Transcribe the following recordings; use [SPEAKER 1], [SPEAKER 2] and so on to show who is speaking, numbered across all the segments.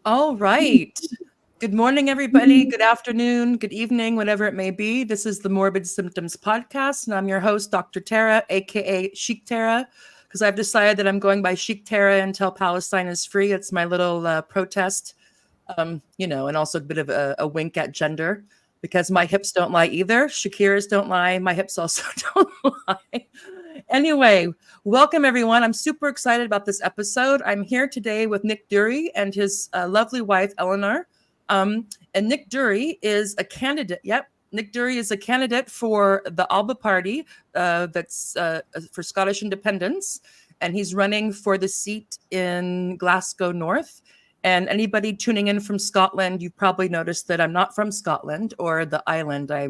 [SPEAKER 1] All right. Good morning, everybody. Good afternoon, good evening, whatever it may be. This is the Morbid Symptoms Podcast, and I'm your host, Dr. Tara, aka Chic Tara, because I've decided that I'm going by Chic Tara until Palestine is free. It's my little protest, and also a bit of a wink at gender, because my hips don't lie either. Shakira's don't lie. My hips also don't lie. Anyway, welcome everyone. I'm super excited about this episode. I'm here today with Nick DURIE and his lovely wife, Elenor. And Nick DURIE is a candidate. Yep, Nick DURIE is a candidate for the ALBA Party, that's for Scottish independence, and he's running for the seat in Glasgow North. And anybody tuning in from Scotland, you've probably noticed that I'm not from Scotland or the island. I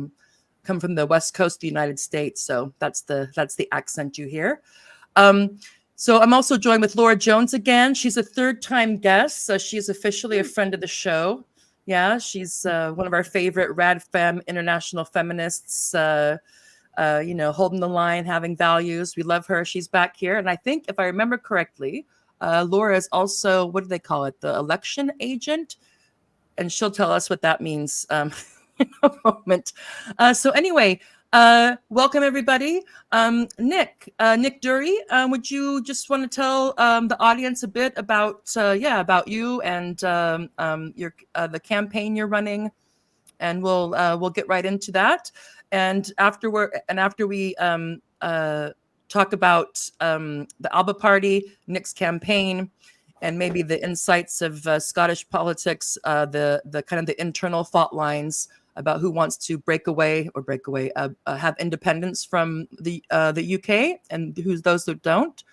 [SPEAKER 1] come from the west coast of the United States, so that's the accent you hear. So I'm also joined with Laura Jones again. She's a third-time guest, so she's officially a friend of the show. Yeah, she's one of our favorite rad femme international feminists, holding the line, having values. We love her. She's back here. And I think, if I remember correctly, Laura is also, what do they call it? The election agent. And she'll tell us what that means in a moment. So anyway, welcome everybody. Nick DURIE, would you just want to tell the audience a bit about you and your the campaign you're running, and we'll get right into that. And after we talk about the ALBA Party, Nick's campaign, and maybe the insights of Scottish politics, the kind of the internal fault lines about who wants to have independence from the UK, and who's those that don't.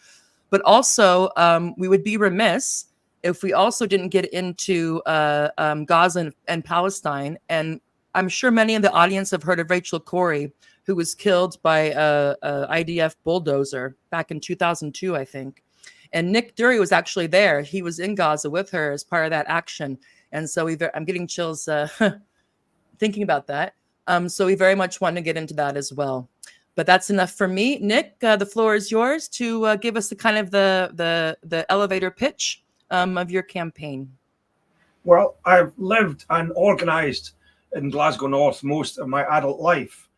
[SPEAKER 1] But also, we would be remiss if we also didn't get into Gaza and Palestine. And I'm sure many in the audience have heard of Rachel Corrie, who was killed by a IDF bulldozer back in 2002, I think. And Nick DURIE was actually there. He was in Gaza with her as part of that action. And so I'm getting chills thinking about that. So we very much want to get into that as well. But that's enough for me. Nick, the floor is yours to give us the kind of the elevator pitch of your campaign.
[SPEAKER 2] Well, I've lived and organised in Glasgow North most of my adult life,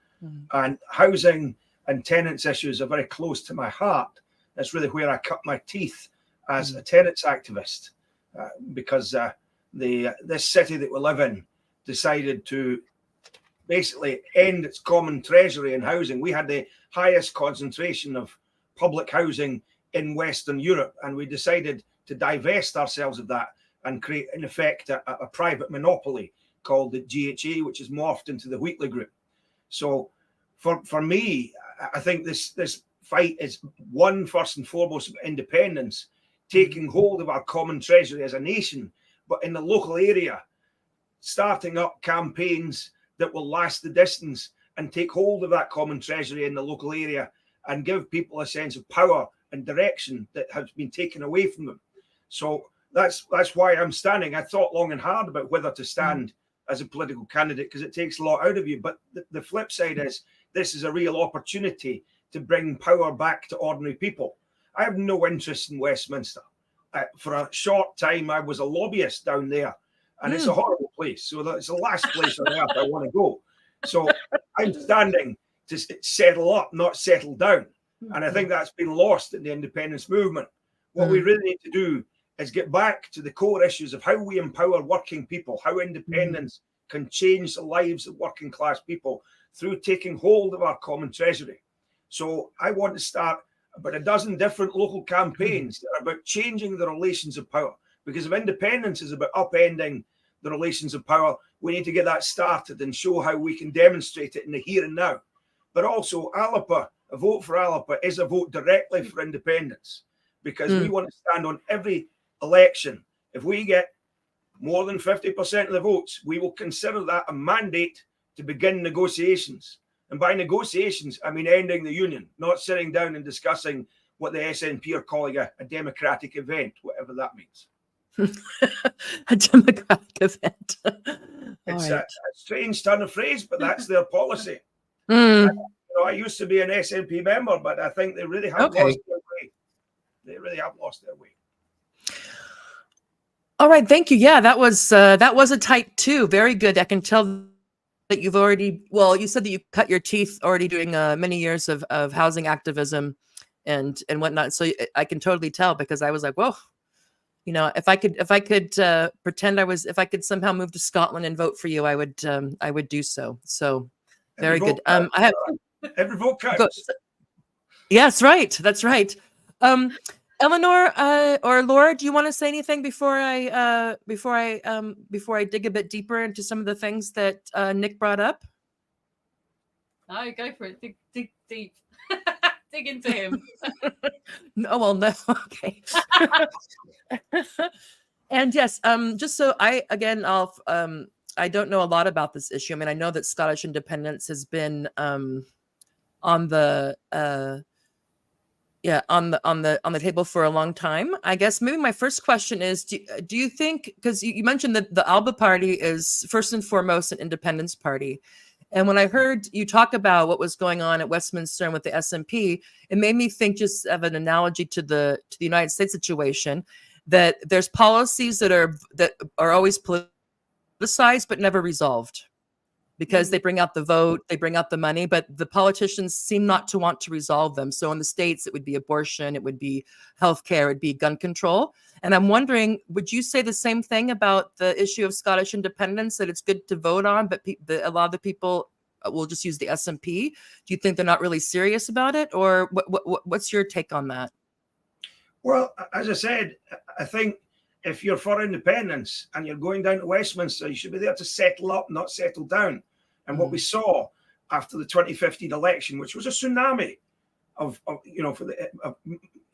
[SPEAKER 2] and housing and tenants issues are very close to my heart. That's really where I cut my teeth as a tenants activist, because this city that we live in decided to basically end its common treasury in housing. We had the highest concentration of public housing in Western Europe, and we decided to divest ourselves of that and create, in effect, a private monopoly called the GHA, which is morphed into the Wheatley Group. So for me, I think this fight is one, first and foremost, independence, taking hold of our common treasury as a nation, but in the local area, starting up campaigns that will last the distance and take hold of that common treasury in the local area and give people a sense of power and direction that has been taken away from them. So that's why I'm standing. I thought long and hard about whether to stand as a political candidate, because it takes a lot out of you. But the flip side is this is a real opportunity to bring power back to ordinary people. I have no interest in Westminster. For a short time, I was a lobbyist down there. And it's a horrible place. So it's the last place on earth I want to go. So I'm standing to settle up, not settle down. And I think that's been lost in the independence movement. What we really need to do is get back to the core issues of how we empower working people, how independence can change the lives of working class people through taking hold of our common treasury. So I want to start about a dozen different local campaigns that are about changing the relations of power. Because if independence is about upending the relations of power, we need to get that started and show how we can demonstrate it in the here and now. But also, ALBA, a vote for ALBA is a vote directly for independence, because we want to stand on every election. If we get more than 50% of the votes, we will consider that a mandate to begin negotiations. And by negotiations, I mean ending the union, not sitting down and discussing what the SNP are calling a democratic event, whatever that means.
[SPEAKER 1] A democratic event.
[SPEAKER 2] It's a strange turn of phrase, but that's their policy. I used to be an SNP member, but I think they really have lost their way. They really have lost their way.
[SPEAKER 1] All right, thank you. Yeah, that was a tight two. Very good. I can tell that you've already, well, you said that you cut your teeth already doing many years of housing activism and whatnot. So I can totally tell, because I was like, whoa, you know, if I could pretend if I could somehow move to Scotland and vote for you, I would do so. So very good. I have
[SPEAKER 2] every vote counts.
[SPEAKER 1] Yes, right. That's right. Elenor or Laura, do you want to say anything before I dig a bit deeper into some of the things that Nick brought up?
[SPEAKER 3] No, go for it. Dig deep. Dig into him.
[SPEAKER 1] No, well, no. Okay. And yes, just so I don't know a lot about this issue. I mean, I know that Scottish independence has been on the table for a long time. I guess maybe my first question is, do you think, because you mentioned that the ALBA Party is first and foremost an independence party, and when I heard you talk about what was going on at Westminster and with the SNP, it made me think just of an analogy to the United States situation, that there's policies that are always politicized but never resolved, because they bring out the vote, they bring out the money, but the politicians seem not to want to resolve them. So in the States, it would be abortion, it would be healthcare, it would be gun control. And I'm wondering, would you say the same thing about the issue of Scottish independence, that it's good to vote on, but a lot of the people will just use the SNP? Do you think they're not really serious about it? Or what's your take on that?
[SPEAKER 2] Well, as I said, I think if you're for independence and you're going down to Westminster, you should be there to settle up, not settle down. And what we saw after the 2015 election, which was a tsunami of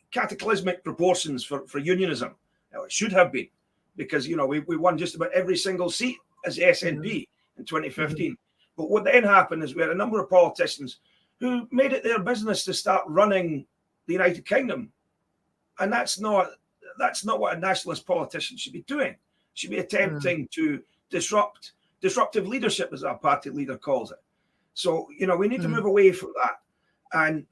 [SPEAKER 2] cataclysmic proportions for unionism. Now, it should have been, because we won just about every single seat as the SNP in 2015. But what then happened is we had a number of politicians who made it their business to start running the United Kingdom, and that's not what a nationalist politician should be doing. Should be attempting to disruptive leadership, as our party leader calls it. So we need to move away from that. And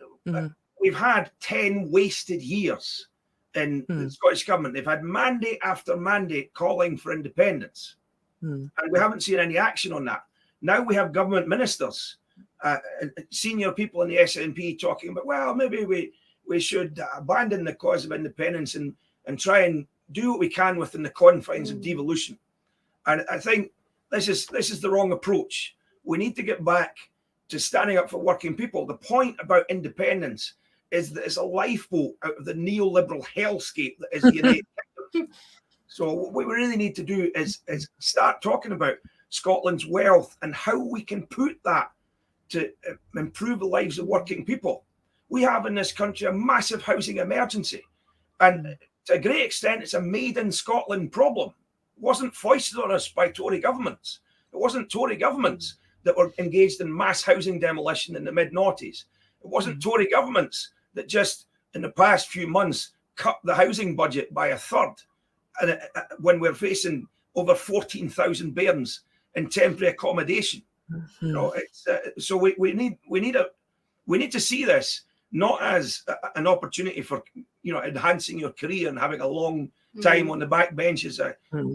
[SPEAKER 2] we've had 10 wasted years in the Scottish government. They've had mandate after mandate calling for independence, and we haven't seen any action on that. Now we have government ministers, senior people in the SNP talking about, well, maybe we should abandon the cause of independence and try and do what we can within the confines of devolution. And I think this is the wrong approach. We need to get back to standing up for working people. The point about independence is that it's a lifeboat out of the neoliberal hellscape that is the United Kingdom. So what we really need to do is start talking about Scotland's wealth and how we can put that to improve the lives of working people. We have in this country a massive housing emergency, and to a great extent, it's a made in Scotland problem. It wasn't foisted on us by Tory governments. It wasn't Tory governments that were engaged in mass housing demolition in the mid-noughties. It wasn't Tory governments that just in the past few months cut the housing budget by a third, and when we're facing over 14,000 bairns in temporary accommodation. So we need to see this not as an opportunity for enhancing your career and having a long time on the back benches,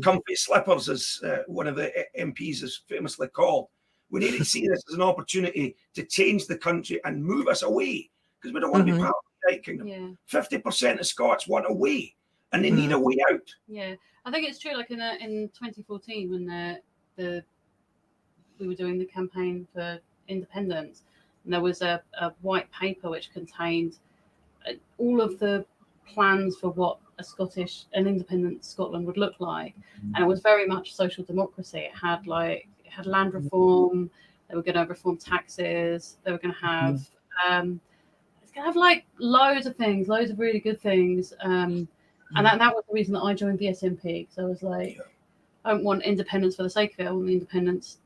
[SPEAKER 2] comfy slippers, as one of the MPs is famously called. We need to see this as an opportunity to change the country and move us away, because we don't want to be part of the United Kingdom. 50% of Scots want a way, and they need a way out.
[SPEAKER 3] Yeah, I think it's true. Like in 2014, when we were doing the campaign for independence, and there was a white paper which contained all of the plans for what an independent Scotland would look like, and it was very much social democracy. It had land reform. They were going to reform taxes. They were going to have it's going to have like loads of things, loads of really good things. And that was the reason that I joined the SNP, because I was like, I don't want independence for the sake of it. I want the independence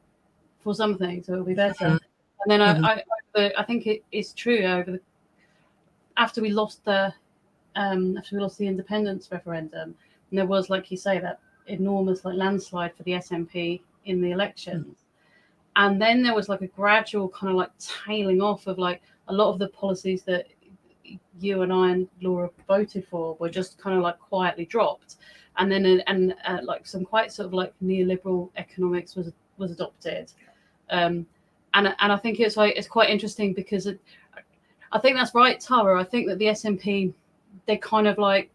[SPEAKER 3] for something, so it'll be better. And then I think it is true. After we lost the independence referendum, and there was, like you say, that enormous landslide for the SNP in the elections, and then there was a gradual kind of tailing off of a lot of the policies that you and I and Laura voted for were just kind of like quietly dropped, and then like some quite sort of like neoliberal economics was adopted, and I think it's quite interesting because I think that's right, Tara. I think that the SNP, they kind of like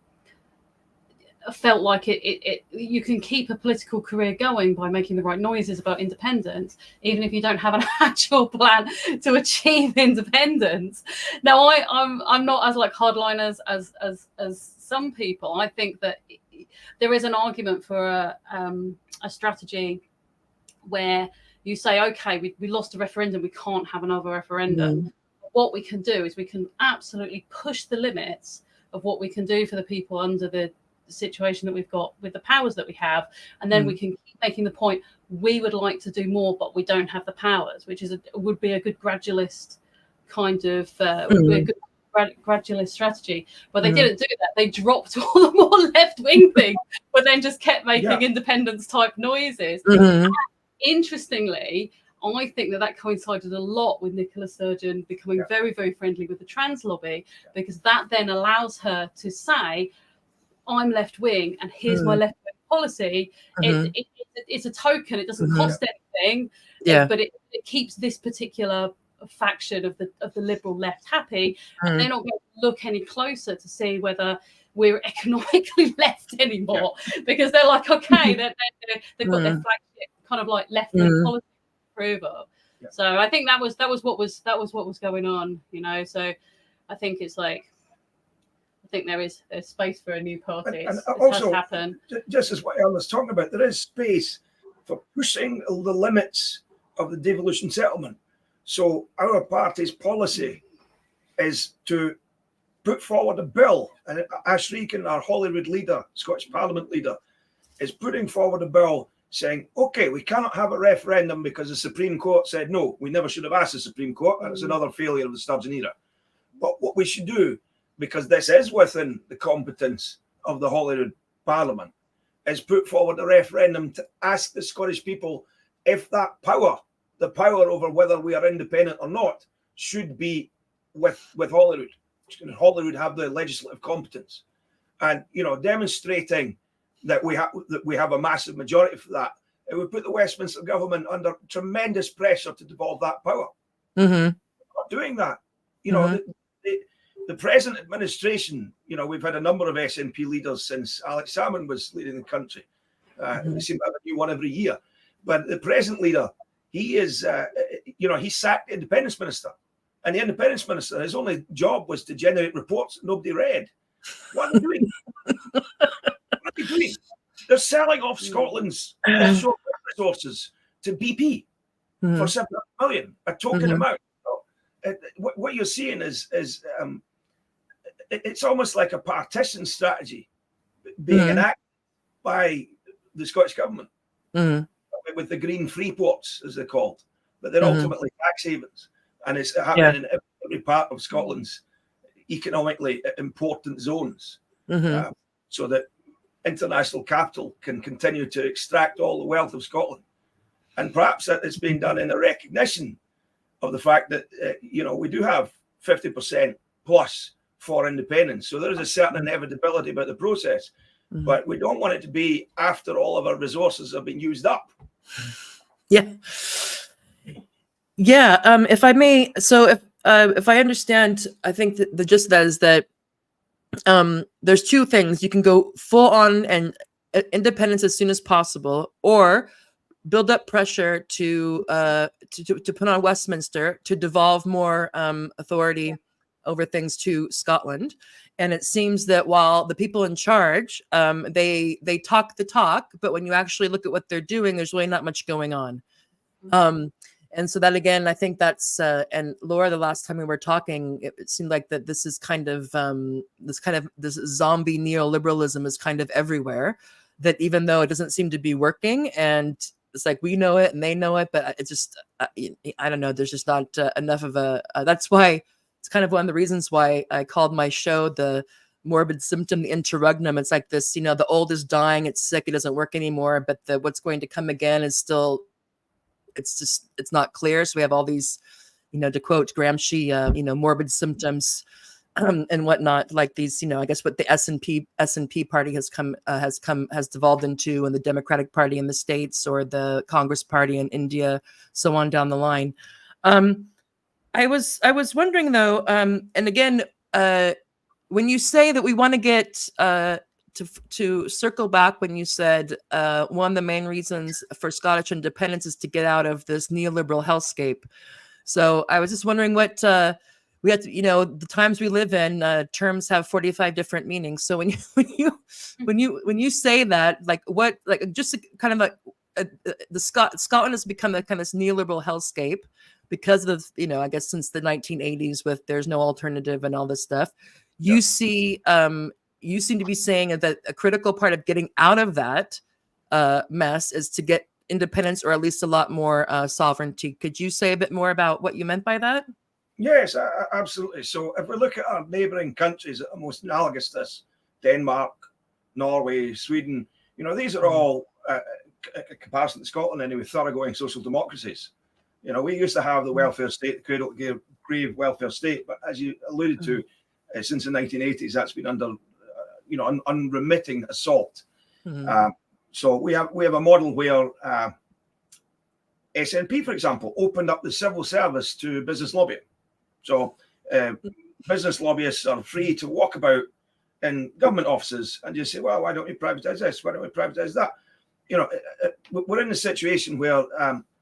[SPEAKER 3] felt like it you can keep a political career going by making the right noises about independence, even if you don't have an actual plan to achieve independence. Now, I'm not as like hardliners as some people. I think that there is an argument for a strategy where you say, okay, we lost a referendum, we can't have another referendum. What we can do is we can absolutely push the limits of what we can do for the people under the situation that we've got with the powers that we have, and then we can keep making the point we would like to do more, but we don't have the powers, which is would be a good gradualist kind of would be a good gradualist strategy. But they didn't do that. They dropped all the more left-wing things, but then just kept making independence type noises. And interestingly, I think that coincided a lot with Nicola Sturgeon becoming very, very friendly with the trans lobby, because that then allows her to say, I'm left wing and here's my left wing policy. It's a token. It doesn't cost anything, but it keeps this particular faction of the liberal left happy, and they're not going to look any closer to see whether we're economically left anymore, because they're like, okay, they've got their flagship kind of like left wing policy approval. So I think that was what was going on, you know. So I think it's like, I think there's space for a new party.
[SPEAKER 2] And
[SPEAKER 3] it
[SPEAKER 2] also,
[SPEAKER 3] has happened.
[SPEAKER 2] Just as what Ellen's talking about, there is space for pushing the limits of the devolution settlement. So our party's policy is to put forward a bill, and Ash Regan, our Holyrood leader, Scottish Parliament leader, is putting forward a bill saying, okay, we cannot have a referendum because the Supreme Court said no, we never should have asked the Supreme Court. That was another failure of the Sturgeon era. But what we should do, because this is within the competence of the Holyrood Parliament, is put forward a referendum to ask the Scottish people if that power, the power over whether we are independent or not, should be with Holyrood. Should Holyrood have the legislative competence? And, you know, demonstrating that we have a massive majority for that, it would put the Westminster government under tremendous pressure to devolve that power. Not doing that. You know, the present administration, you know, we've had a number of SNP leaders since Alex Salmond was leading the country. We seem to have a new one every year. But the present leader, he is, you know, he sacked the independence minister. And the independence minister, his only job was to generate reports that nobody read. What are they doing? What are they doing? They're selling off Scotland's offshore resources to BP for 700 million, a token amount. What you're seeing is it's almost like a partition strategy being enacted by the Scottish government with the green free ports, as they're called, but they're ultimately tax havens, and it's happening in every part of Scotland's economically important zones, so that international capital can continue to extract all the wealth of Scotland. And perhaps that it's being done in a recognition of the fact that you know, we do have 50% plus for independence, so there is a certain inevitability about the process, but we don't want it to be after all of our resources have been used up.
[SPEAKER 1] If I may, so if I understand, I think that the gist of that is that there's two things: you can go full on and independence as soon as possible, or build up pressure to put on Westminster to devolve more authority over things to Scotland. And it seems that while the people in charge, they talk the talk, but when you actually look at what they're doing, there's really not much going on. And so that, again, I think that's and Laura, the last time we were talking, it seemed like that this is kind of this zombie neoliberalism is kind of everywhere. That even though it doesn't seem to be working, and it's like we know it and they know it, but it's just I don't know. There's just not enough of a. That's why it's kind of one of the reasons why I called my show the morbid symptom, the interregnum. It's like this, you know, the old is dying, it's sick, it doesn't work anymore, but what's going to come again is still. It's not clear. So we have all these, you know, to quote Gramsci, you know, morbid symptoms and whatnot, like these, I guess what the S&P party has devolved into, and the Democratic Party in the States, or the Congress Party in India, so on down the line. I was wondering though, and again, when you say that we want to get to circle back, when you said one of the main reasons for Scottish independence is to get out of this neoliberal hellscape. So I was just wondering what we have to, the times we live in, terms have 45 different meanings. So when you say that, like what, like just kind of like Scotland has become a kind of this neoliberal hellscape because of, I guess since the 1980s with there's no alternative and all this stuff. You see, you seem to be saying that a critical part of getting out of that mess is to get independence, or at least a lot more sovereignty. Could you say a bit more about what you meant by that?
[SPEAKER 2] Yes, absolutely. So if we look at our neighbouring countries that are most analogous to this, Denmark, Norway, Sweden, these are all, in comparison to Scotland anyway, thoroughgoing social democracies. We used to have the welfare state, the cradle-to-grave welfare state, but as you alluded to, since the 1980s, that's been under, unremitting assault. So we have a model where SNP, for example, opened up the civil service to business lobbying. So business lobbyists are free to walk about in government offices and just say, well, why don't we privatise this? Why don't we privatise that? We're in a situation where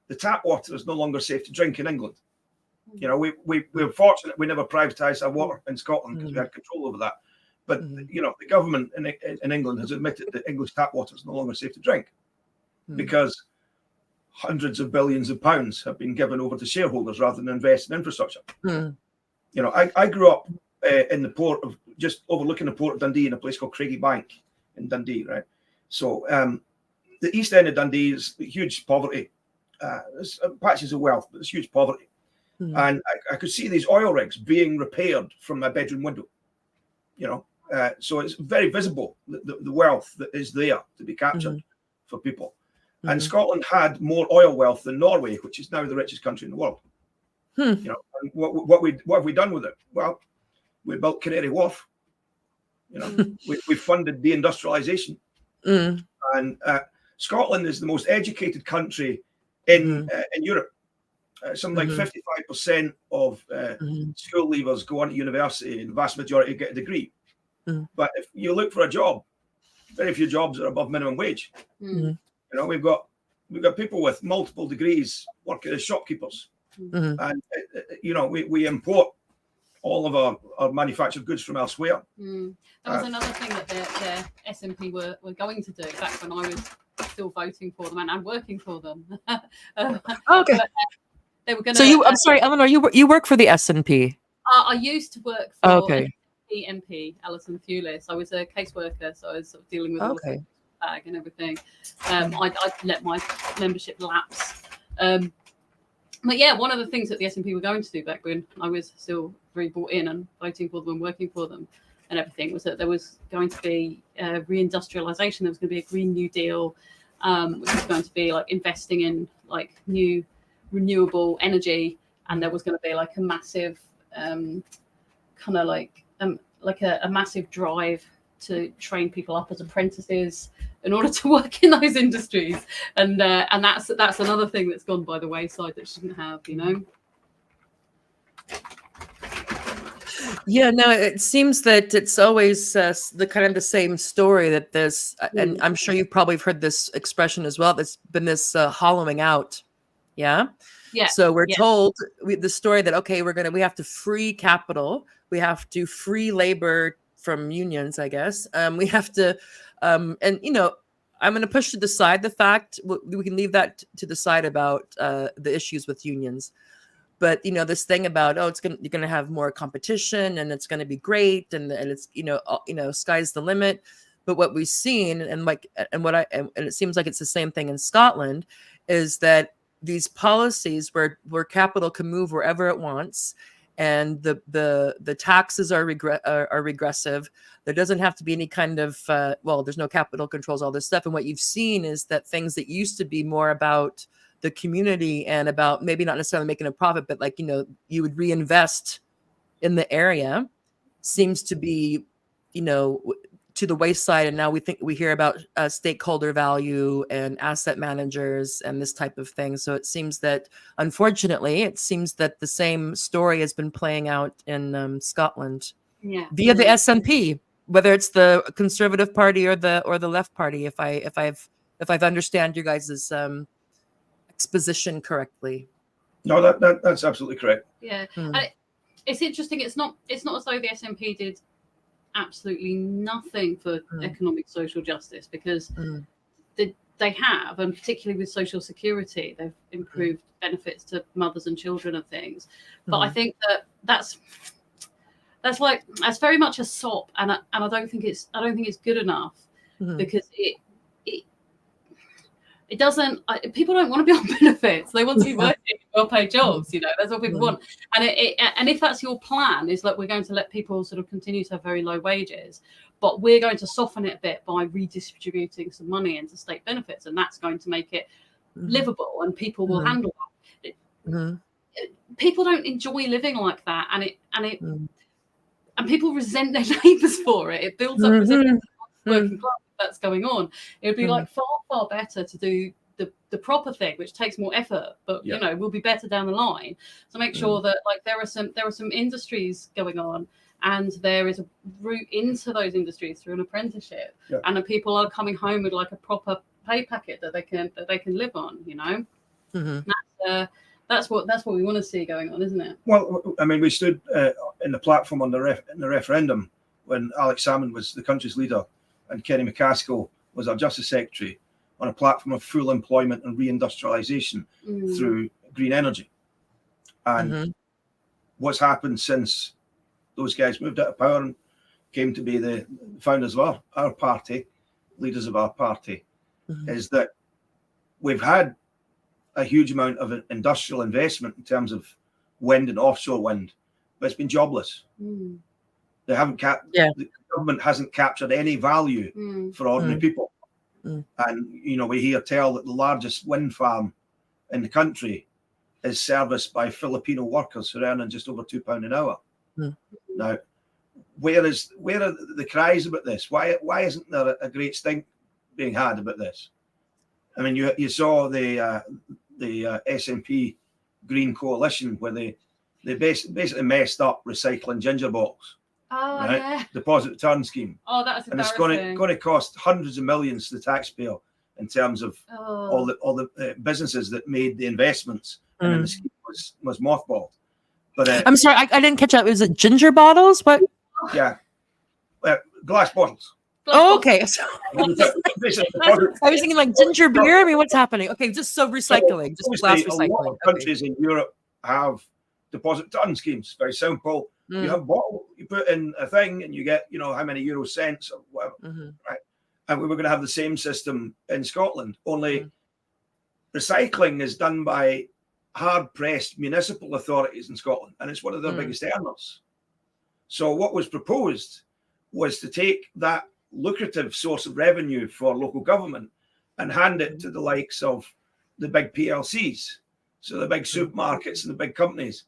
[SPEAKER 2] the tap water is no longer safe to drink in England. We're fortunate we never privatised our water in Scotland because we had control over that. But, the government in England has admitted that English tap water is no longer safe to drink because hundreds of billions of pounds have been given over to shareholders rather than invest in infrastructure. I grew up in the port of, just overlooking the port of Dundee, in a place called Craigie Bank in Dundee, right? So the east end of Dundee is huge poverty. There's patches of wealth, but there's huge poverty. And I could see these oil rigs being repaired from my bedroom window, so it's very visible, the wealth that is there to be captured for people. And Scotland had more oil wealth than Norway, which is now the richest country in the world. And what have we done with it? Well, we built Canary Wharf. We funded deindustrialization. And Scotland is the most educated country in Europe. Something like 55% of school leavers go on to university, and the vast majority get a degree. But if you look for a job, very few jobs are above minimum wage. We've got people with multiple degrees working as shopkeepers, and we import all of our manufactured goods from elsewhere.
[SPEAKER 3] That was another thing that the SNP were going to do back when I was still voting for them and working for them.
[SPEAKER 1] Okay.
[SPEAKER 3] They were going
[SPEAKER 1] to. So I'm sorry, Elenor. You work for the SNP.
[SPEAKER 3] I used to work for MP Alison Fulis. I was a caseworker, so I was sort of dealing with all the bag and everything. I let my membership lapse. But yeah, one of the things that the SNP were going to do back when I was still very bought in and voting for them and working for them and everything was that there was going to be reindustrialization. There was going to be a Green New Deal, which was going to be like investing in like new renewable energy, and there was going to be like a massive kind of like a massive drive to train people up as apprentices in order to work in those industries, and that's another thing that's gone by the wayside that shouldn't have,
[SPEAKER 1] Yeah, no, it seems that it's always the kind of the same story that there's, and I'm sure you've probably heard this expression as well. There's been this hollowing out. Yeah. So we're told the story that, okay, we have to free capital. We have to free labor from unions, I guess. We have to, and, I'm going to push to the side the fact, we can leave that to the side about the issues with unions. But, this thing about, you're going to have more competition and it's going to be great. And it's, sky's the limit. But what we've seen and it seems like it's the same thing in Scotland is that these policies where capital can move wherever it wants, and the taxes are regressive. There doesn't have to be any kind of there's no capital controls, all this stuff. And what you've seen is that things that used to be more about the community and about maybe not necessarily making a profit, but you would reinvest in the area. seems to be, to the wayside. And now we hear about stakeholder value and asset managers and this type of thing. So it seems that, unfortunately, the same story has been playing out in Scotland via the SNP, whether it's the Conservative Party or the Left Party. If I've understand your guys' exposition correctly.
[SPEAKER 2] No, that's absolutely correct.
[SPEAKER 3] Yeah, and it's interesting. It's not as though the SNP did absolutely nothing for economic social justice, because they have, and particularly with social security, they've improved benefits to mothers and children and things. But I think that's very much a sop, and I don't think it's good enough, because it doesn't. People don't want to be on benefits. They want to be working well-paid jobs. That's what people want. And and if that's your plan, is like, we're going to let people sort of continue to have very low wages, but we're going to soften it a bit by redistributing some money into state benefits, and that's going to make it livable, and people will handle that. People don't enjoy living like that, and people resent their neighbours for it. It builds up resentment working class. That's going on. It would be like far better to do the proper thing, which takes more effort, but will be better down the line. So make sure that, like, there are some industries going on, and there is a route into those industries through an apprenticeship, and the people are coming home with like a proper pay packet that they can live on. That's what we want to see going on, isn't it?
[SPEAKER 2] Well, I mean, we stood in the platform on the referendum when Alex Salmond was the country's leader and Kenny McCaskill was our Justice Secretary, on a platform of full employment and reindustrialisation through green energy. And what's happened since those guys moved out of power and came to be the founders of our party, leaders of our party, is that we've had a huge amount of industrial investment in terms of wind and offshore wind, but it's been jobless. They haven't the government hasn't captured any value for ordinary people. And we hear tell that the largest wind farm in the country is serviced by Filipino workers who are earning just over £2 an hour. Now, where are the cries about this? Why isn't there a great stink being had about this? I mean, you saw the SNP Green Coalition, where they basically messed up recycling ginger bottles. Deposit return scheme.
[SPEAKER 3] That's
[SPEAKER 2] and it's
[SPEAKER 3] embarrassing.
[SPEAKER 2] going to cost hundreds of millions to the taxpayer in terms of all the businesses that made the investments, and then the scheme was mothballed. But
[SPEAKER 1] I'm sorry, I didn't catch that. Was it ginger bottles? What?
[SPEAKER 2] Yeah, glass bottles.
[SPEAKER 1] Okay. I was thinking like ginger beer. I mean, what's happening? Okay, just recycling, just glass recycling.
[SPEAKER 2] A lot of countries in Europe have deposit return schemes. Very simple. You have a bottle, you put in a thing, and you get, how many euro cents or whatever, right? And we were going to have the same system in Scotland, only recycling is done by hard-pressed municipal authorities in Scotland, and it's one of their biggest earners. So what was proposed was to take that lucrative source of revenue for local government and hand it to the likes of the big PLCs, so the big supermarkets and the big companies.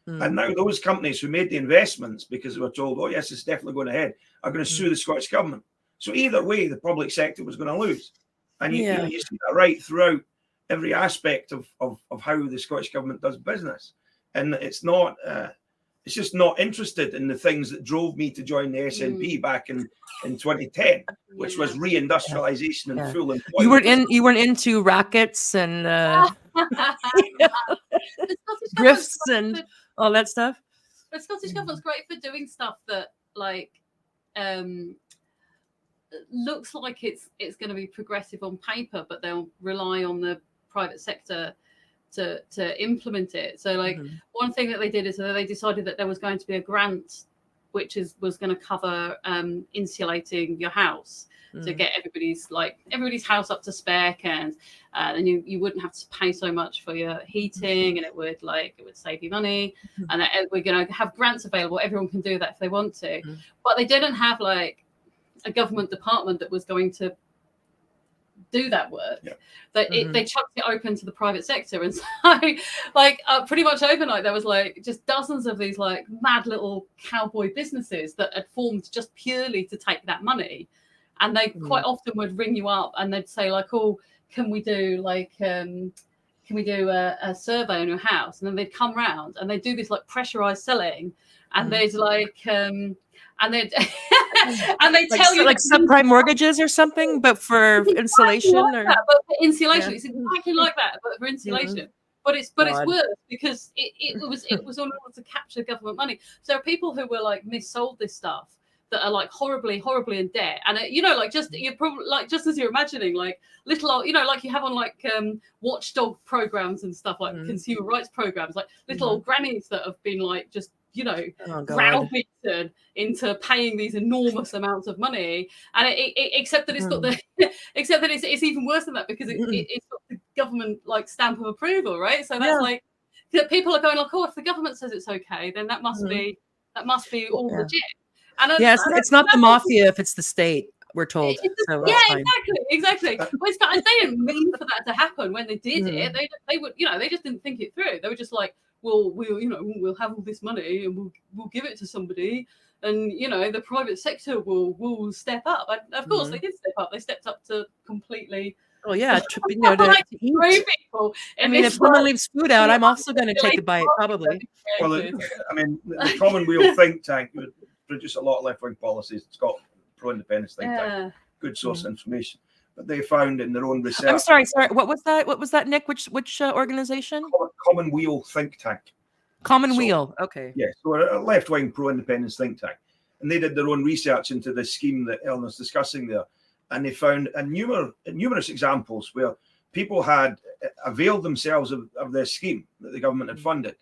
[SPEAKER 2] And now those companies who made the investments, because they were told, oh yes, it's definitely going ahead, are going to sue the Scottish government. So either way, the public sector was going to lose. And you see that right throughout every aspect of how the Scottish government does business. And it's just not interested in the things that drove me to join the SNP back in 2010, which was reindustrialisation and full employment.
[SPEAKER 1] You weren't into rackets and grifts and all that stuff.
[SPEAKER 3] The Scottish government's great for doing stuff that looks like it's going to be progressive on paper, but they'll rely on the private sector to implement it. So one thing that they did is that they decided that there was going to be a grant which was going to cover insulating your house to get everybody's house up to spec, and you wouldn't have to pay so much for your heating, and it would save you money. And we're going to have grants available. Everyone can do that if they want to. But they didn't have a government department that was going to do that work.
[SPEAKER 2] Yeah.
[SPEAKER 3] That they chucked it open to the private sector, and so like pretty much overnight there was like just dozens of these like mad little cowboy businesses that had formed just purely to take that money, and they quite often would ring you up and they'd say like, oh, can we do a survey on your house? And then they'd come round and they'd do this like pressurized selling, and they'd like and they'd and they tell you
[SPEAKER 1] like subprime mortgages or something, but for insulation or
[SPEAKER 3] but for insulation, it's exactly like that, but for insulation. But it's worse because it was in order to capture government money. So there are people who were like missold this stuff that are like horribly in debt, and like you're probably like just as you're imagining, like little old, like you have on like watchdog programs and stuff, like consumer rights programs, like little old grannies that have been like just browbeaten into paying these enormous amounts of money, and except that it's got except that it's even worse than that because it's got the government like stamp of approval, right? So that's like people are going like, oh, if the government says it's okay, then that must be all legit. And
[SPEAKER 1] it's not the mafia if it's the state, we're told. So
[SPEAKER 3] exactly. Well, they didn't mean for that to happen when they did it. They would, they just didn't think it through. They were just like, well, we'll have all this money and we'll give it to somebody, and the private sector will step up. And of course, they did step up. They stepped up to completely.
[SPEAKER 1] Oh yeah, to eat.
[SPEAKER 3] People.
[SPEAKER 1] I mean, if someone leaves food out, I'm also going to take a bite, probably.
[SPEAKER 2] Well, the Commonweal think tank would produce a lot of left-wing policies. It's got pro-independence think tank, good source of information. But they found in their own research.
[SPEAKER 1] I'm sorry. What was that, Nick? Which organization?
[SPEAKER 2] Commonweal think tank.
[SPEAKER 1] Commonweal. Okay.
[SPEAKER 2] Yeah, so a left-wing pro-independence think tank, and they did their own research into this scheme that Eleanor's discussing there, and they found numerous examples where people had availed themselves of this scheme that the government had funded,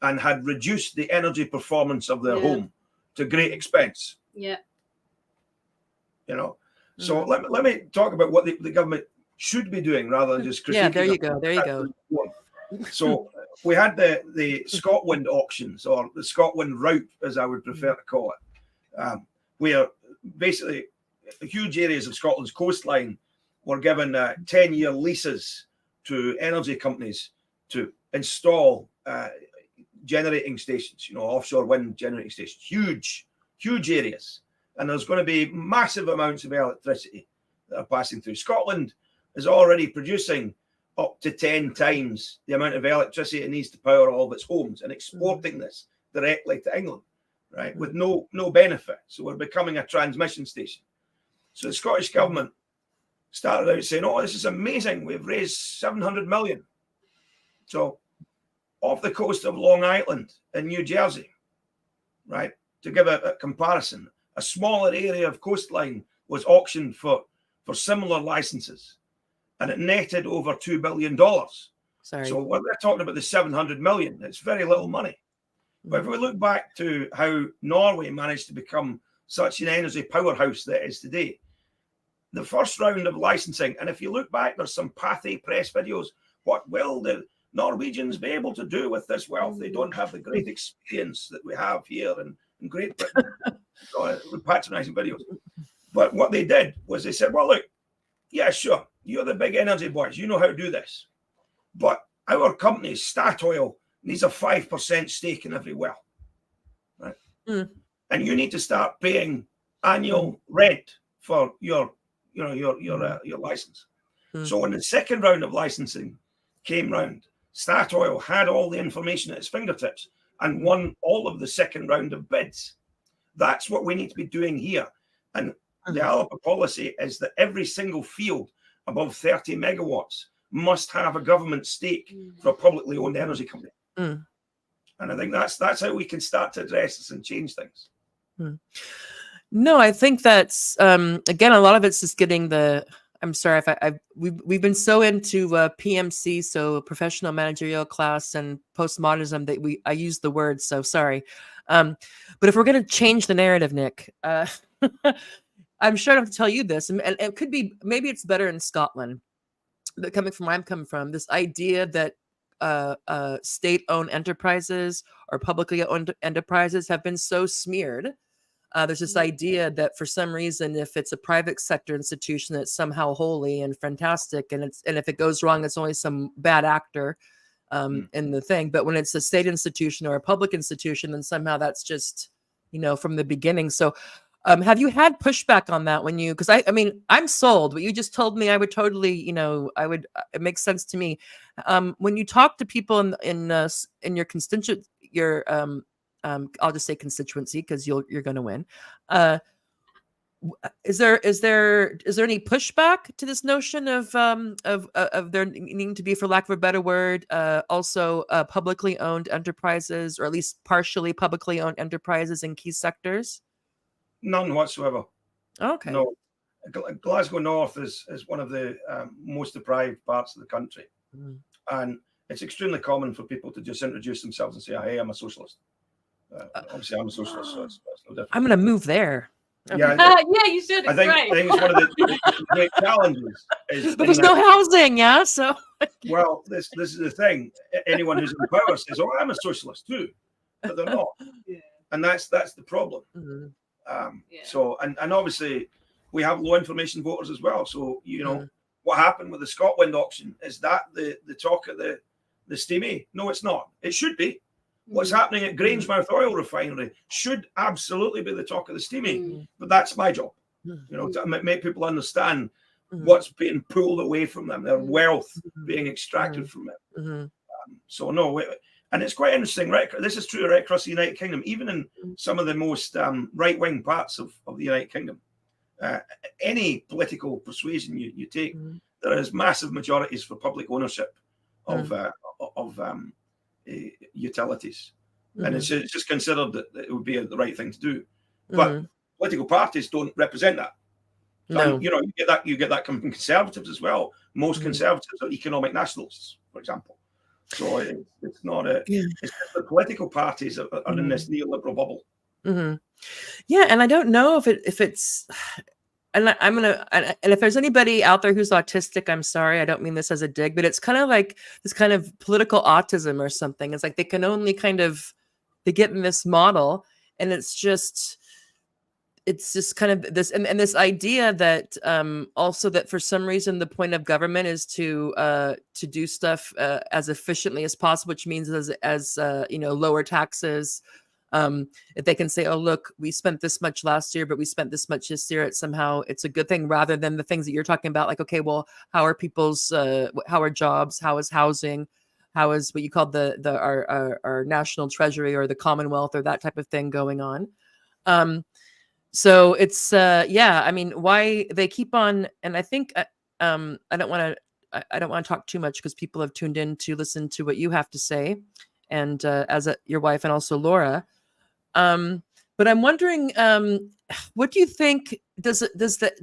[SPEAKER 2] and had reduced the energy performance of their home to great expense.
[SPEAKER 3] Yeah.
[SPEAKER 2] So let me talk about what the government should be doing rather than just critiquing.
[SPEAKER 1] Yeah, there you go.
[SPEAKER 2] So we had the Scotland auctions, or the Scotland route, as I would prefer to call it, where basically huge areas of Scotland's coastline were given 10-year leases to energy companies to install generating stations, offshore wind generating stations, huge areas. And there's going to be massive amounts of electricity that are passing through. Scotland is already producing up to 10 times the amount of electricity it needs to power all of its homes, and exporting this directly to England, right, with no benefit. So we're becoming a transmission station. So the Scottish government started out saying, oh, this is amazing. We've raised 700 million. So off the coast of Long Island in New Jersey, right, to give a comparison, a smaller area of coastline was auctioned for similar licenses, and it netted over $2 billion.
[SPEAKER 1] Sorry.
[SPEAKER 2] So when they're talking about the 700 million, it's very little money. But if we look back to how Norway managed to become such an energy powerhouse that it is today, the first round of licensing, and if you look back, there's some pathy press videos. What will the Norwegians be able to do with this wealth? They don't have the great experience that we have here in Great Britain. With patronizing videos. But what they did was they said, well, look, yeah, sure, you're the big energy boys, you know how to do this, but our company, Statoil, needs a 5% stake in every well, right? And you need to start paying annual rent for your license. So when the second round of licensing came round, Statoil had all the information at its fingertips and won all of the second round of bids. That's what we need to be doing here. And the ALBA policy is that every single field above 30 megawatts must have a government stake for a publicly owned energy company. And I think that's how we can start to address this and change things.
[SPEAKER 1] No, I think that's again, a lot of it's just getting the. I'm sorry if we've been so into PMC, so professional managerial class, and postmodernism that I use the word. So sorry, but if we're going to change the narrative, Nick, I'm sure I don't have to tell you this, and it could be maybe it's better in Scotland. But coming from where I'm coming from, this idea that state-owned enterprises or publicly owned enterprises have been so smeared There's this idea that for some reason, if it's a private sector institution, it's somehow holy and fantastic, and if it goes wrong, it's only some bad actor in the thing. But when it's a state institution or a public institution, then somehow that's just, from the beginning. So have you had pushback on that because I mean, I'm sold. What you just told me, I would totally, it makes sense to me. When you talk to people in your constituent, I'll just say constituency because you're going to win. Is there any pushback to this notion of there needing to be, for lack of a better word, also publicly owned enterprises, or at least partially publicly owned enterprises in key sectors?
[SPEAKER 2] None whatsoever.
[SPEAKER 1] Okay.
[SPEAKER 2] No. Glasgow North is one of the most deprived parts of the country, and it's extremely common for people to just introduce themselves and say, "Hey, I'm a socialist." Obviously, I'm a socialist, so it's no different.
[SPEAKER 1] I'm going to move there.
[SPEAKER 2] Okay.
[SPEAKER 3] Yeah, you should.
[SPEAKER 2] I think it's one of the great challenges.
[SPEAKER 1] But there's no housing, yeah. So
[SPEAKER 2] well, this is the thing. Anyone who's in power says, "Oh, I'm a socialist too," but they're not, and that's the problem. So and obviously we have low information voters as well. So what happened with the Scotland auction, is that the talk of the steamy? No, it's not. It should be. What's happening at Grangemouth Oil Refinery should absolutely be the talk of the steamy, but that's my job, to make people understand what's being pulled away from them, their wealth being extracted from them. So no, and it's quite interesting, right? This is true right across the United Kingdom, even in some of the most right-wing parts of the United Kingdom. Any political persuasion you take, there is massive majorities for public ownership of utilities, and it's just considered that it would be the right thing to do. But political parties don't represent that. So, you get that coming from conservatives as well. Most conservatives are economic nationalists, for example. So it's not it's just the political parties are in this neoliberal bubble.
[SPEAKER 1] Yeah, and I don't know if it's. And and if there's anybody out there who's autistic, I'm sorry, I don't mean this as a dig, but it's kind of like this kind of political autism or something. It's like they can only they get in this model, and it's just kind of this, and this idea that also that for some reason the point of government is to do stuff as efficiently as possible, which means as lower taxes. If they can say, "Oh, look, we spent this much last year, but we spent this much this year," it's a good thing, rather than the things that you're talking about, like, okay, well, how are how are jobs, how is housing, how is what you call our national treasury or the Commonwealth or that type of thing going on. So it's I mean, why they keep on, and I think I don't want to talk too much because people have tuned in to listen to what you have to say, and your wife and also Laura. But I'm wondering, what do you think? Do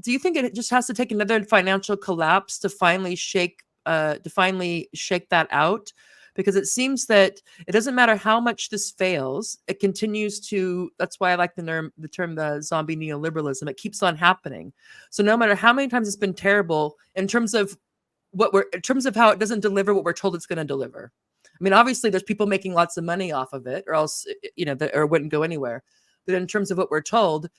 [SPEAKER 1] you think it just has to take another financial collapse to finally shake that out? Because it seems that it doesn't matter how much this fails, it continues to. That's why I like the term the zombie neoliberalism. It keeps on happening. So no matter how many times it's been terrible in terms of how it doesn't deliver what we're told it's going to deliver. I mean, obviously, there's people making lots of money off of it, or else, or it wouldn't go anywhere. But in terms of what we're told,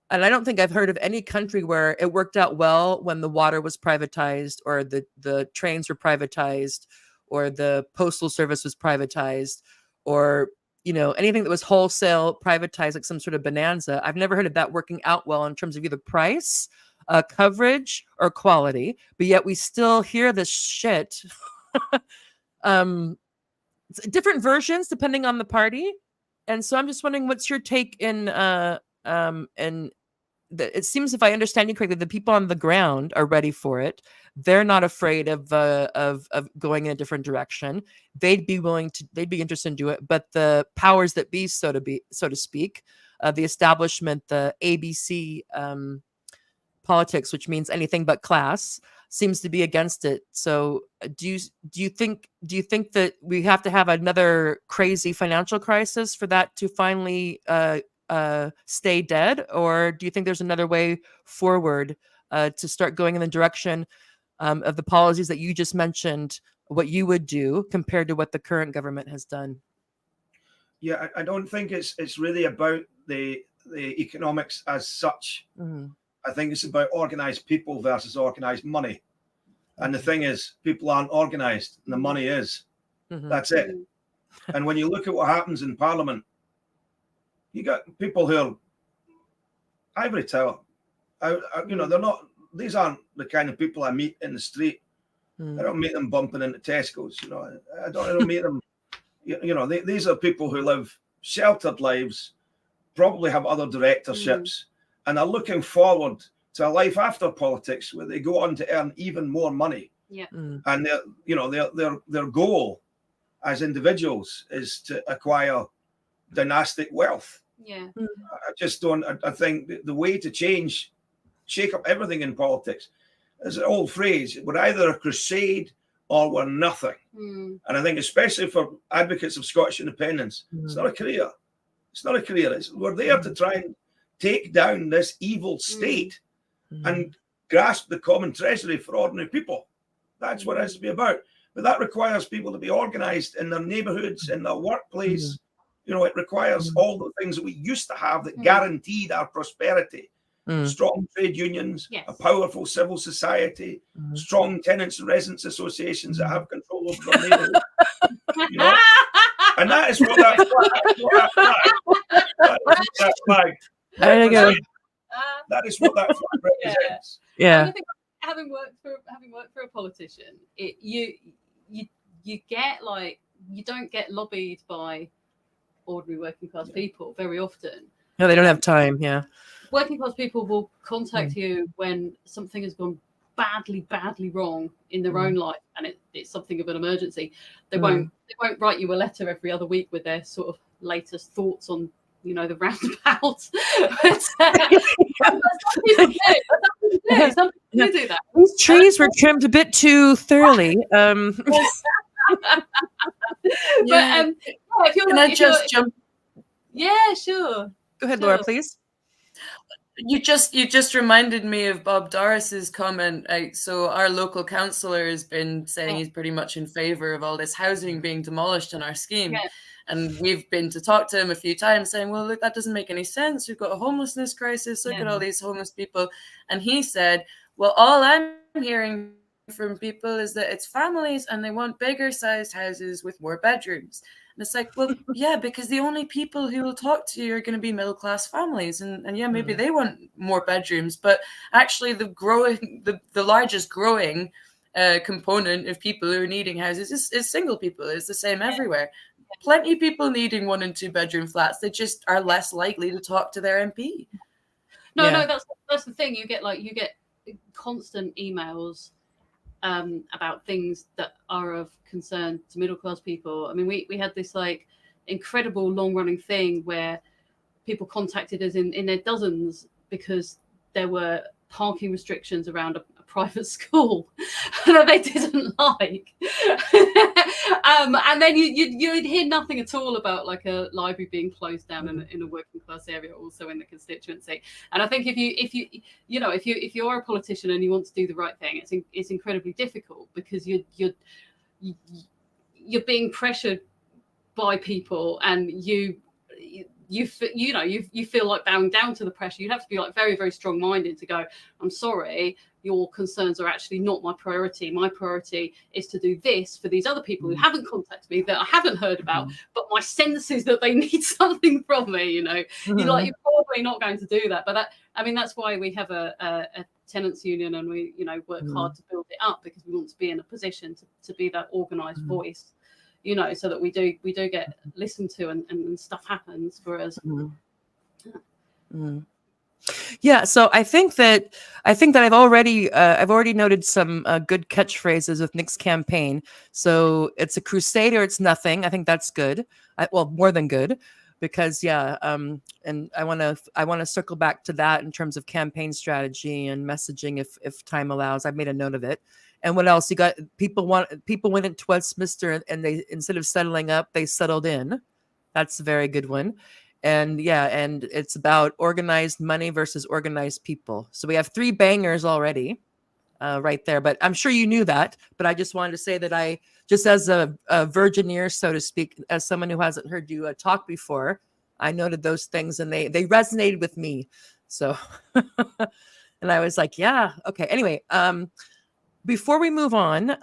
[SPEAKER 1] and I don't think I've heard of any country where it worked out well when the water was privatized, or the trains were privatized, or the postal service was privatized, or anything that was wholesale privatized, like some sort of bonanza. I've never heard of that working out well in terms of either price, coverage, or quality. But yet we still hear this shit. Different versions depending on the party, and so I'm just wondering, what's your take it seems, if I understand you correctly, the people on the ground are ready for it. They're not afraid of going in a different direction. They'd be interested in doing it, but the powers that be, so to speak, the establishment, the ABC politics, which means anything but class, seems to be against it. So do you think that we have to have another crazy financial crisis for that to finally stay dead, or do you think there's another way forward to start going in the direction of the policies that you just mentioned, what you would do compared to what the current government has done?
[SPEAKER 2] Yeah, I don't think it's really about the economics as such.
[SPEAKER 1] Mm-hmm.
[SPEAKER 2] I think it's about organized people versus organized money. And the thing is, people aren't organized, and the money is.
[SPEAKER 1] Mm-hmm.
[SPEAKER 2] That's it. And when you look at what happens in Parliament, you got people who are ivory tower. You know, they're not. These aren't the kind of people I meet in the street. I don't meet them bumping into Tesco's. You know, I don't meet them. You know, these are people who live sheltered lives, probably have other directorships, and are looking forward to a life after politics where they go on to earn even more money.
[SPEAKER 3] Yeah.
[SPEAKER 2] And their goal as individuals is to acquire dynastic wealth.
[SPEAKER 3] Yeah.
[SPEAKER 2] I just don't. I think the way to shake up everything in politics, is an old phrase: we're either a crusade or we're nothing. And I think, especially for advocates of Scottish independence, it's not a career. It's not a career. We're there to try and take down this evil state and grasp the common treasury for ordinary people. That's what it has to be about. But that requires people to be organized in their neighborhoods, in their workplace. You know, it requires all the things that we used to have that guaranteed our prosperity. Strong trade unions, a powerful civil society, strong tenants and residents associations that have control over their neighborhood. You know? And that is what that flag. That is what that flag represents.
[SPEAKER 1] Yeah.
[SPEAKER 3] I think having worked for a politician, you get like, you don't get lobbied by ordinary working class people very often.
[SPEAKER 1] No, they don't have time. Yeah.
[SPEAKER 3] Working class people will contact you when something has gone badly wrong in their own life, and it's something of an emergency. They won't write you a letter every other week with their sort of latest thoughts on, you know, the roundabouts. Some people do that.
[SPEAKER 1] These trees were trimmed a bit too thoroughly.
[SPEAKER 3] But if you're,
[SPEAKER 4] Can I just jump?
[SPEAKER 3] Yeah, sure.
[SPEAKER 1] Go ahead, Laura, please.
[SPEAKER 4] You just reminded me of Bob Doris's comment. So our local councillor has been saying he's pretty much in favour of all this housing being demolished in our scheme. Yeah. And we've been to talk to him a few times saying, well, look, that doesn't make any sense. We've got a homelessness crisis. Look at all these homeless people. And he said, well, all I'm hearing from people is that it's families and they want bigger sized houses with more bedrooms. And it's like, well, yeah, because the only people who will talk to you are going to be middle class families. And yeah, maybe they want more bedrooms. But actually, the largest growing component of people who are needing houses is single people. It's the same everywhere. Plenty of people needing 1 and 2 bedroom flats. They just are less likely to talk to their MP.
[SPEAKER 3] No, that's the thing. You get constant emails about things that are of concern to middle class people. I mean, we had this like incredible long running thing where people contacted us in their dozens because there were parking restrictions around a private school that they didn't like. And then you'd hear nothing at all about like a library being closed down in a working class area, also in the constituency. And I think if you're a politician and you want to do the right thing, it's incredibly difficult because you're being pressured by people, and you feel like bowing down to the pressure. You have to be like very, very strong minded to go, I'm sorry, your concerns are actually not my priority. My priority is to do this for these other people who haven't contacted me, that I haven't heard about, but my sense is that they need something from me, you know. You're probably not going to do that. But that's why we have a tenants union, and we, work hard to build it up, because we want to be in a position to be that organized voice, so that we do get listened to and stuff happens for us.
[SPEAKER 1] Yeah, so I think that I've already noted some good catchphrases with Nick's campaign. So it's a crusade or it's nothing. I think that's good. More than good, because and I want to circle back to that in terms of campaign strategy and messaging if time allows. I've made a note of it. And what else? You got people went into Westminster and they, instead of settling up, they settled in. That's a very good one. And and it's about organized money versus organized people. So we have 3 bangers already right there. But I'm sure you knew that. But I just wanted to say that I, just as a virgin ear, so to speak, as someone who hasn't heard you talk before, I noted those things, and they resonated with me. So, and I was like, yeah, okay. Anyway, before we move on,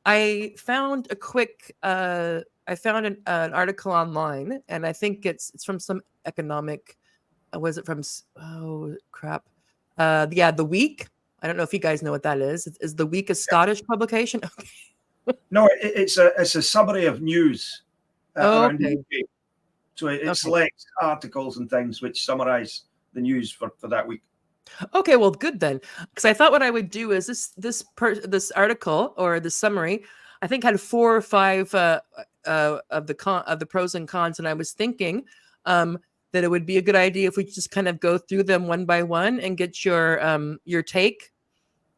[SPEAKER 1] I found a quick. I found an article online, and I think it's from some economic. Was it from? Oh crap! Yeah, The Week. I don't know if you guys know what that is. Is The Week a Scottish publication? Okay.
[SPEAKER 2] No, it's a summary of news around the
[SPEAKER 1] Okay.
[SPEAKER 2] UK. So it
[SPEAKER 1] Okay.
[SPEAKER 2] selects articles and things which summarize the news for that week.
[SPEAKER 1] Okay, well, good then, because I thought what I would do is this article or the summary, I think had 4 or 5 of the pros and cons, and I was thinking that it would be a good idea if we just kind of go through them one by one and get your take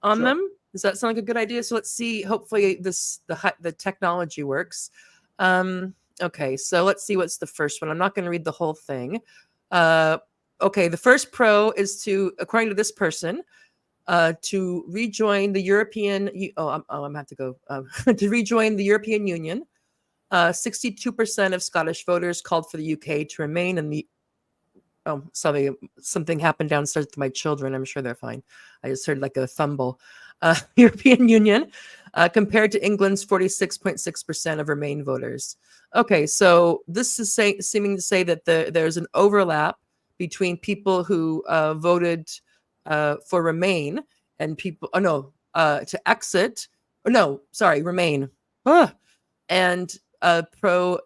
[SPEAKER 1] on
[SPEAKER 2] Sure.
[SPEAKER 1] them. Does that sound like a good idea? So let's see. Hopefully, the technology works. Okay, so let's see what's the first one. I'm not going to read the whole thing. Okay, the first pro is to, according to this person, to rejoin the European. I'm gonna have to go to rejoin the European Union. 62% of Scottish voters called for the UK to remain in the. Oh, sorry, something happened downstairs with my children. I'm sure they're fine. I just heard like a thumble. European Union, compared to England's 46.6% of Remain voters. Okay, so this is seeming to say that there's an overlap between people who voted for Remain and people, to exit. Remain, and pro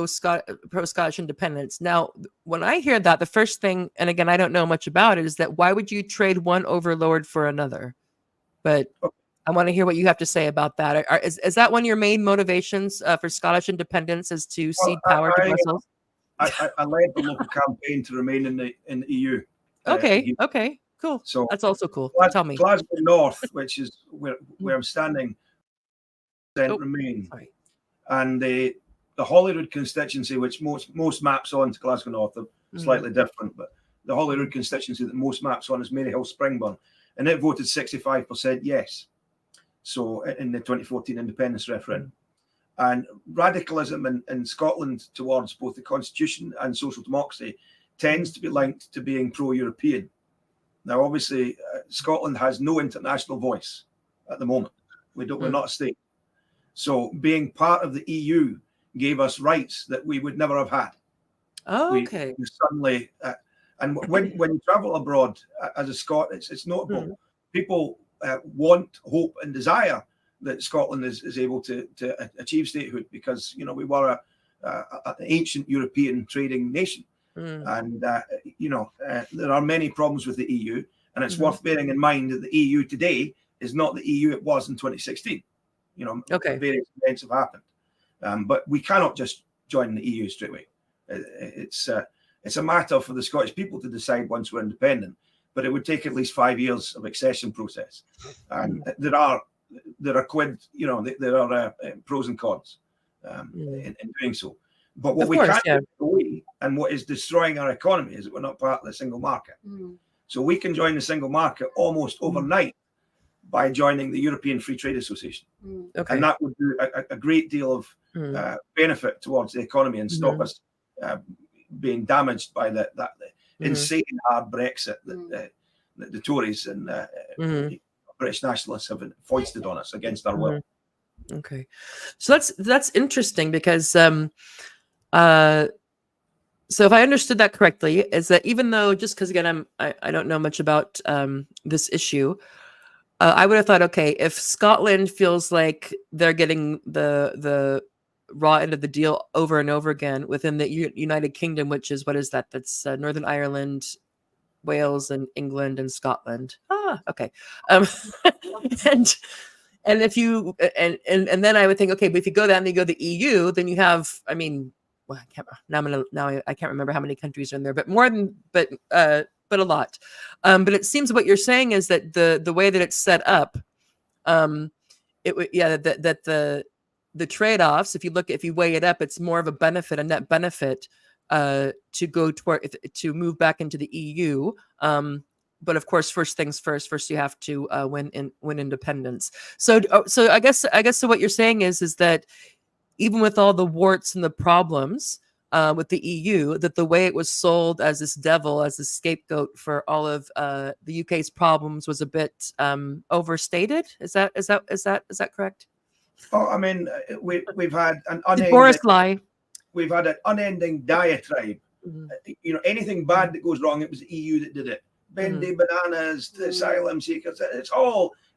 [SPEAKER 1] Scottish independence. Now, when I hear that, the first thing, and again, I don't know much about it, is that why would you trade one overlord for another? But I want to hear what you have to say about that. Is that one of your main motivations for Scottish independence, is to cede power to Brussels?
[SPEAKER 2] I led the local campaign to remain in the EU.
[SPEAKER 1] Okay, cool.
[SPEAKER 2] So
[SPEAKER 1] that's also cool. Tell me.
[SPEAKER 2] Glasgow North, which is where I'm standing, Remain.
[SPEAKER 1] Sorry.
[SPEAKER 2] And the Holyrood constituency, which most maps on to Glasgow North, are slightly different, but the Holyrood constituency that most maps on is Maryhill Springburn, and it voted 65% yes. So in the 2014 independence referendum. And radicalism in Scotland towards both the constitution and social democracy tends to be linked to being pro-European. Now, obviously, Scotland has no international voice at the moment. We're not a state. So being part of the EU gave us rights that we would never have had.
[SPEAKER 1] Oh, okay.
[SPEAKER 2] We suddenly, and when you travel abroad as a Scot, it's notable. People want, hope, and desire that Scotland is able to achieve statehood, because we were an ancient European trading nation, and there are many problems with the EU, and it's worth bearing in mind that the EU today is not the EU it was in 2016. Various events have happened, but we cannot just join the EU straight away. It's a matter for the Scottish people to decide once we're independent, but it would take at least 5 years of accession process, and there are pros and cons in doing so. But what we can't take away, and what is destroying our economy, is that we're not part of the single market. So we can join the single market almost overnight by joining the European Free Trade Association. Okay. And that would do a great deal of benefit towards the economy and stop us being damaged by that insane hard Brexit that the Tories and British nationalists have foisted on us against our will.
[SPEAKER 1] Okay, so that's interesting, because so if I understood that correctly, is that even though, just because again I don't know much about this issue, I would have thought, okay, if Scotland feels like they're getting the raw end of the deal over and over again within the United Kingdom, which is, what is that? That's Northern Ireland, Wales, and England and Scotland. Okay. And if you and then I would think, okay, but if you go down and you go to the EU, then you have, I can't remember how many countries are in there, but a lot. But it seems what you're saying is that the way that it's set up, that the trade-offs, if you weigh it up, it's more of a net benefit to go to move back into the EU. But of course, first things first. First, you have to win independence. So I guess what you're saying is that even with all the warts and the problems, with the EU, that the way it was sold as this devil, as a scapegoat for all of the UK's problems was a bit overstated. Is that correct?
[SPEAKER 2] Oh, I mean, we've had an
[SPEAKER 1] Did Boris lie?
[SPEAKER 2] We've had an unending diatribe. You know, anything bad that goes wrong, it was the EU that did it. Bendy bananas, the asylum seekers.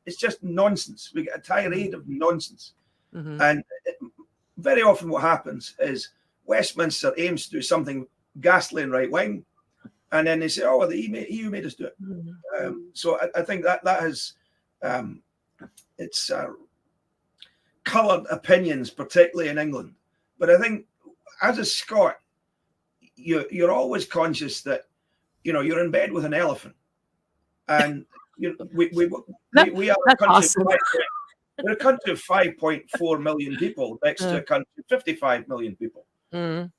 [SPEAKER 2] It's just nonsense. We get a tirade of nonsense. And very often what happens is Westminster aims to do something ghastly and right wing, and then they say, "Oh, well, the EU made us do it." So I think that has it's coloured opinions, particularly in England. But I think as a Scot, you're always conscious that you're in bed with an elephant, and we are a country.
[SPEAKER 1] Awesome.
[SPEAKER 2] We're a country of 5.4 million people next to a country of 55 million people. And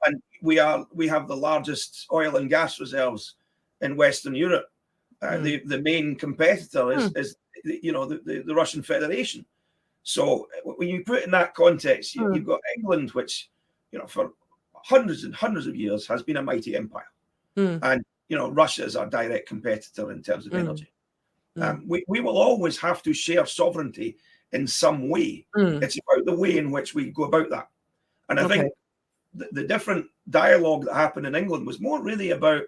[SPEAKER 2] we have the largest oil and gas reserves in Western Europe. The main competitor is the Russian Federation. So when you put it in that context, you've got England, which for hundreds and hundreds of years has been a mighty empire, and Russia is our direct competitor in terms of energy. We will always have to share sovereignty in some way. It's about the way in which we go about that, and I think the different dialogue that happened in England was more really about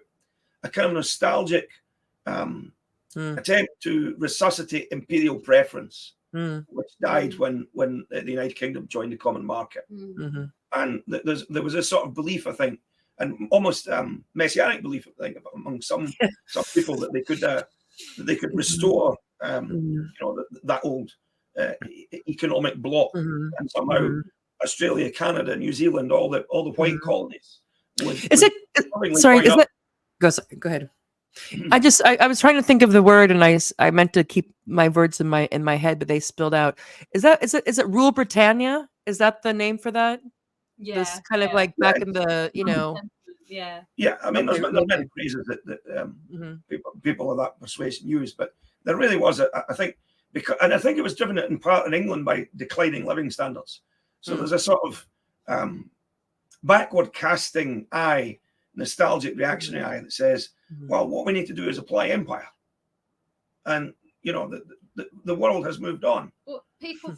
[SPEAKER 2] a kind of nostalgic attempt to resuscitate imperial preference, which died when the United Kingdom joined the common market. And there was a sort of belief, I think, and almost messianic belief, I think, among some people that they could restore that old economic bloc, and somehow Australia, Canada, New Zealand, all the white colonies. Go
[SPEAKER 1] ahead. I was trying to think of the word, and I meant to keep my words in my head, but they spilled out. Is it Rule Britannia? Is that the name for that?
[SPEAKER 3] Yeah.
[SPEAKER 1] This kind of like back in the
[SPEAKER 3] Yeah.
[SPEAKER 2] Yeah, I mean, there's many phrases that people of that persuasion use, but there really was I think it was driven in part in England by declining living standards. So there's a sort of backward casting eye, nostalgic reactionary eye that says, well, what we need to do is apply empire, and the world has moved on.
[SPEAKER 3] What people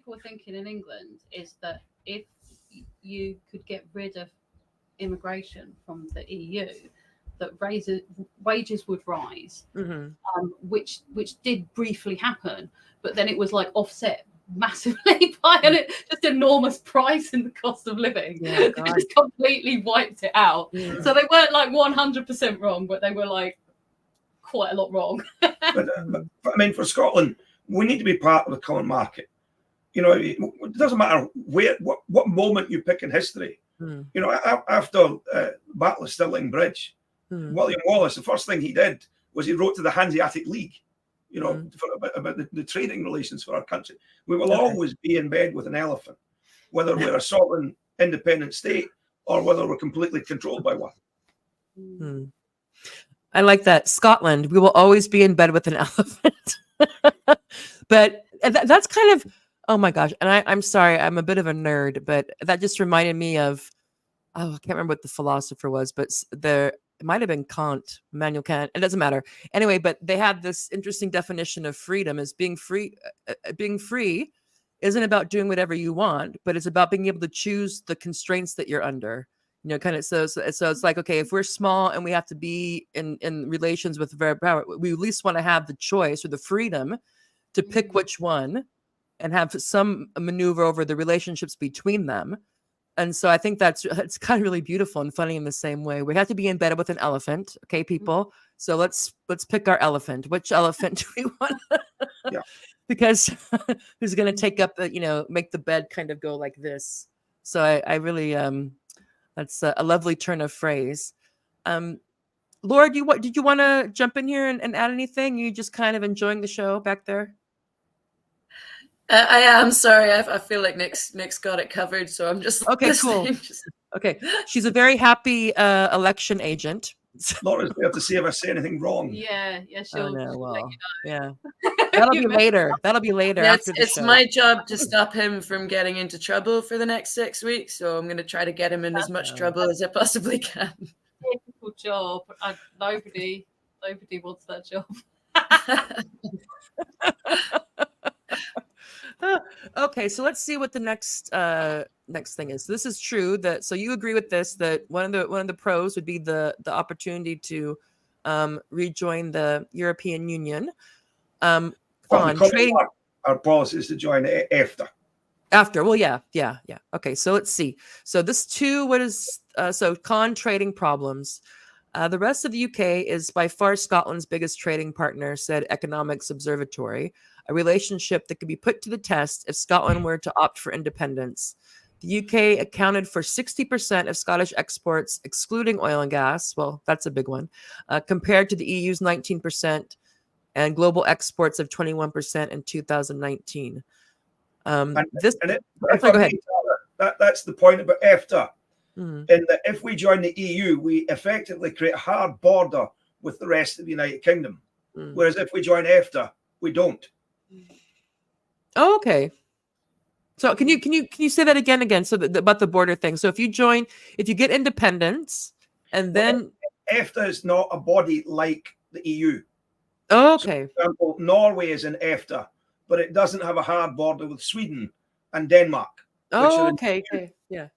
[SPEAKER 3] were thinking in England is that if you could get rid of immigration from the EU, that wages would rise, which did briefly happen, but then it was like offset massively by just enormous price in the cost of living. It just completely wiped it out. So they weren't like 100% wrong, but they were like quite a lot wrong.
[SPEAKER 2] but I mean, for Scotland, we need to be part of the common market. It doesn't matter what moment you pick in history. After Battle of Stirling Bridge, William Wallace, the first thing he did was he wrote to the Hanseatic League, about the trading relations for our country. We will always be in bed with an elephant, whether we're a sovereign, independent state or whether we're completely controlled by one.
[SPEAKER 1] I like that. Scotland, we will always be in bed with an elephant. But that's kind of, oh my gosh. And I'm sorry, I'm a bit of a nerd, but that just reminded me of, I can't remember what the philosopher was, but it might have been Kant, Immanuel Kant. It doesn't matter. Anyway, but they had this interesting definition of freedom as being free. Being free isn't about doing whatever you want, but it's about being able to choose the constraints that you're under. Kind of. So it's like, okay, if we're small and we have to be in relations with very power, we at least want to have the choice or the freedom to pick which one and have some maneuver over the relationships between them. And so I think it's kind of really beautiful and funny in the same way. We have to be in bed with an elephant, okay, people. So let's pick our elephant. Which elephant do we want? Because who's going to take up the, make the bed kind of go like this? So I really that's a lovely turn of phrase. Laura, did you want to jump in here and add anything? You just kind of enjoying the show back there?
[SPEAKER 4] I am sorry. I feel like Nick's got it covered, so I'm just
[SPEAKER 1] okay. Cool. Okay, she's a very happy election agent.
[SPEAKER 2] Laura's there to see if I say anything wrong.
[SPEAKER 3] Yeah, she'll.
[SPEAKER 1] Oh, no, well,
[SPEAKER 3] let you know.
[SPEAKER 1] Yeah. That'll be later. That'll be later
[SPEAKER 4] Yeah,
[SPEAKER 1] after the
[SPEAKER 4] it's
[SPEAKER 1] show.
[SPEAKER 4] my job to stop him from getting into trouble for the next 6 weeks. So I'm going to try to get him in as much trouble as I possibly can.
[SPEAKER 3] Difficult job. Nobody wants that job.
[SPEAKER 1] Okay, so let's see what the next thing is. This is true that so you agree with this that one of the pros would be the opportunity to rejoin the European Union. Trading
[SPEAKER 2] our policy is to join after.
[SPEAKER 1] After, well, yeah. Okay, so let's see. So this too, what is so trading problems? The rest of the UK is by far Scotland's biggest trading partner, said Economics Observatory, a relationship that could be put to the test if Scotland were to opt for independence. The UK accounted for 60% of Scottish exports, excluding oil and gas. Well, that's a big one, compared to the EU's 19% and global exports of 21% in 2019. That's
[SPEAKER 2] the point about EFTA. In that if we join the EU, we effectively create a hard border with the rest of the United Kingdom. Whereas if we join EFTA, we don't.
[SPEAKER 1] Oh, okay. So can you say that again? So about the border thing. So if you get independence, and then
[SPEAKER 2] EFTA is not a body like the EU.
[SPEAKER 1] Oh, okay.
[SPEAKER 2] So, for example, Norway is in EFTA, but it doesn't have a hard border with Sweden and Denmark.
[SPEAKER 1] Oh, okay. Yeah.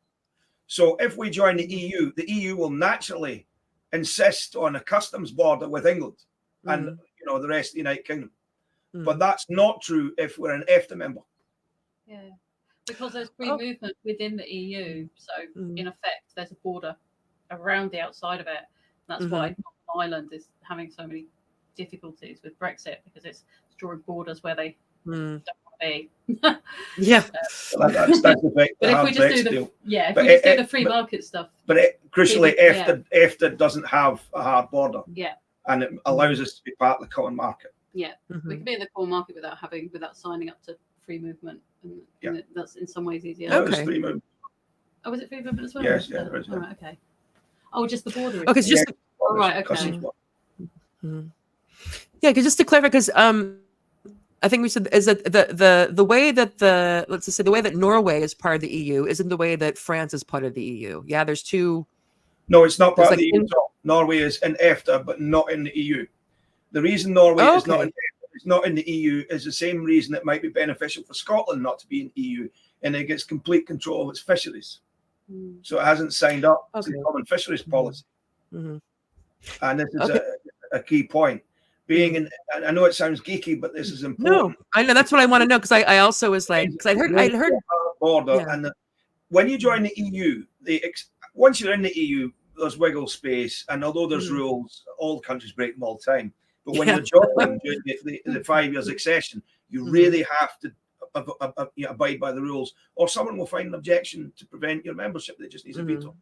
[SPEAKER 2] So if we join the EU will naturally insist on a customs border with England and the rest of the United Kingdom. But that's not true if we're an EFTA member.
[SPEAKER 3] Yeah, because there's free movement within the EU. So in effect, there's a border around the outside of it. That's why Ireland is having so many difficulties with Brexit, because it's drawing borders where they don't want to be.
[SPEAKER 1] Yeah.
[SPEAKER 2] That's the fact.
[SPEAKER 3] But if we just do the free market stuff.
[SPEAKER 2] But crucially, EFTA doesn't have a hard border.
[SPEAKER 3] Yeah.
[SPEAKER 2] And it allows us to be part of the common market.
[SPEAKER 3] Yeah. We can be in the core market without signing up to free movement. And that's in some ways easier.
[SPEAKER 2] No, it's free movement.
[SPEAKER 3] Oh, was it free movement as well?
[SPEAKER 2] Yes, yeah, there is.
[SPEAKER 3] All right, okay. Oh, just the border.
[SPEAKER 1] Okay, so just
[SPEAKER 3] all right, okay.
[SPEAKER 1] Yeah, because just to clarify, because I think we said is that the way that let's just say the way that Norway is part of the EU isn't the way that France is part of the EU. Yeah, there's two.
[SPEAKER 2] No, it's not part of the EU. Norway is in EFTA, but not in the EU. The reason Norway is not in the EU is the same reason it might be beneficial for Scotland not to be in the EU, and it gets complete control of its fisheries. So it hasn't signed up to the common fisheries policy. And this is a key point. Being in, I know it sounds geeky, but this is important.
[SPEAKER 1] No, I know that's what I want to know, because I also was like, because I heard
[SPEAKER 2] border, and when you join the EU, once you're in the EU, there's wiggle space, and although there's rules, all countries break them all the time. But when you're joining during the 5 years accession, you really have to abide by the rules, or someone will find an objection to prevent your membership that just needs a veto.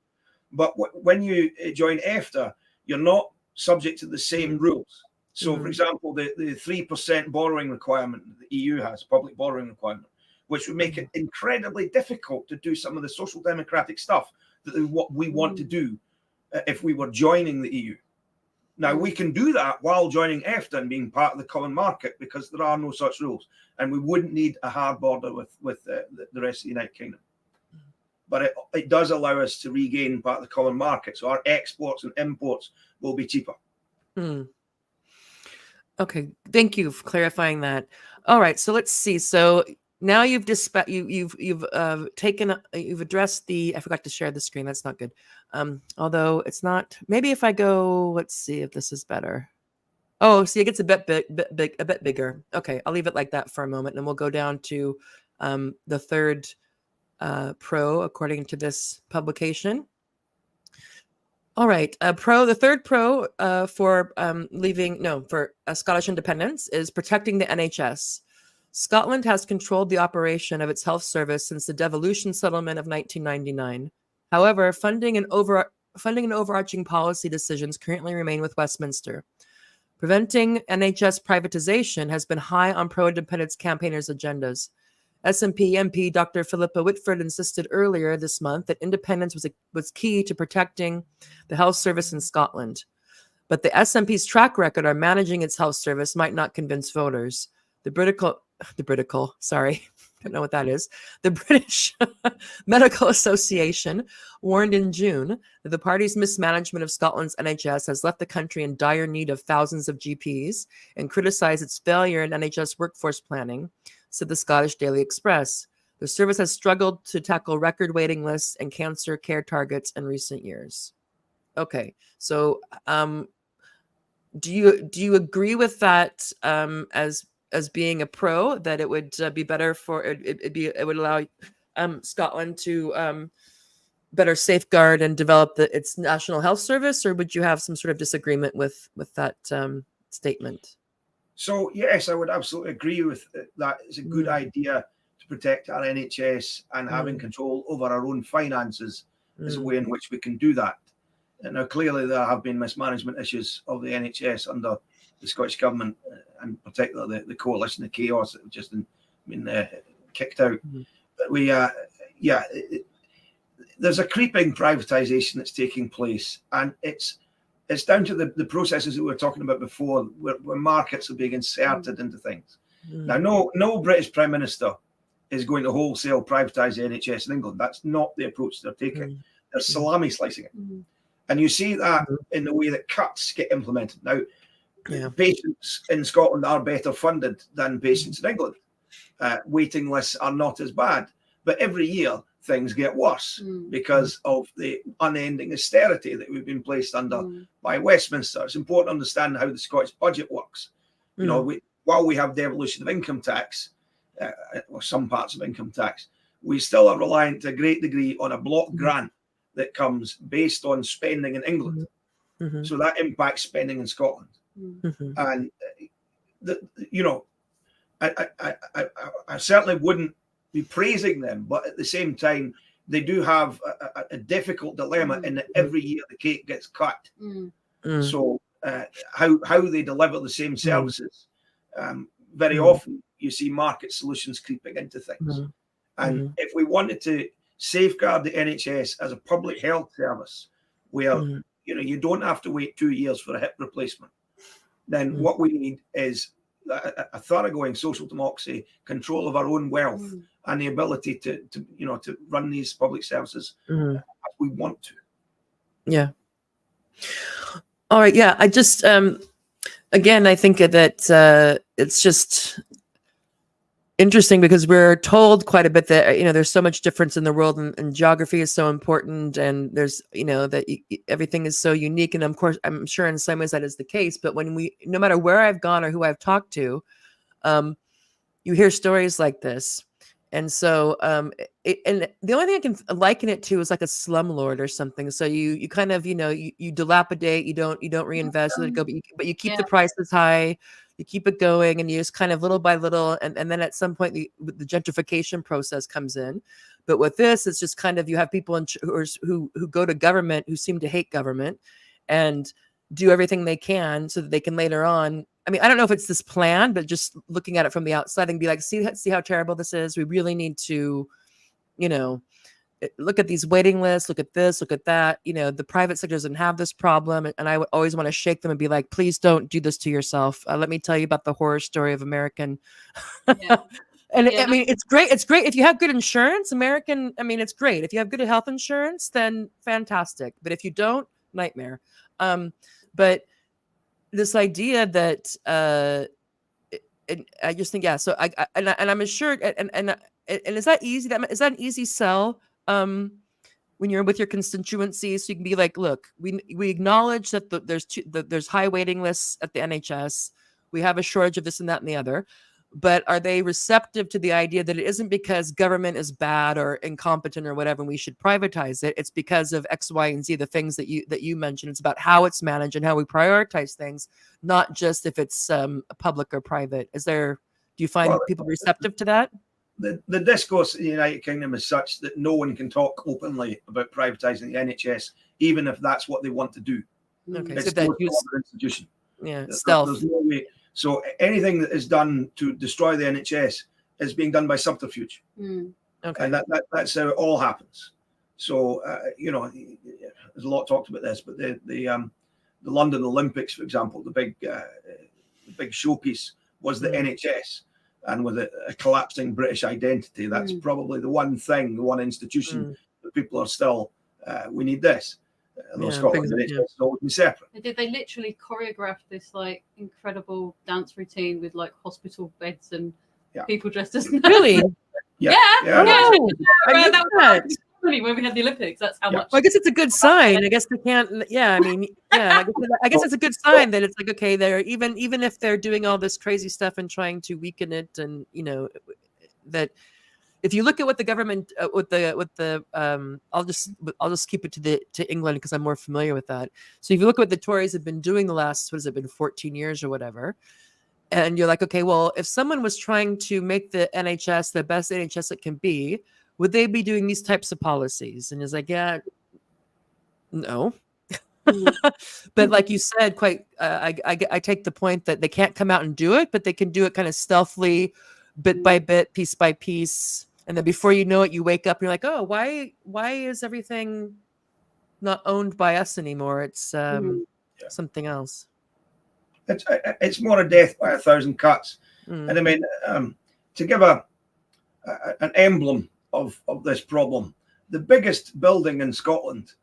[SPEAKER 2] But when you join EFTA, you're not subject to the same rules. So, for example, the 3% borrowing requirement that the EU has, public borrowing requirement, which would make it incredibly difficult to do some of the social democratic stuff that we want to do if we were joining the EU. Now, we can do that while joining EFTA and being part of the common market, because there are no such rules, and we wouldn't need a hard border with the rest of the United Kingdom. But it does allow us to regain part of the common market, so our exports and imports will be cheaper.
[SPEAKER 1] Okay, thank you for clarifying that. All right, so let's see. So now you've addressed the. I forgot to share the screen. That's not good. Although it's not. Maybe if I go, let's see if this is better. Oh, see, it gets a bit bigger. Okay, I'll leave it like that for a moment, and we'll go down to the third pro according to this publication. All right, the third pro for Scottish independence is protecting the NHS. Scotland has controlled the operation of its health service since the devolution settlement of 1999. However, funding and overarching policy decisions currently remain with Westminster. Preventing NHS privatization has been high on pro-independence campaigners' agendas. SNP MP Dr. Philippa Whitford insisted earlier this month that independence was key to protecting the health service in Scotland. But the SNP's track record on managing its health service might not convince voters. The sorry, don't know what that is. The British Medical Association warned in June that the party's mismanagement of Scotland's NHS has left the country in dire need of thousands of GPs and criticized its failure in NHS workforce planning, said the Scottish Daily Express. The service has struggled to tackle record waiting lists and cancer care targets in recent years. Okay, so do you agree with that as being a pro, that it would be better for it would allow Scotland to better safeguard and develop its national health service, or would you have some sort of disagreement with that statement?
[SPEAKER 2] So yes, I would absolutely agree with that. It's a good idea to protect our NHS, and having control over our own finances is a way in which we can do that. And now clearly there have been mismanagement issues of the NHS under the Scottish Government, and particularly the coalition, the chaos that have just been kicked out. But there's a creeping privatisation that's taking place, and it's down to the processes that we were talking about before, where markets are being inserted into things. Now, no British Prime Minister is going to wholesale privatise the NHS in England. That's not the approach they're taking. They're salami slicing it. And you see that in the way that cuts get implemented. Now, patients in Scotland are better funded than patients in England. Waiting lists are not as bad. But every year, things get worse because of the unending austerity that we've been placed under by Westminster. It's important to understand how the Scottish budget works. You know, while we have devolution of income tax, or some parts of income tax, we still are reliant to a great degree on a block grant that comes based on spending in England. So that impacts spending in Scotland. And, I certainly wouldn't be praising them, but at the same time, they do have a difficult dilemma in that every year the cake gets cut. So how they deliver the same services, very often you see market solutions creeping into things. And if we wanted to safeguard the NHS as a public health service, where you don't have to wait 2 years for a hip replacement, then what we need is a thoroughgoing social democracy, control of our own wealth, and the ability to run these public services as we want to.
[SPEAKER 1] Yeah. All right. Yeah. I just again, I think that it's just interesting because we're told quite a bit that there's so much difference in the world, and geography is so important, and there's that everything is so unique, and of course I'm sure in some ways that is the case. But when no matter where I've gone or who I've talked to, you hear stories like this, and so and the only thing I can liken it to is like a slumlord or something. So you kind of you dilapidate, you don't reinvest, let it go, but you keep the prices high. You keep it going, and you just kind of little by little, and then at some point the gentrification process comes in. But with this, it's just kind of you have people who go to government, who seem to hate government, and do everything they can so that they can later on. I mean, I don't know if it's this plan, but just looking at it from the outside and be like, see how terrible this is. We really need to, look at these waiting lists, look at this, look at that. The private sector doesn't have this problem. And I would always want to shake them and be like, please don't do this to yourself. Let me tell you about the horror story of American. I mean, it's great. It's great. If you have good insurance, it's great. If you have good health insurance, then fantastic. But if you don't, nightmare. But this idea that, I just think, so I'm assured, and is that easy? Is that an easy sell? When you're with your constituencies, so you can be like, look, we acknowledge that there's high waiting lists at the NHS. We have a shortage of this and that and the other, but are they receptive to the idea that it isn't because government is bad or incompetent or whatever, and we should privatize it? It's because of X, Y, and Z, the things that you mentioned. It's about how it's managed and how we prioritize things, not just if it's public or private. Do you find people receptive to that?
[SPEAKER 2] The discourse in the United Kingdom is such that no one can talk openly about privatising the NHS, even if that's what they want to do.
[SPEAKER 1] Okay,
[SPEAKER 2] it's
[SPEAKER 1] so
[SPEAKER 2] an institution.
[SPEAKER 1] Yeah, stealth.
[SPEAKER 2] There's no way. So anything that is done to destroy the NHS is being done by subterfuge.
[SPEAKER 1] Okay,
[SPEAKER 2] and that's how it all happens. So there's a lot talked about this, but the London Olympics, for example, the big showpiece was the NHS. and with a collapsing British identity, that's probably the one thing, the one institution that people are still, we need this. Scotland and NHS has always been separate.
[SPEAKER 3] They literally choreographed this like incredible dance routine with like hospital beds and people dressed as nurses.
[SPEAKER 1] Really?
[SPEAKER 2] Yeah.
[SPEAKER 3] That was when we had the Olympics. That's how much.
[SPEAKER 1] Well, I guess it's a good sign. I guess they can't. Yeah, I mean, I guess it's a good sign that it's like, okay, they're even if they're doing all this crazy stuff and trying to weaken it, and that if you look at what the government I'll just keep it to England because I'm more familiar with that. So if you look at what the Tories have been doing the last, what has it been, 14 years or whatever, and you're like, okay, well, if someone was trying to make the NHS the best NHS it can be, would they be doing these types of policies? And it's like, yeah, no. But like you said, I take the point that they can't come out and do it, but they can do it kind of stealthily, bit by bit, piece by piece. And then before you know it, you wake up and you're like, oh, why is everything not owned by us anymore? It's something else.
[SPEAKER 2] It's more a death by 1,000 cuts. And I mean, to give an emblem of this problem, the biggest building in Scotland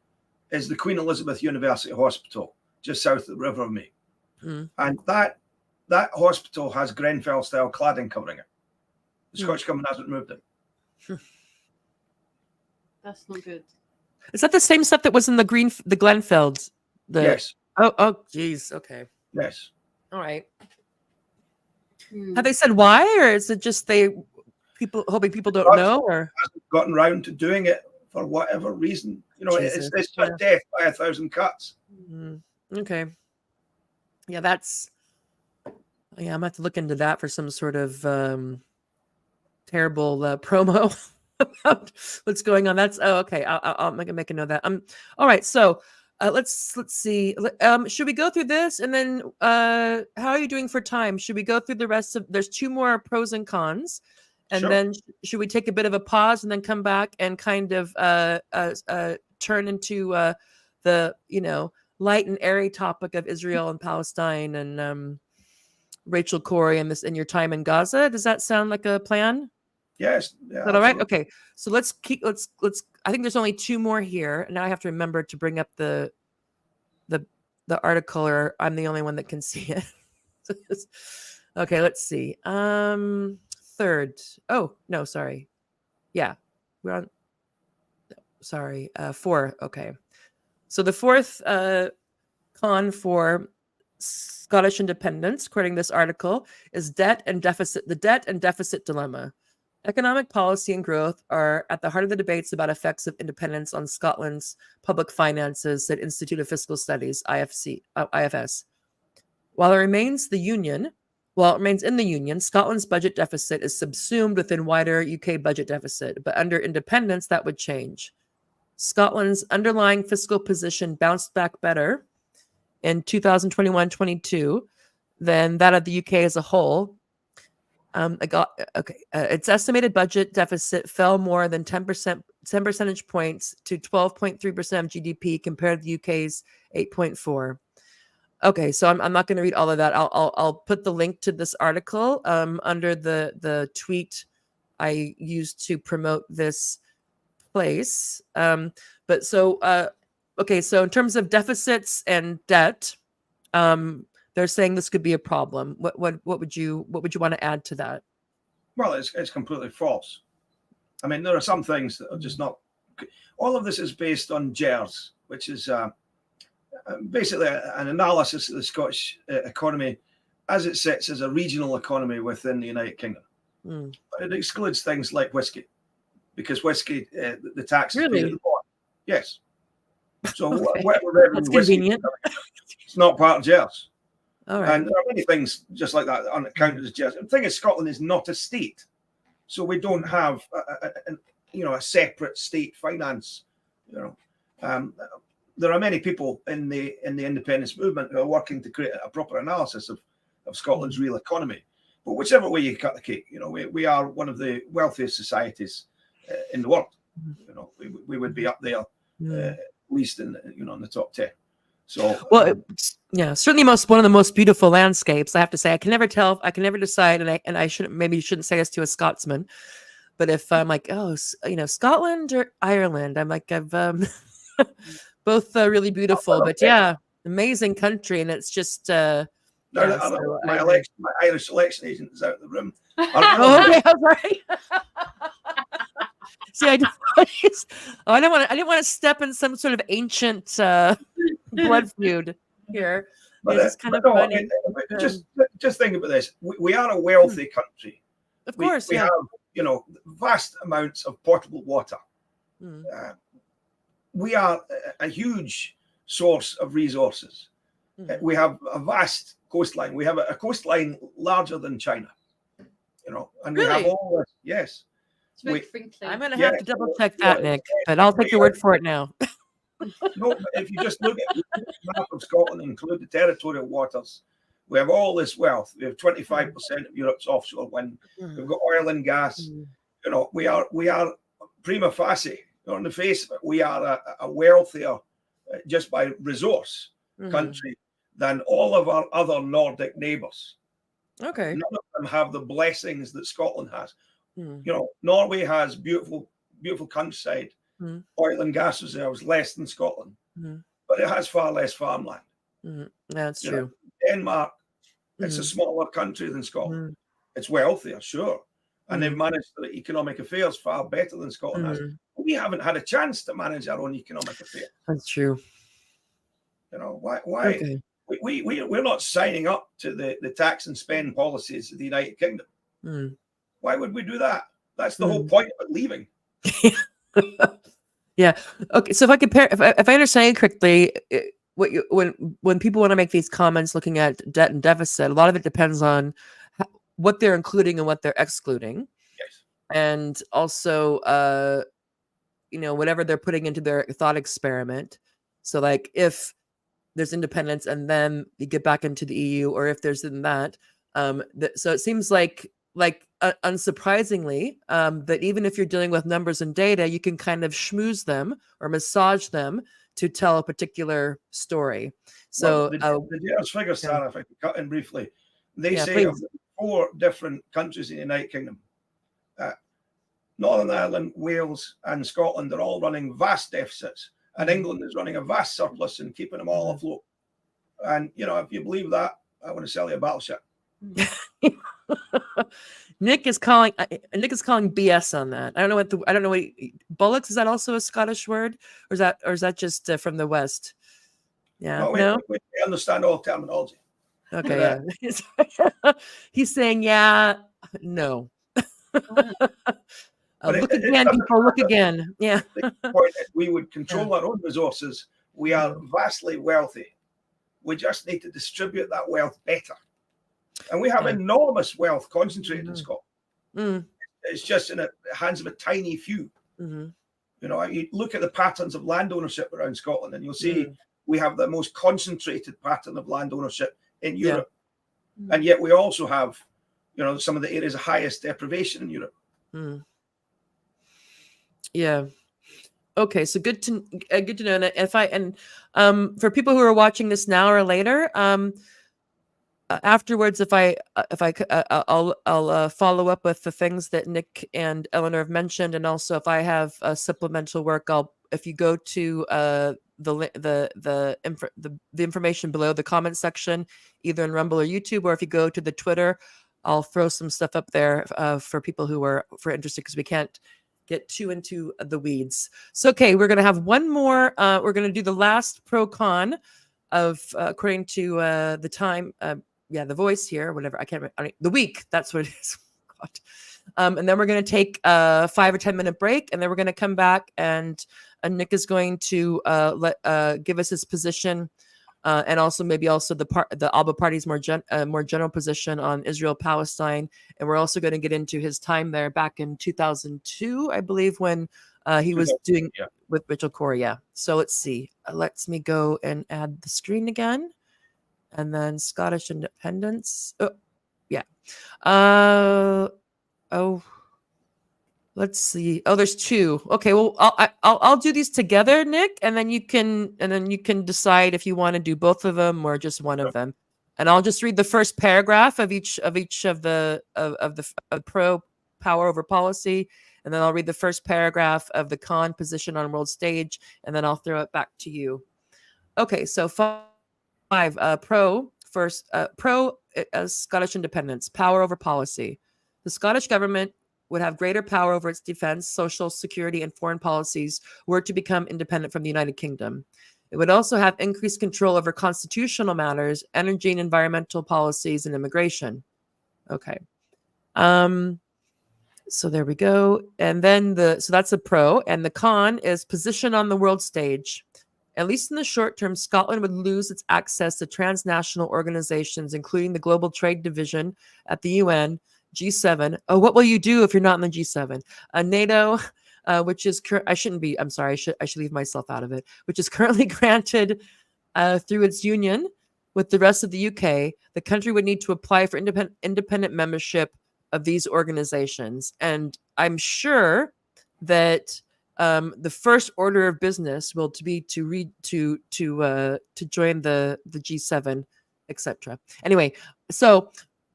[SPEAKER 2] is the Queen Elizabeth University Hospital, just south of the River of Me. And that hospital has Grenfell-style cladding covering it. The Scottish government hasn't moved it.
[SPEAKER 3] That's not good.
[SPEAKER 1] Is that the same stuff that was in the Glenfelds?
[SPEAKER 2] Yes.
[SPEAKER 1] Oh, geez. Okay.
[SPEAKER 2] Yes.
[SPEAKER 1] All right. Have they said why, or is it just hoping people don't know, or
[SPEAKER 2] hasn't gotten round to doing it for whatever reason? It's just death by 1,000 cuts.
[SPEAKER 1] Okay. Yeah, I'm gonna have to look into that for some sort of terrible promo about what's going on. That's okay. I'll make a note of that. All right. So let's see. Should we go through this and then how are you doing for time? Should we go through the rest of? There's 2 more pros and cons, and then should we take a bit of a pause and then come back and kind of turn into the light and airy topic of Israel and Palestine and Rachel Corrie and your time in Gaza? Does that sound like a plan?
[SPEAKER 2] Yes.
[SPEAKER 1] Yeah, is that all right? Okay. So let's I think there's only 2 more here. Now I have to remember to bring up the article, or I'm the only one that can see it. Okay, let's see. Third. Oh, no, sorry. Yeah. We're on. Sorry. 4. Okay. So the 4th con for Scottish independence, according to this article, is the debt and deficit dilemma. Economic policy and growth are at the heart of the debates about effects of independence on Scotland's public finances, said Institute of Fiscal Studies, IFS. While it remains in the Union, Scotland's budget deficit is subsumed within wider UK budget deficit, but under independence, that would change. Scotland's underlying fiscal position bounced back better in 2021-22 than that of the UK as a whole. Its estimated budget deficit fell more than 10 percentage points to 12.3% of GDP compared to the UK's 8.4%. Okay, so I'm not going to read all of that. I'll put the link to this article under the tweet I used to promote this place. But so so in terms of deficits and debt, they're saying this could be a problem. What would you want to add to that?
[SPEAKER 2] Well, it's completely false. I mean, there are some things that are just not. All of this is based on GERS, which is basically an analysis of the Scottish economy as it sits as a regional economy within the United Kingdom. But it excludes things like whiskey, because whiskey, the tax is paid at the bottom. Yes. So whatever revenue whiskey, it's not part of GERS. All right. And there are many things just like that aren't counted as GERS. The thing is, Scotland is not a state, so we don't have a separate state finance. There are many people in the independence movement who are working to create a proper analysis of Scotland's real economy. But whichever way you cut the cake, we are one of the wealthiest societies in the world. We would be up there at least in the top 10. So,
[SPEAKER 1] Well, yeah, certainly one of the most beautiful landscapes. I have to say, I can never tell. I can never decide, and I shouldn't say this to a Scotsman, but if I'm like, oh, Scotland or Ireland, I'm like, I've both really beautiful, but yeah, amazing country, and it's just.
[SPEAKER 2] my Irish election agent is out of the room.
[SPEAKER 1] Oh, okay, all right. See, I didn't want to step in some sort of ancient blood feud here.
[SPEAKER 2] But
[SPEAKER 1] it's kind of funny.
[SPEAKER 2] Just think about this. We are a wealthy country.
[SPEAKER 1] Of course,
[SPEAKER 2] we have vast amounts of potable water. We are a huge source of resources. We have a vast coastline. We have a coastline larger than China. And we have all this. Yes.
[SPEAKER 1] I'm going to have to double check that, Nick, but I'll take your word for it now.
[SPEAKER 2] No, but if you just look at the map of Scotland, include the territorial waters, we have all this wealth. We have 25% of Europe's offshore wind. We've got oil and gas. We are prima facie, on the face of it, we are a wealthier, just by resource, country than all of our other Nordic neighbours.
[SPEAKER 1] Okay.
[SPEAKER 2] None of them have the blessings that Scotland has. Norway has beautiful countryside, oil and gas reserves, less than Scotland, but it has far less farmland.
[SPEAKER 1] That's true.
[SPEAKER 2] Denmark, it's a smaller country than Scotland. It's wealthier, sure, and they've managed their economic affairs far better than Scotland has. We haven't had a chance to manage our own economic affairs.
[SPEAKER 1] That's true.
[SPEAKER 2] Why?
[SPEAKER 1] Okay.
[SPEAKER 2] We're not signing up to the tax and spend policies of the United Kingdom. Why would we do that? That's the whole point of it leaving.
[SPEAKER 1] Yeah. Okay. So if I compare, if I understand correctly, when people want to make these comments looking at debt and deficit, a lot of it depends on what they're including and what they're excluding.
[SPEAKER 2] Yes.
[SPEAKER 1] And also, whatever they're putting into their thought experiment. So, like, if there's independence and then you get back into the EU, or if there's in that, so it seems like unsurprisingly, that even if you're dealing with numbers and data, you can kind of schmooze them or massage them to tell a particular story. So
[SPEAKER 2] the DURIE figure, Sarah, if I could cut in briefly, they say of 4 different countries in the United Kingdom, Northern Ireland, Wales, and Scotland are all running vast deficits, and England is running a vast surplus and keeping them all afloat. And if you believe that, I want to sell you a battleship.
[SPEAKER 1] Nick is calling BS on that. I don't know what bullocks, is that also a Scottish word, or is that just from the West? Yeah.
[SPEAKER 2] No, we understand all terminology.
[SPEAKER 1] Okay. Yeah. He's saying no. Look again, people. Look again. Yeah.
[SPEAKER 2] The point is, we would control our own resources. We are vastly wealthy. We just need to distribute that wealth better. And we have enormous wealth concentrated in Scotland. It's just in the hands of a tiny few. You look at the patterns of land ownership around Scotland, and you'll see we have the most concentrated pattern of land ownership in Europe. And yet we also have, some of the areas of highest deprivation in Europe.
[SPEAKER 1] Yeah. Okay, so good to know that. For people who are watching this now or later, afterwards, I'll follow up with the things that Nick and Elenor have mentioned, and also if I have supplemental work, if you go to the information below the comment section, either in Rumble or YouTube, or if you go to the Twitter, I'll throw some stuff up there for people who are interested, because we can't get too into the weeds. So, okay, we're going to have one more. We're going to do the last pro con of, according to the time, the voice here, whatever. The week. That's what it is. God. And then we're going to take a 5 or 10 minute break, and then we're going to come back, and Nick is going to give us his position, and also maybe the ALBA Party's more general position on Israel Palestine, and we're also going to get into his time there back in 2002, I believe, when he was doing with Rachel Corrie. Yeah. So let's see. Let me go and add the screen again, and then Scottish independence. Oh, yeah. Let's see. Oh, there's two. Okay, well, I'll do these together, Nick, and then you can decide if you want to do both of them or just one of them. And I'll just read the first paragraph of each of the pro power over policy, and then I'll read the first paragraph of the con position on world stage, and then I'll throw it back to you. Okay, so five pro first. Pro Scottish independence, power over policy. The Scottish government would have greater power over its defense, social security, and foreign policies were it to become independent from the United Kingdom. It would also have increased control over constitutional matters, energy and environmental policies, and immigration. Okay. So there we go. And then so that's the pro, and the con is position on the world stage. At least in the short term, Scotland would lose its access to transnational organizations, including the Global Trade Division at the UN, G7. Oh, what will you do if you're not in the G7? NATO, which is I should leave myself out of it, which is currently granted through its union with the rest of the UK. The country would need to apply for independent membership of these organizations, and I'm sure that the first order of business will be to join the G7, etc. Anyway, so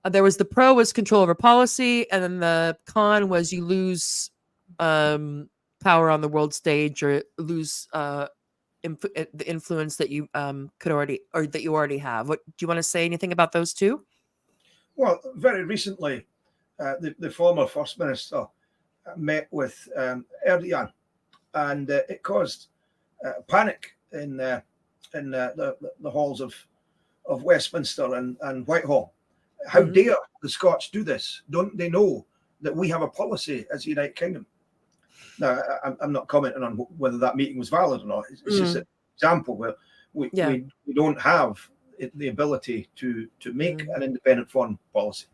[SPEAKER 1] there was the pro was control over policy, and then the con was you lose power on the world stage or lose the influence that you could already or that you already have. What do you want to say? Anything about those two?
[SPEAKER 2] Well, very recently, the former First Minister met with Erdogan, and it caused panic in the halls of Westminster and Whitehall. How dare the Scots do this? Don't they know that we have a policy as the United Kingdom? Now, I'm not commenting on whether that meeting was valid or not. It's just an example where we don't have the ability to make an independent foreign policy.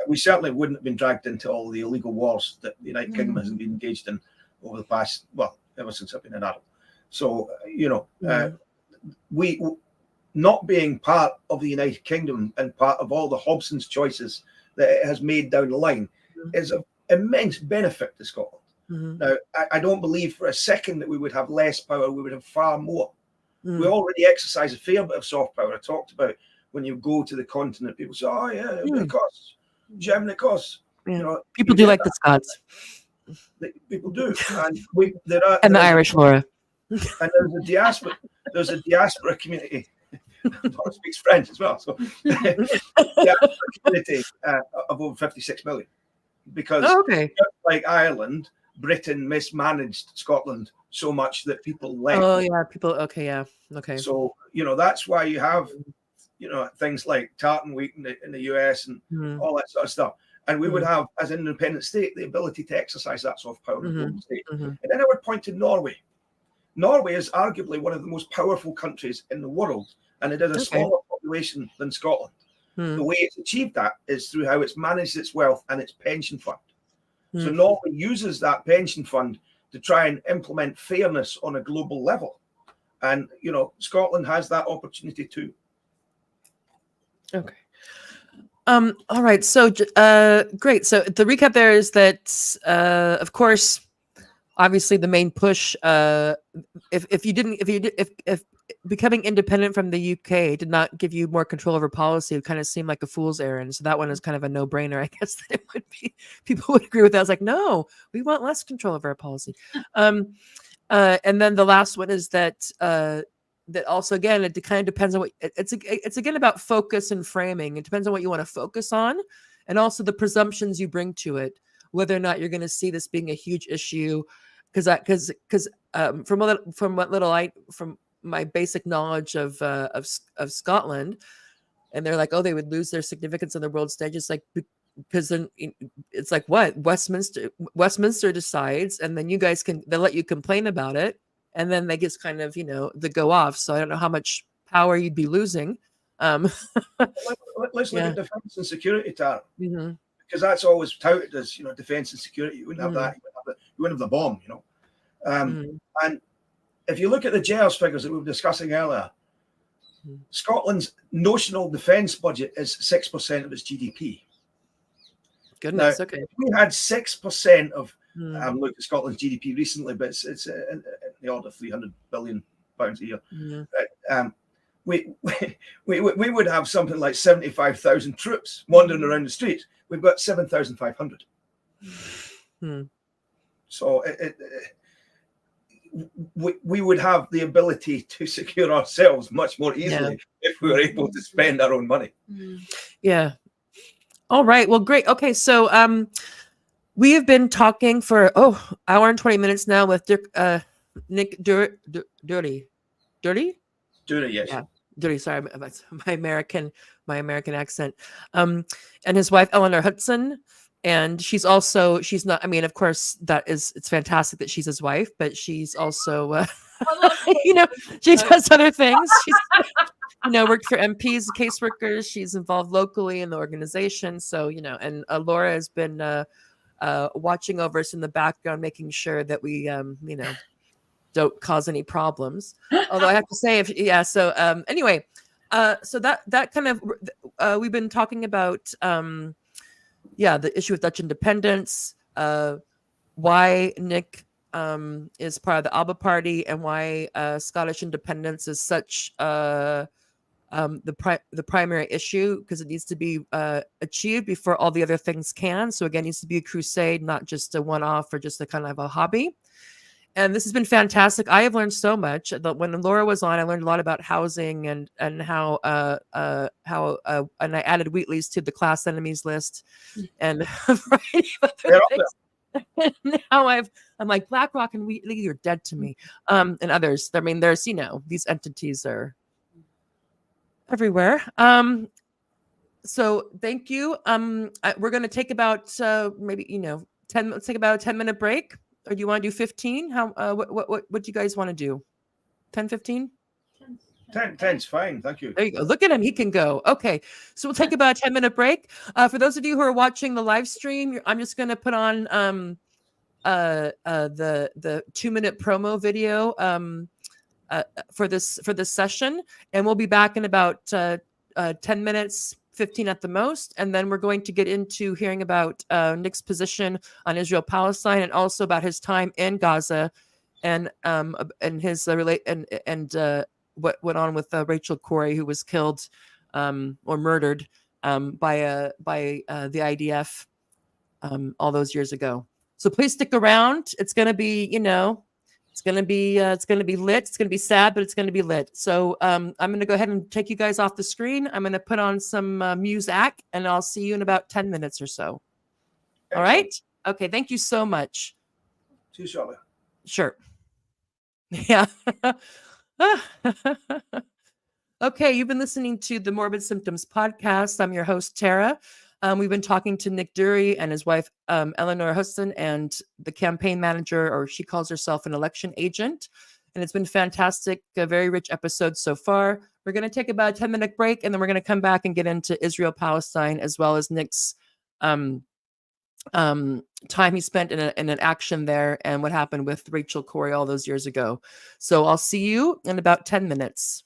[SPEAKER 2] We certainly wouldn't have been dragged into all the illegal wars that the United Kingdom has been engaged in over the past, ever since I've been an adult. So, we not being part of the United Kingdom and part of all the Hobson's choices that it has made down the line is of immense benefit to Scotland. Now, I don't believe for a second that we would have less power. We would have far more. We already exercise a fair bit of soft power. I talked about when you go to the continent, people say, "Oh yeah, it costs. Germany costs."
[SPEAKER 1] Yeah. People do like the Scots.
[SPEAKER 2] People do, and
[SPEAKER 1] the Irish, Laura.
[SPEAKER 2] And there's a diaspora community. Laura speaks French as well, so diaspora community of over 56 million. Because just like Ireland, Britain mismanaged Scotland so much that people left.
[SPEAKER 1] Oh yeah, people. Okay, yeah, okay.
[SPEAKER 2] So that's why you have things like Tartan Week in the US and all that sort of stuff. And we would have, as an independent state, the ability to exercise that soft power in the global state. And then I would point to Norway. Norway is arguably one of the most powerful countries in the world, and it has a smaller population than Scotland. The way it's achieved that is through how it's managed its wealth and its pension fund. So Norway uses that pension fund to try and implement fairness on a global level. And, Scotland has that opportunity too.
[SPEAKER 1] Okay. All right. So, great. So the recap there is that, of course, obviously the main push, if becoming independent from the UK did not give you more control over policy, it would kind of seem like a fool's errand. So that one is kind of a no-brainer. I guess that it would be, people would agree with that. I was like, no, we want less control over our policy. And then the last one is that that also, again, it kind of depends on what it's again about focus and framing. It depends on what you want to focus on, and also the presumptions you bring to it, whether or not you're going to see this being a huge issue. Because from my basic knowledge of Scotland, and they're like, oh, they would lose their significance on the world stage. It's like, because then it's like, what Westminster decides, and then you guys they'll let you complain about it, and then they just kind of they go off. So I don't know how much power you'd be losing.
[SPEAKER 2] Let's look at defense and security, Tara, because that's always touted as defense and security. You wouldn't have that. You wouldn't have the bomb. And if you look at the GERS figures that we were discussing earlier, Scotland's notional defence budget is 6% of its GDP.
[SPEAKER 1] Goodness,
[SPEAKER 2] now,
[SPEAKER 1] okay.
[SPEAKER 2] If we had 6% of I haven't looked at Scotland's GDP recently, but it's in the order of £300 billion a year. We would have something like 75,000 troops wandering around the streets. We've got 7,500. So we would have the ability to secure ourselves much more easily if we were able to spend our own money.
[SPEAKER 1] Yeah. All right. Well, great. Okay. So we have been talking for hour and 20 minutes now with Nick DURIE. DURIE?
[SPEAKER 2] DURIE, yes.
[SPEAKER 1] Yeah. DURIE, sorry, that's my American accent. And his wife Elenor Huston. And she's not, I mean, of course, it's fantastic that she's his wife, but she's also, she does other things. She's, worked for MPs, caseworkers. She's involved locally in the organization. So, and Laura has been watching over us in the background, making sure that we, don't cause any problems. Although I have to say, anyway, so that kind of, we've been talking about, the issue with Dutch independence, why Nick is part of the ALBA Party, and why Scottish independence is such the primary issue, because it needs to be achieved before all the other things can. So again, it needs to be a crusade, not just a one-off or just a kind of a hobby. And this has been fantastic. I have learned so much. When Laura was on, I learned a lot about housing and how and I added Wheatley's to the class enemies list and a variety of other things. Now I'm like, BlackRock and Wheatley, you're dead to me. And others. I mean, there's these entities are everywhere. So thank you. We're going to take about maybe let's take about a 10-minute break. Or do you want to do 15? How what do you guys want to do? 10, 15?
[SPEAKER 2] 10's fine, thank you.
[SPEAKER 1] There you go. Look at him, he can go. Okay, so we'll take about a 10-minute break. For those of you who are watching the live stream, I'm just going to put on the 2-minute promo video for this session, and we'll be back in about 10 minutes. 15 at the most, and then we're going to get into hearing about Nick's position on Israel-Palestine, and also about his time in Gaza, and his what went on with Rachel Corrie, who was killed or murdered by the IDF all those years ago. So please stick around. It's going to be it's going to be lit. It's going to be sad, but it's going to be lit. So I'm going to go ahead and take you guys off the screen. I'm going to put on some music, and I'll see you in about 10 minutes or so. Excellent. All right? Okay, thank you so much.
[SPEAKER 2] See you shortly.
[SPEAKER 1] Sure. Yeah. Okay, you've been listening to the Morbid Symptoms podcast. I'm your host, Tara. We've been talking to Nick DURIE and his wife, Elenor Huston, and the campaign manager, or she calls herself an election agent. And it's been fantastic, a very rich episode so far. We're going to take about a 10-minute break, and then we're going to come back and get into Israel-Palestine, as well as Nick's time he spent in an action there, and what happened with Rachel Corrie all those years ago. So I'll see you in about 10 minutes.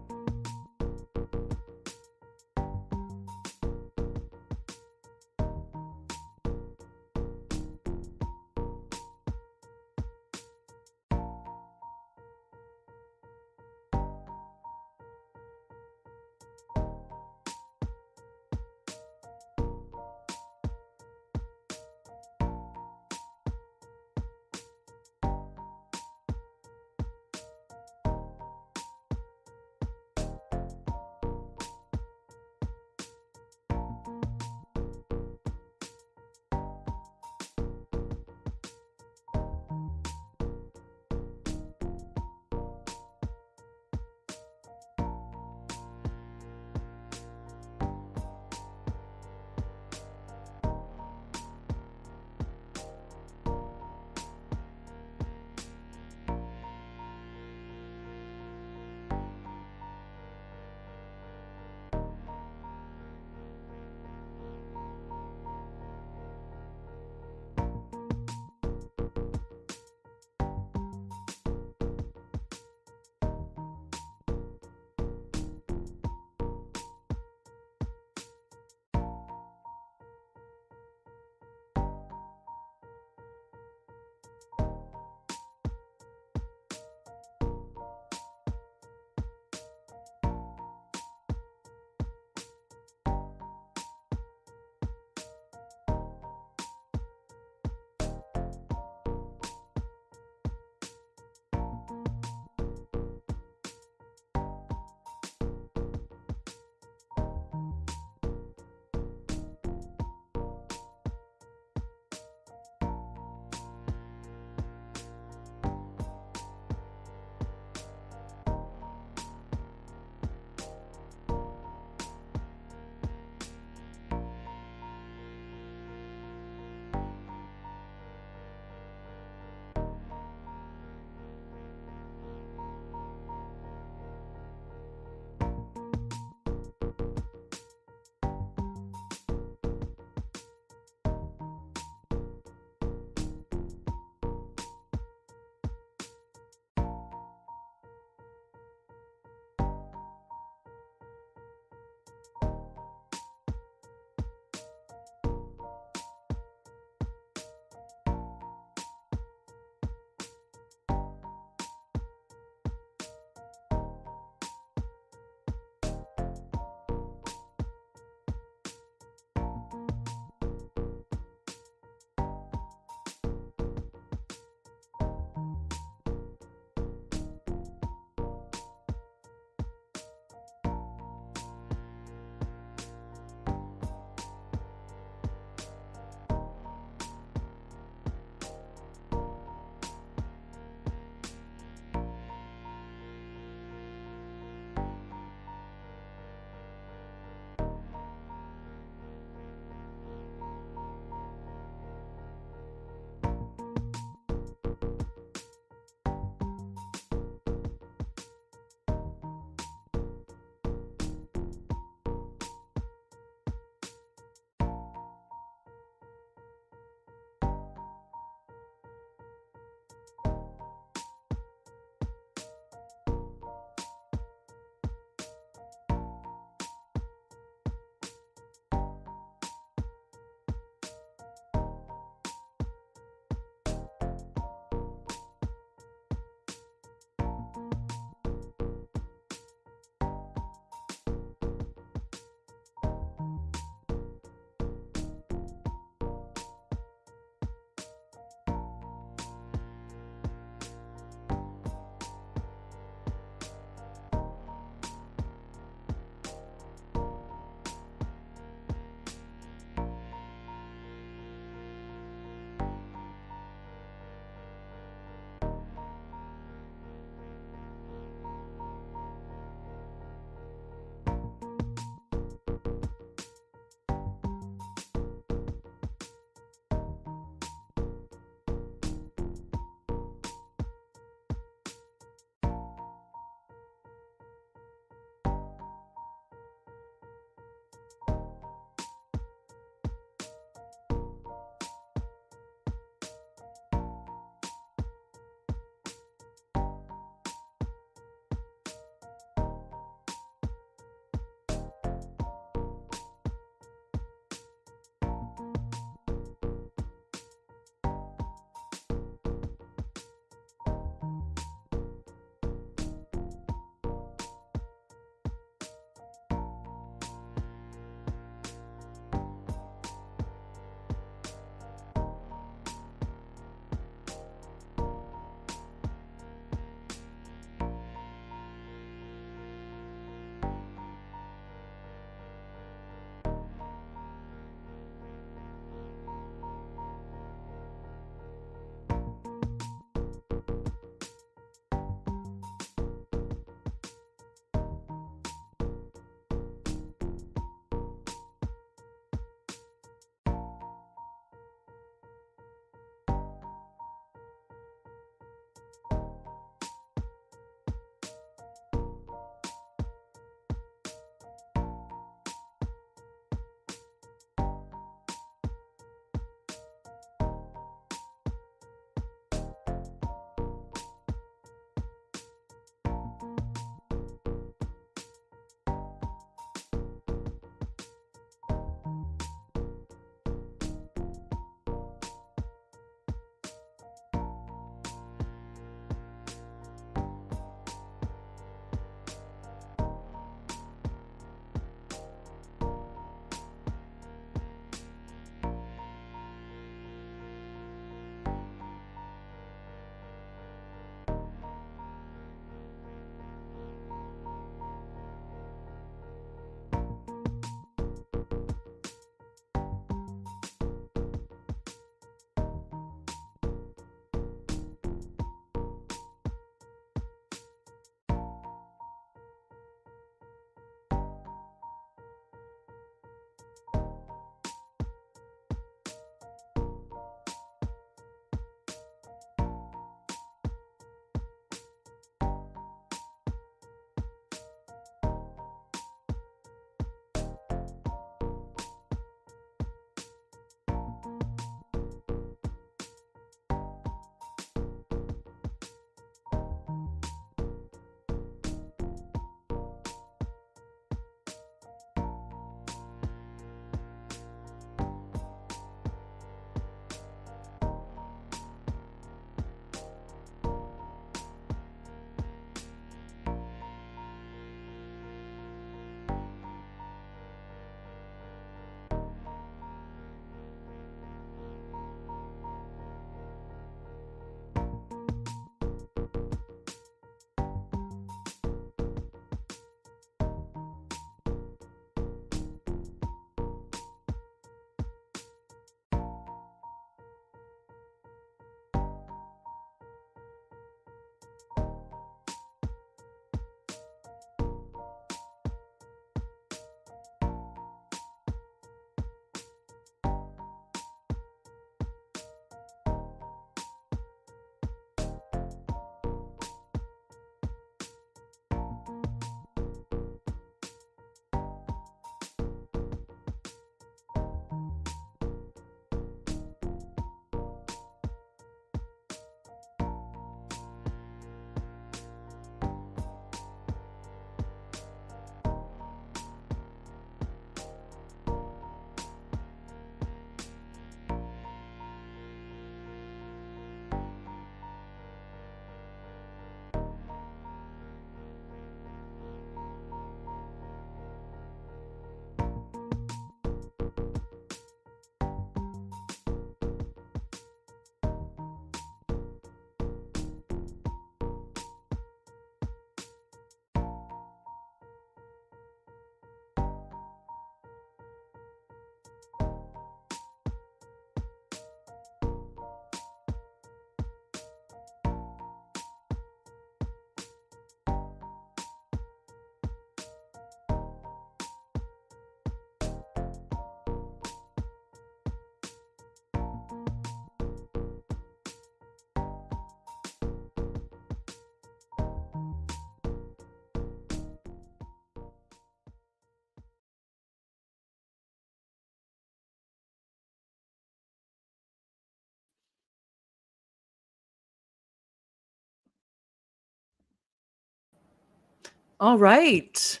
[SPEAKER 1] All right.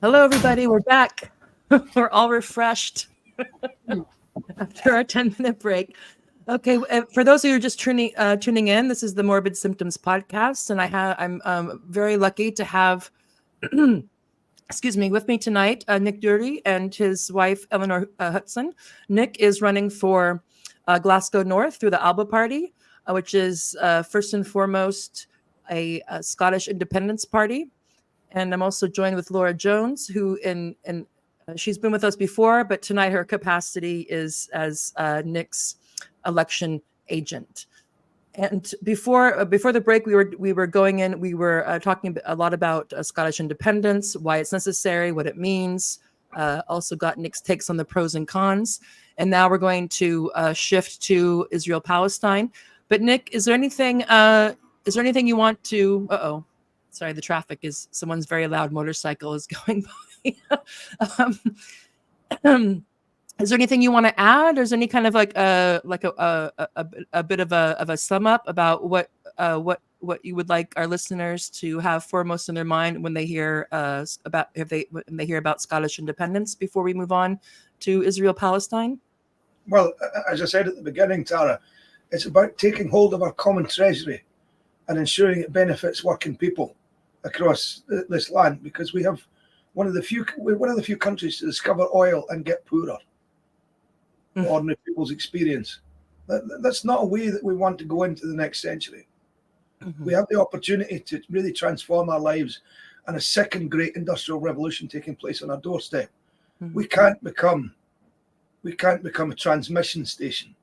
[SPEAKER 1] Hello, everybody. We're back. We're all refreshed after our 10-minute break. Okay, for those of you who are just tuning in, this is the Morbid Symptoms podcast, and I'm very lucky to have, excuse me, with me tonight, Nick DURIE and his wife Elenor Huston. Nick is running for Glasgow North through the ALBA Party, which is first and foremost a Scottish independence party. And I'm also joined with Laura Jones, who she's been with us before, but tonight her capacity is as Nick's election agent. And before the break, we were talking a lot about Scottish independence, why it's necessary, what it means. Also got Nick's takes on the pros and cons. And now we're going to shift to Israel Palestine. But Nick, is there anything you want to? Sorry, the traffic is someone's very loud motorcycle is going by. Is there anything you want to add? Or is there any kind of like a bit of a sum up about what you would like our listeners to have foremost in their mind when they hear about Scottish independence before we move on to Israel Palestine?
[SPEAKER 2] Well, as I said at the beginning, Tara, it's about taking hold of our common treasury and ensuring it benefits working people across this land, because we have we're one of the few countries to discover oil and get poorer. Ordinary people's experience. That's not a way that we want to go into the next century. We have the opportunity to really transform our lives, and a second great industrial revolution taking place on our doorstep. We can't become a transmission station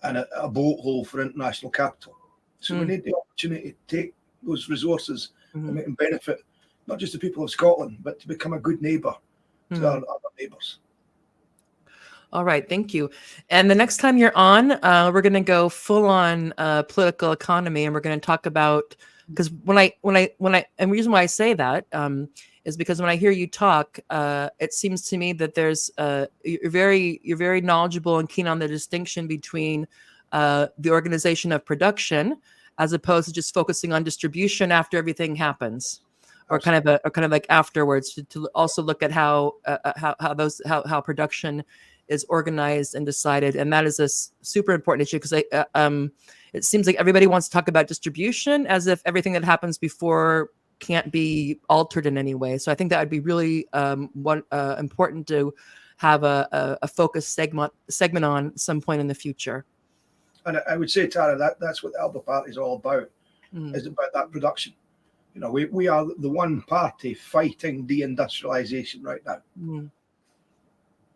[SPEAKER 2] and a boat hole for international capital. So we need the opportunity to take those resources and make them benefit not just the people of Scotland, but to become a good neighbour to our other neighbours.
[SPEAKER 1] All right, thank you. And the next time you're on, we're going to go full on political economy, and we're going to talk about, because when I and the reason why I say that is because when I hear you talk, it seems to me that there's you're very knowledgeable and keen on the distinction between the organization of production as opposed to just focusing on distribution after everything happens, or kind of like afterwards, to also look at how production is organized and decided. And that is a super important issue, because it seems like everybody wants to talk about distribution as if everything that happens before can't be altered in any way. So I think that would be really important to have a focused segment on some point in the future.
[SPEAKER 2] And I would say, Tara, that's what the ALBA Party is all about, is about that production. You know, we are the one party fighting deindustrialization right now.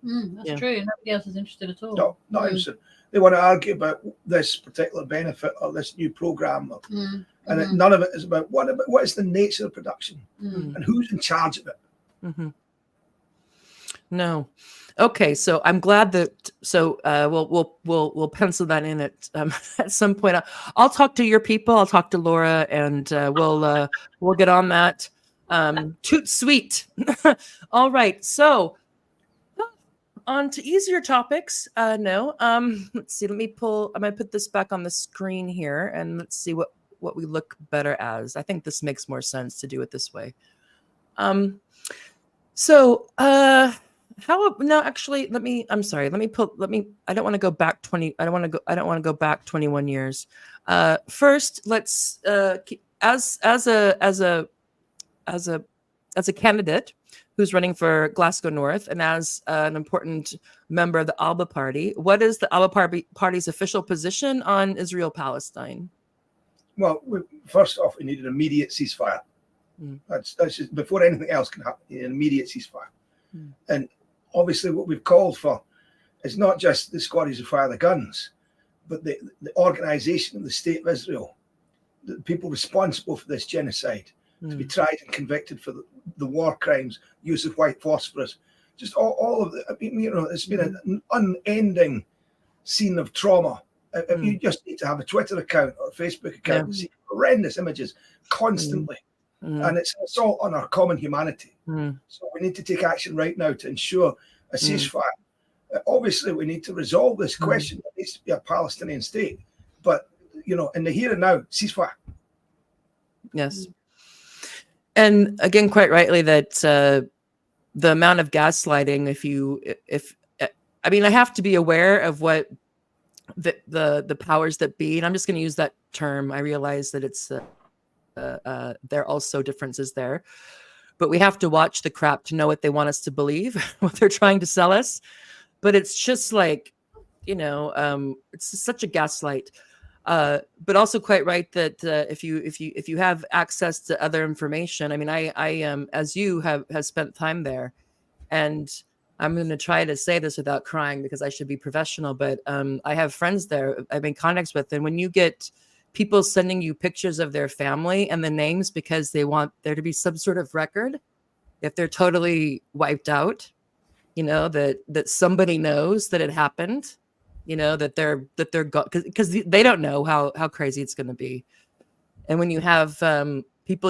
[SPEAKER 3] That's true. Nobody else is interested at all.
[SPEAKER 2] No, not interested. They want to argue about this particular benefit or this new program, and none of it is about what is the nature of production and who's in charge of it.
[SPEAKER 1] No. Okay, so I'm glad that. So we'll pencil that in at some point. I'll talk to your people. I'll talk to Laura, and we'll get on that. Toot sweet. All right, so on to easier topics. Let's see. I'm gonna put this back on the screen here, and let's see what we look better as. I think this makes more sense to do it this way. I don't want to go back 20. I don't want to go back 21 years. First, let's as a candidate who's running for Glasgow North and as an important member of the ALBA Party, what is the ALBA Party's official position on Israel Palestine?
[SPEAKER 2] Well, first off, we need an immediate ceasefire. That's just, before anything else can happen, an immediate ceasefire. And obviously what we've called for is not just the squaddies who fire the guns, but the organization of the state of Israel, the people responsible for this genocide, to be tried and convicted for the war crimes, use of white phosphorus, just all of it. I mean, you know, it's been an unending scene of trauma. You just need to have a Twitter account or a Facebook account and see horrendous images constantly. And it's an assault on our common humanity. So we need to take action right now to ensure a ceasefire. Obviously, we need to resolve this question. There needs to be a Palestinian state. But, you know, in the here and now, ceasefire.
[SPEAKER 1] Yes. And again, quite rightly, that the amount of gaslighting, I mean, I have to be aware of what the powers that be, and I'm just going to use that term. I realize that it's there are also differences there, but we have to watch the crap to know what they want us to believe, what they're trying to sell us. But it's just like, it's just such a gaslight. But also quite right that if you have access to other information, I mean, I as you have spent time there, and I'm going to try to say this without crying because I should be professional, but I have friends there I've been in contact with, and when you get people sending you pictures of their family and the names because they want there to be some sort of record, if they're totally wiped out, that somebody knows that it happened, that they're because they don't know how crazy it's going to be. And when you have people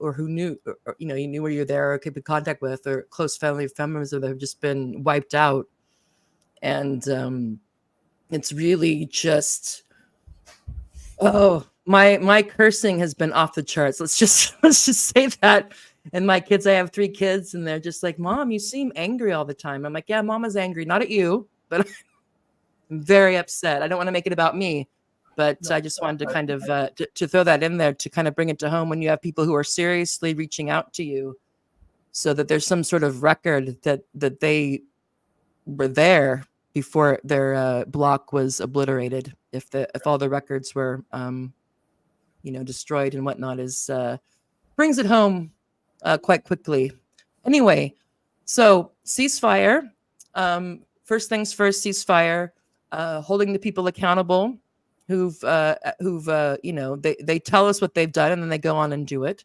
[SPEAKER 1] or who knew, or, you knew where you're there or keep in contact with, or close family members that have just been wiped out, and it's really just, my cursing has been off the charts. Let's just say that. And my kids, I have 3 kids, and they're just like, Mom, you seem angry all the time. I'm like, yeah, Mama's angry, not at you, but I'm very upset. I don't want to make it about me, but I just wanted to kind of to throw that in there to kind of bring it to home when you have people who are seriously reaching out to you, so that there's some sort of record that they were there before their block was obliterated. If all the records were destroyed and whatnot, is brings it home quite quickly. Anyway, so ceasefire. First things first, ceasefire. Holding the people accountable who've they tell us what they've done and then they go on and do it.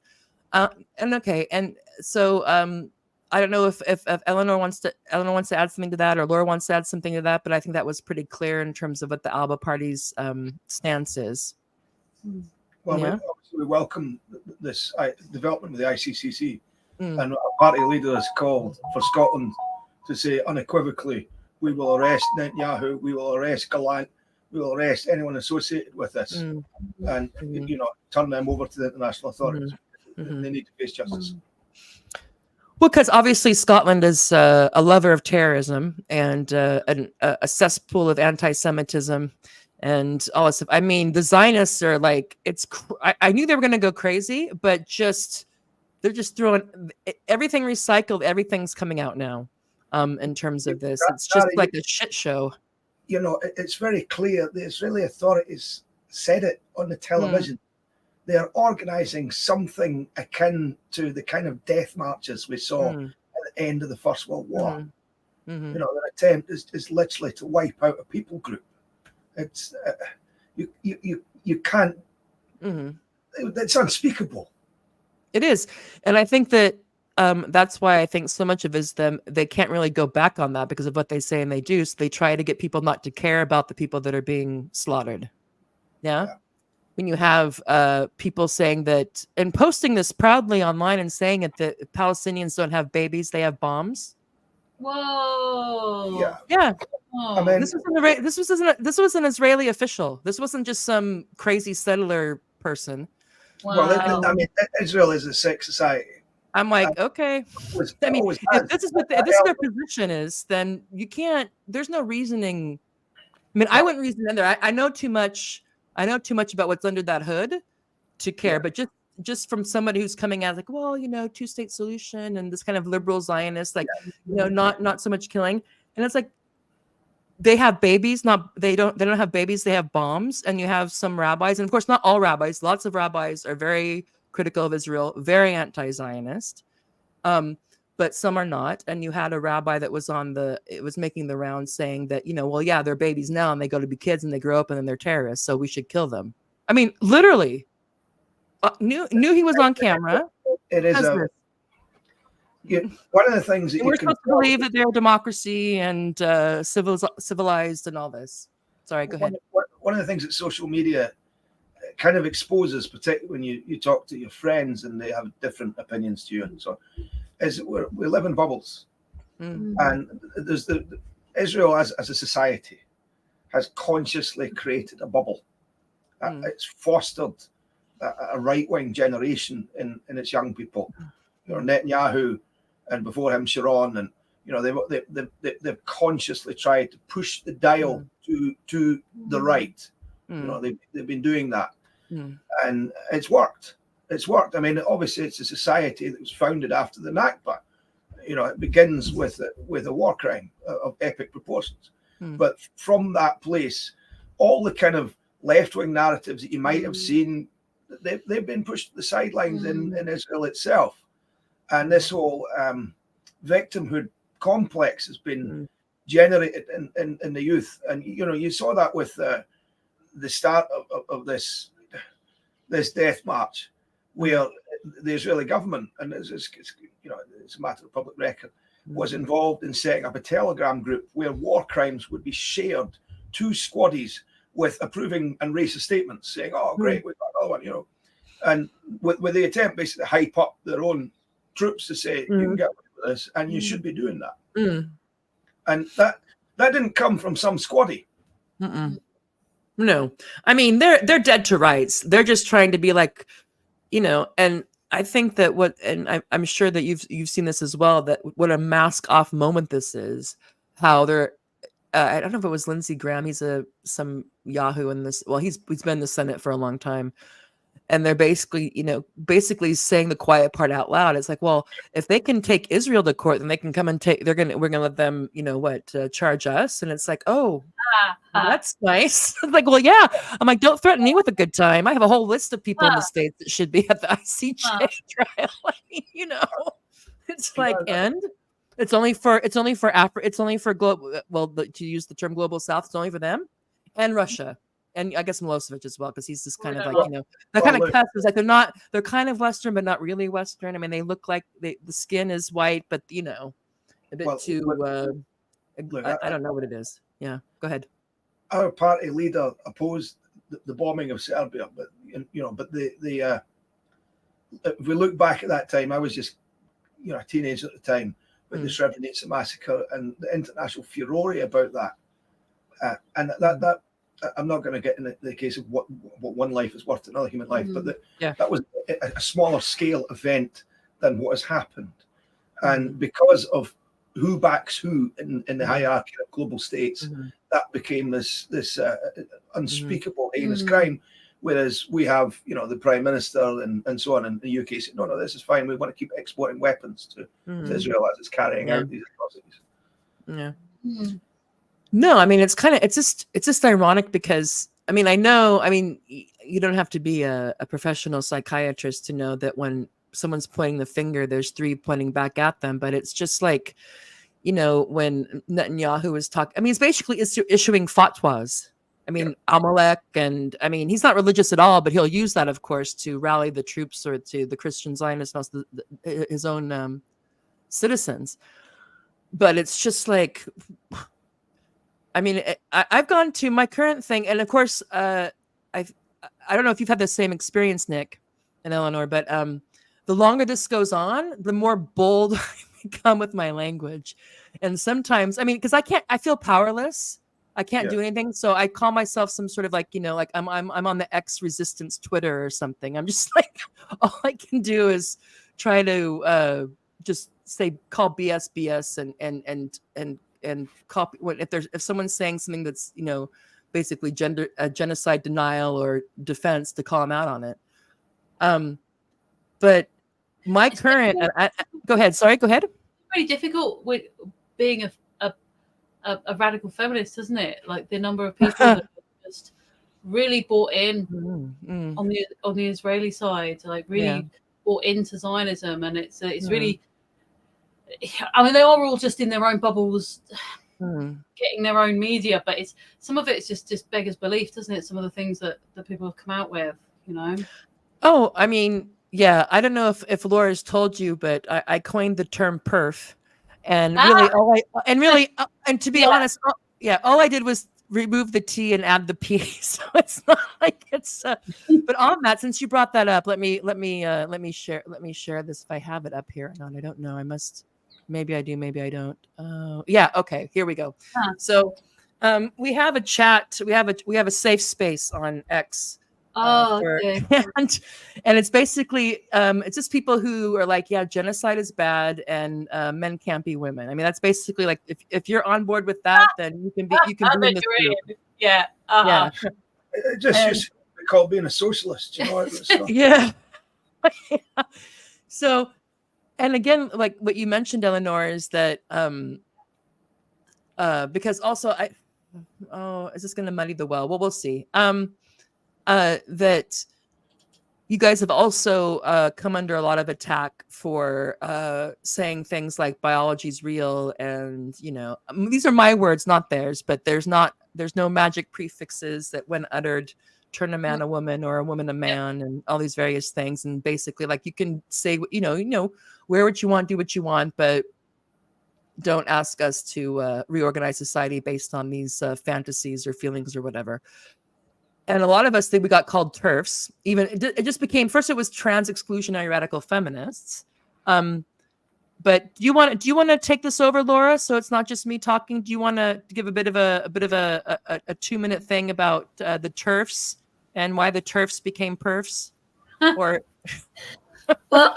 [SPEAKER 1] And so I don't know if Elenor wants to add something to that, or Laura wants to add something to that, but I think that was pretty clear in terms of what the ALBA Party's stance is.
[SPEAKER 2] Well,
[SPEAKER 1] yeah.
[SPEAKER 2] we welcome this development with the ICCC, and our party leader has called for Scotland to say unequivocally, we will arrest Netanyahu, we will arrest Gallant, we will arrest anyone associated with this, and turn them over to the international authorities. They need to face justice.
[SPEAKER 1] Well, because obviously Scotland is a lover of terrorism and a cesspool of anti-Semitism and all this stuff. I mean, the Zionists are like, I knew they were going to go crazy, but they're just throwing everything recycled. Everything's coming out now in terms of this. It's just like a shit show.
[SPEAKER 2] It's very clear. The Israeli authorities said it on the television. They are organizing something akin to the kind of death marches we saw at the end of the First World War. Their attempt is literally to wipe out a people group. It's you can't. It's unspeakable.
[SPEAKER 1] It is, and I think that that's why I think so much of it is them. They can't really go back on that because of what they say and they do. So they try to get people not to care about the people that are being slaughtered. Yeah. When you have people saying that and posting this proudly online and saying that Palestinians don't have babies, they have bombs.
[SPEAKER 3] Whoa.
[SPEAKER 1] Yeah.
[SPEAKER 3] Oh.
[SPEAKER 2] I mean,
[SPEAKER 1] this was an Israeli official. This wasn't just some crazy settler person.
[SPEAKER 3] Wow.
[SPEAKER 2] Well, I mean, Israel is a sex society.
[SPEAKER 1] I'm like, okay. I mean, if this is what their position is, then you can't. There's no reasoning. I mean, I wouldn't reason in there. I know too much. I know too much about what's under that hood to care. But just from somebody who's coming out like, well, two-state solution and this kind of liberal Zionist, like, not so much killing. And it's like they have babies. They don't have babies. They have bombs. And you have some rabbis, and of course, not all rabbis. Lots of rabbis are very critical of Israel, very anti-Zionist. But some are not. And you had a rabbi that was was making the rounds saying that, they're babies now and they go to be kids and they grow up and then they're terrorists. So we should kill them. I mean, literally knew he was on camera.
[SPEAKER 2] It is one of the things that
[SPEAKER 1] we're supposed to believe that they're a democracy and civilized and all this. Sorry, go ahead.
[SPEAKER 2] One of the things that social media kind of exposes, particularly when you talk to your friends and they have different opinions to you, and so is we live in bubbles, and there's Israel as a society has consciously created a bubble. It's fostered a right-wing generation in its young people. You know, Netanyahu, and before him Sharon, and you know they've consciously tried to push the dial to the right. You know, they've been doing that, and it's worked. It's worked. I mean, obviously, it's a society that was founded after the Nakba. You know, it begins with a war crime of epic proportions. But from that place, all the kind of left-wing narratives that you might have seen, they've been pushed to the sidelines in Israel itself. And this whole victimhood complex has been generated in the youth. And, you know, you saw that with the start of this death march, where the Israeli government, and it's you know, it's a matter of public record, was involved in setting up a Telegram group where war crimes would be shared to squaddies with approving and racist statements saying, "Oh, great, we've got another one," you know, and with the attempt basically to hype up their own troops to say, "You can get away with this, and you should be doing that." And that didn't come from some squaddie.
[SPEAKER 1] No, I mean they're dead to rights. They're just trying to be like, you know, and I think that I'm sure that you've seen this as well, that what a mask off moment this is, how they're, I don't know if it was Lindsey Graham, he's some Yahoo in this, well, he's been in the Senate for a long time. And they're basically saying the quiet part out loud. It's like, well, if they can take Israel to court, then they can come and we're gonna let them, you know what, charge us. And it's like, oh, that's nice. Like, well, yeah. I'm like, don't threaten me with a good time. I have a whole list of people in the States that should be at the ICJ trial. You know, it's like, and it's only for Africa. It's only for global. Well, to use the term global South, it's only for them and Russia. And I guess Milosevic as well, because he's just kind of like, you know, that kind of cusp is like they're kind of Western, but not really Western. I mean, they look like the skin is white, but, you know, a bit too, I don't know what it is. Yeah, go ahead.
[SPEAKER 2] Our party leader opposed the bombing of Serbia, but, you know, but the if we look back at that time, I was just, you know, a teenager at the time, with the Srebrenica massacre and the international furore about that. And that I'm not going to get into the case of what one life is worth to another human life, but that was a smaller scale event than what has happened. And because of who backs who in the hierarchy of global states, that became this unspeakable heinous crime. Whereas we have, you know, the Prime Minister and so on in the UK saying, no, this is fine. We want to keep exporting weapons to Israel as it's carrying out these atrocities.
[SPEAKER 1] Yeah. No, I mean, it's just ironic because, I mean, you don't have to be a professional psychiatrist to know that when someone's pointing the finger, there's three pointing back at them. But it's just like, you know, when Netanyahu is talking, I mean, he's basically issuing fatwas. I mean, Amalek, and I mean, he's not religious at all, but he'll use that, of course, to rally the troops or to the Christian Zionists, his own citizens. But it's just like, I mean, I've gone to my current thing, and of course, I don't know if you've had the same experience, Nick and Elenor, but the longer this goes on, the more bold I become with my language. And sometimes, I mean, because I feel powerless. I can't do anything, so I call myself some sort of like, you know, like I'm on the X resistance Twitter or something. I'm just like, all I can do is try to just call BS and copy if someone's saying something that's, you know, basically genocide denial or defense, to call them out on it. But my current, go ahead. Sorry, go ahead.
[SPEAKER 3] It's very difficult with being a radical feminist, isn't it? Like the number of people that just really bought in on the Israeli side, like really bought into Zionism, and it's really. I mean, they are all just in their own bubbles, getting their own media, but some of it's just beggars belief, doesn't it? Some of the things that people have come out with, you know.
[SPEAKER 1] Oh, I mean, yeah. I don't know if Laura's told you, but I coined the term perf, and really, and to be honest, all I did was remove the T and add the P. So it's not like it's. But on that, since you brought that up, let me share this if I have it up here or not. I don't know. I must. Maybe I do. Maybe I don't. Yeah. Okay. Here we go. So we have a chat. We have a safe space on X And it's basically it's just people who are like, yeah, genocide is bad and men can't be women. I mean, that's basically like if you're on board with that, then you can be in this group.
[SPEAKER 3] Yeah.
[SPEAKER 1] Yeah.
[SPEAKER 2] It just used to be called being a socialist, you know.
[SPEAKER 1] Yeah. So, and again, like what you mentioned, Elenor, is that because also is this going to muddy the well? Well, we'll see. That you guys have also come under a lot of attack for saying things like biology's real, and these are my words, not theirs, but there's no magic prefixes that when uttered turn a man a woman or a woman a man, and all these various things. And basically, like, you can say wear what you want, do what you want, but don't ask us to reorganize society based on these fantasies or feelings or whatever. And a lot of us think we got called TERFs. Even it just became, first it was trans exclusionary radical feminists. But do you want to take this over, Laura? So it's not just me talking. Do you want to give a bit of a 2-minute thing about the TERFs and why the TERFs became PERFs? Or
[SPEAKER 4] well,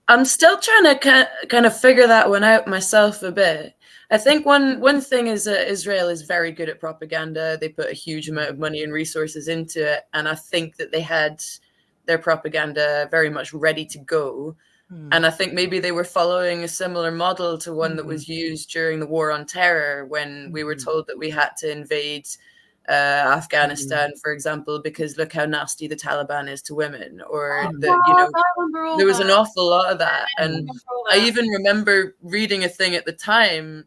[SPEAKER 4] I'm still trying to kind of figure that one out myself a bit. I think one thing is that Israel is very good at propaganda. They put a huge amount of money and resources into it, and I think that they had their propaganda very much ready to go. And I think maybe they were following a similar model to one that was used during the War on Terror, when we were told that we had to invade Afghanistan, for example, because look how nasty the Taliban is to women, or there was an awful lot of that. And I even remember reading a thing at the time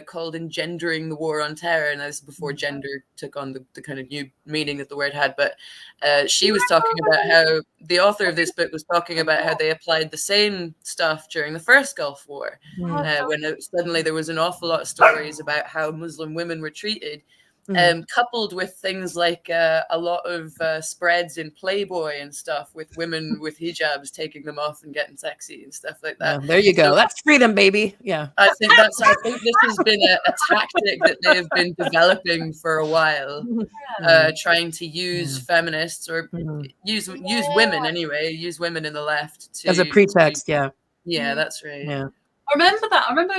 [SPEAKER 4] called Engendering the War on Terror, and that was before gender took on the kind of new meaning that the word had. But she was talking about how the author of this book was talking about how they applied the same stuff during the first Gulf War, when suddenly there was an awful lot of stories about how Muslim women were treated. Coupled with things like a lot of spreads in Playboy and stuff with women with hijabs taking them off and getting sexy and stuff like that.
[SPEAKER 1] Yeah, there you go. So, that's freedom, baby. Yeah.
[SPEAKER 4] I think this has been a tactic that they have been developing for a while, trying to use feminists or use women anyway, use women in the left
[SPEAKER 1] as a pretext. Yeah,
[SPEAKER 4] that's right.
[SPEAKER 1] Yeah.
[SPEAKER 3] I remember that. I remember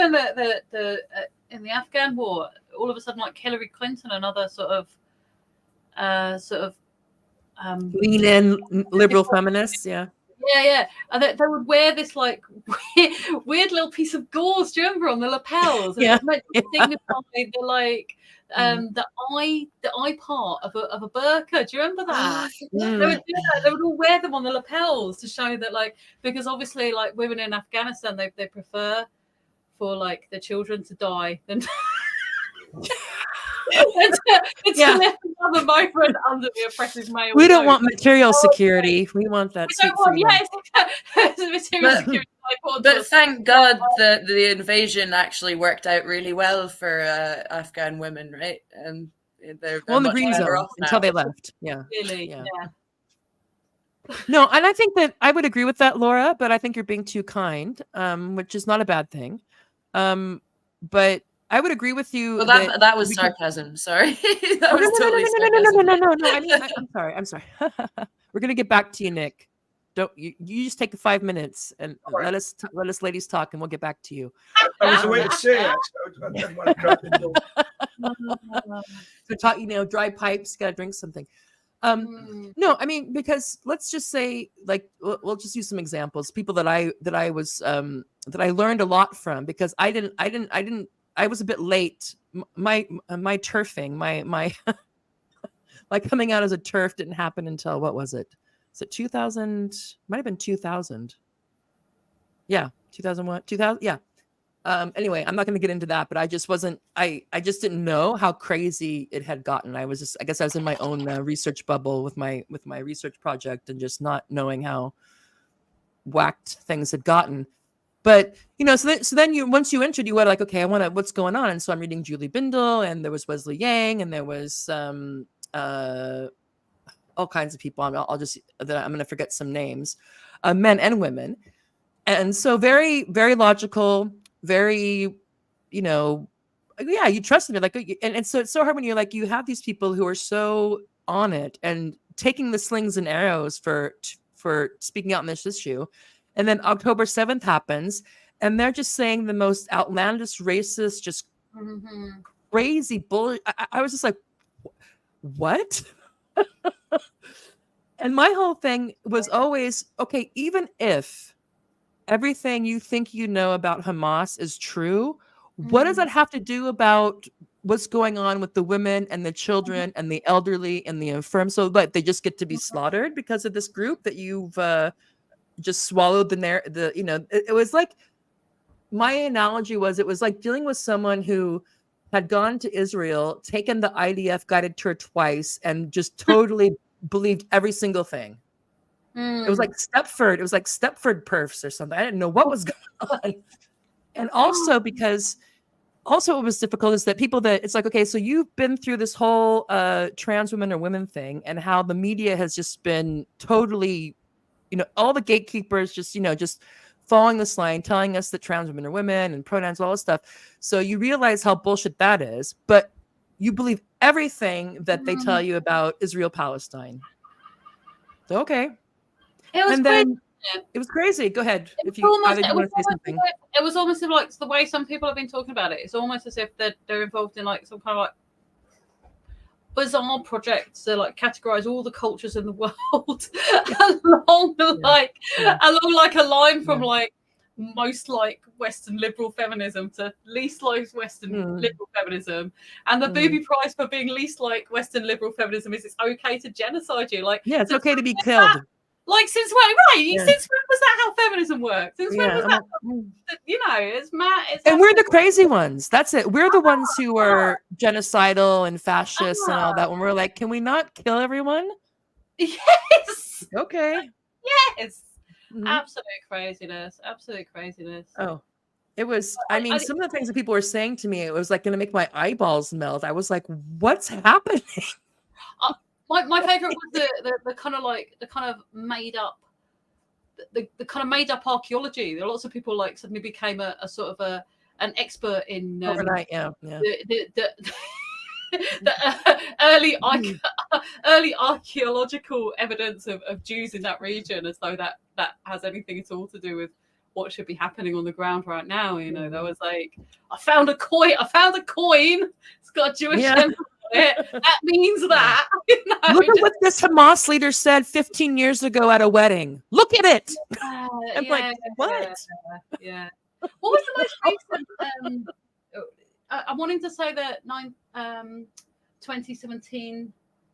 [SPEAKER 3] in the Afghan war, all of a sudden, like Hillary Clinton and other
[SPEAKER 1] lean in liberal feminists, yeah,
[SPEAKER 3] and they would wear this like weird little piece of gauze, do you remember, on the lapels? And it meant to signify the like the eye part of a burqa. Do you remember that? They would do that. They would all wear them on the lapels to show that, like, because obviously, like, women in Afghanistan, they prefer for like their children to die than to live another migrant under the oppressive male.
[SPEAKER 1] We don't want material security. We want that.
[SPEAKER 3] Material security.
[SPEAKER 4] But thank God that the invasion actually worked out really well for Afghan women, right? And they're
[SPEAKER 1] in the green zone until they left. Yeah.
[SPEAKER 3] Really? Yeah.
[SPEAKER 1] No, and I think that I would agree with that, Laura, but I think you're being too kind, which is not a bad thing. But I would agree with you.
[SPEAKER 4] Well, that was sarcasm. Sorry. That was totally sarcasm.
[SPEAKER 1] No. I'm sorry. We're gonna get back to you, Nick. Don't you just take 5 minutes and let us ladies talk, and we'll get back to you.
[SPEAKER 2] That was the way to say it. I didn't want to crack the
[SPEAKER 1] So talk, dry pipes. Gotta drink something. No, I mean, because let's just say, like, we'll just use some examples. People that I learned a lot from, because I was a bit late. My turfing, my my coming out as a TERF didn't happen until, what was it? Is it 2000? Might have been 2000. Yeah, 2001, 2000. Yeah. Anyway, I'm not going to get into that, but I just didn't know how crazy it had gotten. I guess I was in my own research bubble with my research project, and just not knowing how whacked things had gotten. But, so then once you entered, you were like, okay, what's going on? And so I'm reading Julie Bindel, and there was Wesley Yang, and there was all kinds of people. I'm going to forget some names, men and women. And so very, very logical, very, you trusted it. Like, and so it's so hard when you're like, you have these people who are so on it, and taking the slings and arrows for speaking out on this issue. And then October 7th happens, and they're just saying the most outlandish, racist, just crazy bullshit. I was just like, what? And my whole thing was always, okay, even if everything you think you know about Hamas is true, what does that have to do about what's going on with the women and the children and the elderly and the infirm? So but they just get to be slaughtered because of this group that you've just swallowed the you know, it was like, my analogy was, it was like dealing with someone who had gone to Israel, taken the IDF guided tour twice, and just totally believed every single thing. It was like Stepford. It was like Stepford PERFs or something. I didn't know what was going on. And also because what was difficult is that people that it's like, okay, so you've been through this whole trans women or women thing, and how the media has just been totally, you know, all the gatekeepers just, you know, just following this line, telling us that trans women are women and pronouns, all this stuff. So you realize how bullshit that is, but you believe everything that they tell you about Israel, Palestine. So, okay.
[SPEAKER 3] It was
[SPEAKER 1] It was crazy. Go ahead.
[SPEAKER 3] It was almost like the way some people have been talking about it. It's almost as if they're involved in like some kind of like bizarre projects to like categorize all the cultures in the world along like a line from like most like Western liberal feminism to least like Western liberal feminism, and the booby prize for being least like Western liberal feminism is it's okay to genocide you. Like,
[SPEAKER 1] yeah, it's okay to be killed.
[SPEAKER 3] Like, since when? Right? Yeah. Since when was that how feminism works? Since when was that? You know, it's mad.
[SPEAKER 1] And we're the crazy ones. That's it. We're the ones who are genocidal and fascist and all that. When we're like, can we not kill everyone?
[SPEAKER 3] Yes.
[SPEAKER 1] Okay.
[SPEAKER 3] Yes. Absolute craziness. Absolute craziness.
[SPEAKER 1] Oh, it was. I mean, some of the things that people were saying to me, it was like going to make my eyeballs melt. I was like, what's happening?
[SPEAKER 3] My favorite was the kind of like the kind of made up the kind of made up archaeology. There are lots of people like suddenly became a sort of an expert in
[SPEAKER 1] overnight,
[SPEAKER 3] the early archaeological evidence of Jews in that region, as though that has anything at all to do with what should be happening on the ground right now. You know, there was like, I found a coin. It's got a Jewish symbol. That means that. You know,
[SPEAKER 1] look at what this Hamas leader said 15 years ago at a wedding. Look at it. I'm like, what?
[SPEAKER 3] Yeah. What was the most recent? I'm wanting to say that 2017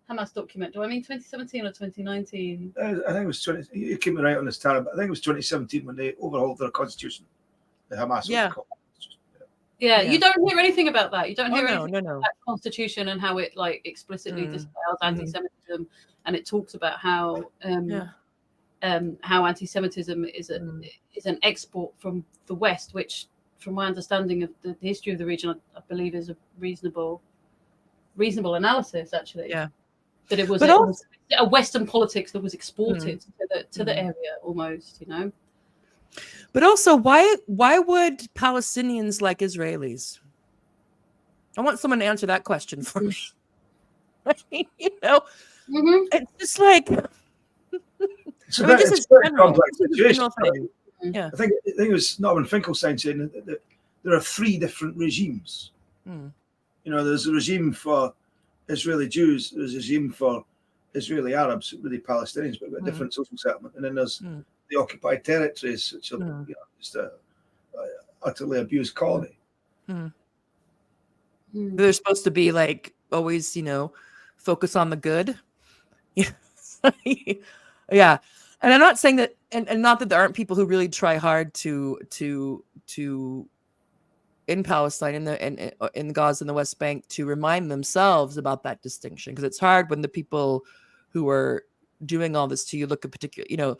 [SPEAKER 3] Hamas document. Do I mean 2017 or 2019?
[SPEAKER 2] I think it was 20. You keep me right on this, Tara, but I think it was 2017 when they overhauled their constitution. The Hamas.
[SPEAKER 3] Yeah, you don't hear anything about that. You don't hear anything
[SPEAKER 1] no.
[SPEAKER 3] about that constitution and how it like explicitly disavows anti-Semitism, and it talks about how anti-Semitism is an export from the West, which, from my understanding of the history of the region, I believe is a reasonable analysis. Actually, that it was a Western politics that was exported to the area almost. You know.
[SPEAKER 1] But also, why would Palestinians like Israelis? I want someone to answer that question for me. I mean, you know, it's just like
[SPEAKER 2] it's a very complex situation.
[SPEAKER 1] Yeah,
[SPEAKER 2] I think it was Norman Finkelstein saying that there are three different regimes. You know, there's a regime for Israeli Jews, there's a regime for Israeli Arabs, really Palestinians, but a different social settlement, and then there's the occupied territories, which are just a utterly abused colony.
[SPEAKER 1] They're supposed to be like always, you know, focus on the good. Yeah. And I'm not saying that, and not that there aren't people who really try hard to in Palestine, in Gaza and the West Bank, to remind themselves about that distinction, because it's hard when the people who are doing all this to you look at particular, you know,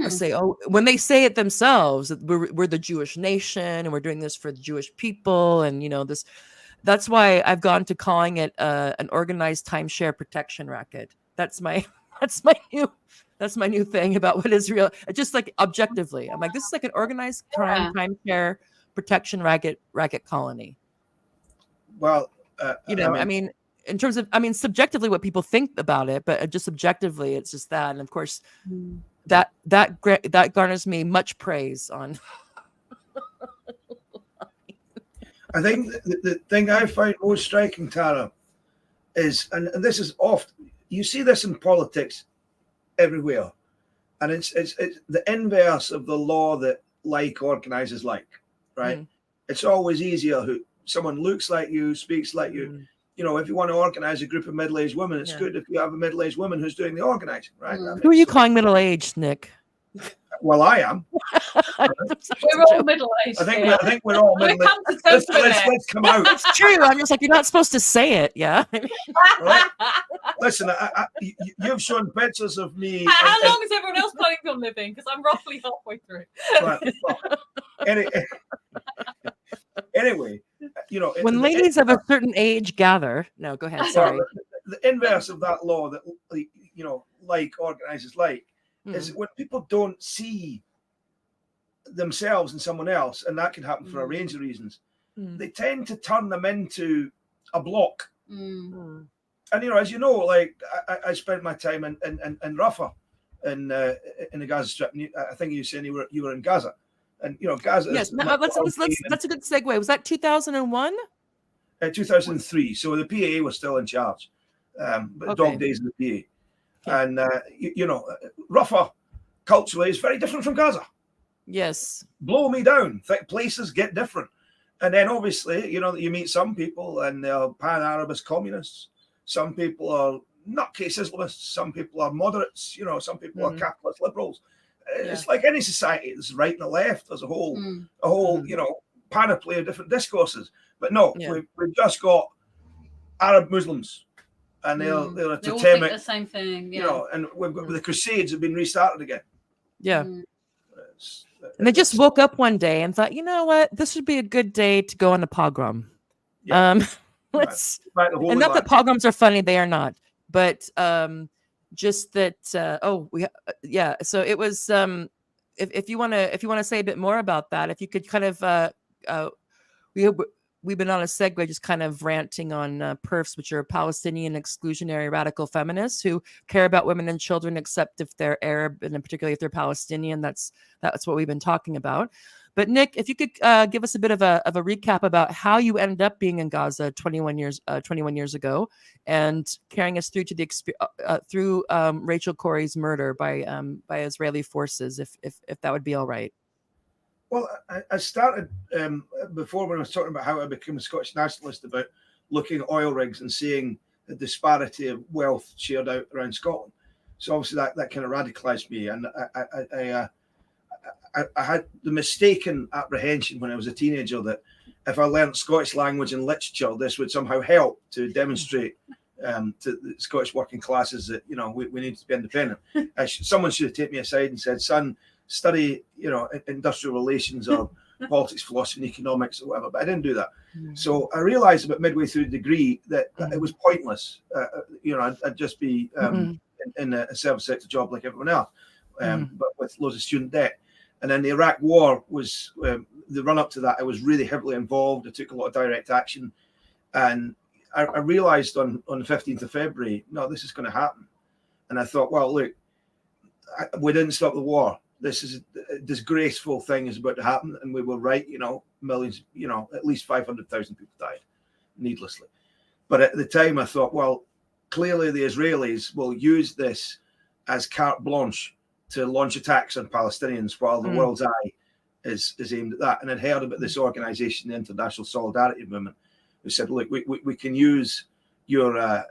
[SPEAKER 1] say, oh, when they say it themselves, that we're the Jewish nation and we're doing this for the Jewish people, and you know this. That's why I've gone to calling it an organized timeshare protection racket. That's my new thing about what Israel. Just like objectively, I'm like, this is like an organized crime timeshare protection racket colony.
[SPEAKER 2] Well,
[SPEAKER 1] you know, I mean, in terms of, I mean, subjectively what people think about it, but just objectively, it's just that. And of course, that garners me much praise on.
[SPEAKER 2] I think the thing I find most striking, Tara, is, and this is often, you see this in politics everywhere, and it's the inverse of the law that like organizes like, right? It's always easier who someone looks like you, speaks like you. You know, if you want to organize a group of middle-aged women, it's good if you have a middle-aged woman who's doing the organizing, right?
[SPEAKER 1] Who are you calling middle-aged, Nick?
[SPEAKER 2] Well, I am.
[SPEAKER 3] We're all middle-aged.
[SPEAKER 2] I think we're all middle-aged. Let's come out.
[SPEAKER 1] It's true. I'm just like, you're not supposed to say it, yeah?
[SPEAKER 2] Right? Listen, you've shown pictures of me.
[SPEAKER 3] How long is everyone else planning on living? Because I'm roughly halfway through.
[SPEAKER 2] Right, well, anyway, you know,
[SPEAKER 1] when ladies of a certain age gather. No, go ahead. Sorry.
[SPEAKER 2] The inverse of that law that, you know, like organizes like, is when people don't see themselves in someone else, and that can happen for a range of reasons, they tend to turn them into a block. And, you know, as you know, like I spent my time in Rafah in the Gaza Strip. And I think you were saying you were in Gaza. And, you know, Gaza.
[SPEAKER 1] Yes, that's a good segue. Was that 2001?
[SPEAKER 2] 2003. So the PAA was still in charge. But dog days in the PAA. And, you know, Rafah culturally is very different from Gaza.
[SPEAKER 1] Yes.
[SPEAKER 2] Blow me down. Places get different. And then obviously, you know, you meet some people and they're pan-Arabist communists. Some people are nutcase Islamists. Some people are moderates. You know, some people are capitalist liberals. It's like any society. There's right and a left. There's a whole, you know, panoply of different discourses. But no, we've just got Arab Muslims. And they're
[SPEAKER 3] all
[SPEAKER 2] totemic,
[SPEAKER 3] think the same thing,
[SPEAKER 2] you know, and we've got the Crusades have been restarted again.
[SPEAKER 1] Yeah. And they just woke up one day and thought, you know what, this would be a good day to go on a pogrom. Let's and not that pogroms are funny, they are not, but just that so it was if you want to say a bit more about that, if you could kind of we've been on a segue just kind of ranting on PERFs, which are Palestinian exclusionary radical feminists who care about women and children, except if they're Arab, and particularly if they're Palestinian. That's what we've been talking about. But Nick, if you could give us a bit of a recap about how you ended up being in Gaza 21 years ago, and carrying us through to the through Rachel Corrie's murder by Israeli forces, if that would be all right.
[SPEAKER 2] Well, I started before when I was talking about how I became a Scottish nationalist, about looking at oil rigs and seeing the disparity of wealth shared out around Scotland. So obviously that kind of radicalised me, and I had the mistaken apprehension when I was a teenager that if I learnt Scottish language and literature, this would somehow help to demonstrate to the Scottish working classes that, you know, we need to be independent. Someone should have taken me aside and said, son, study, you know, industrial relations or politics, philosophy, and economics or whatever. But I didn't do that. So I realized about midway through the degree that it was pointless. You know, I'd just be in a service sector job like everyone else, but with loads of student debt. And then the Iraq War was the run up to that. I was really heavily involved. I took a lot of direct action, and I realized on the 15th of February, no, this is going to happen. And I thought, well, look, we didn't stop the war. This is a disgraceful thing is about to happen, and we were right. You know, millions, you know, at least 500,000 people died needlessly. But at the time, I thought, well, clearly the Israelis will use this as carte blanche to launch attacks on Palestinians while the world's eye is aimed at that. And I'd heard about this organization, the International Solidarity Movement, who said, look, we can use your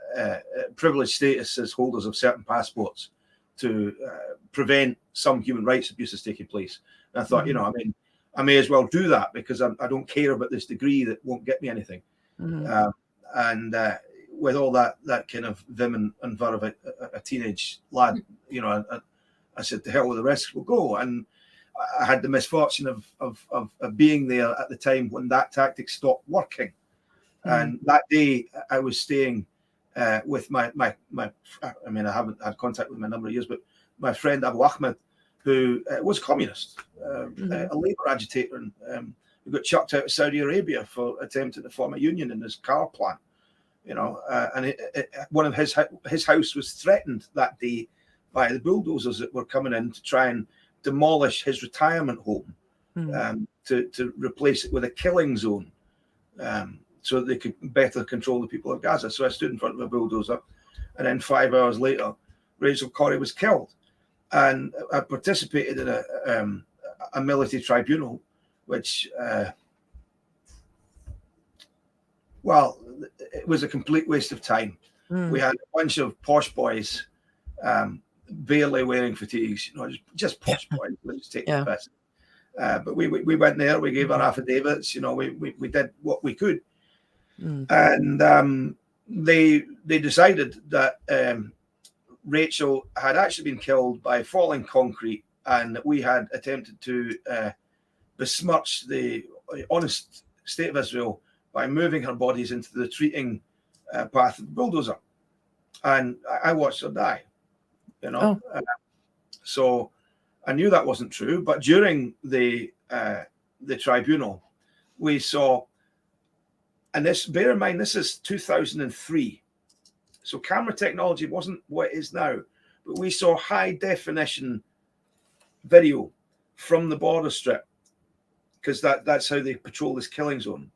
[SPEAKER 2] privileged status as holders of certain passports to prevent some human rights abuses taking place. And I thought, you know, I mean, I may as well do that because I don't care about this degree that won't get me anything. And with all that kind of vim and verve of a teenage lad, you know, I said, to hell with the rest, we'll go. And I had the misfortune of being there at the time when that tactic stopped working. And that day I was staying with my I mean, I haven't had contact with him in a number of years, but my friend Abu Ahmed, who was communist, a labor agitator, and who got chucked out of Saudi Arabia for attempting to form a union in his car plant. and one of his house was threatened that day by the bulldozers that were coming in to try and demolish his retirement home, to replace it with a killing zone, so that they could better control the people of Gaza. So I stood in front of a bulldozer, and then 5 hours later, Rachel Corrie was killed. And I participated in a military tribunal, which, well, it was a complete waste of time. We had a bunch of posh boys, barely wearing fatigues, just posh boys. Let's take the piss. But we went there, we gave our affidavits, we did what we could. And they decided that Rachel had actually been killed by falling concrete, and that we had attempted to besmirch the honest state of Israel by moving her bodies into the retreating path of the bulldozer. And I watched her die, so I knew that wasn't true. But during the tribunal, we saw, and this, bear in mind, this is 2003. So camera technology wasn't what it is now, but we saw high definition video from the border strip, because that's how they patrol this killing zone,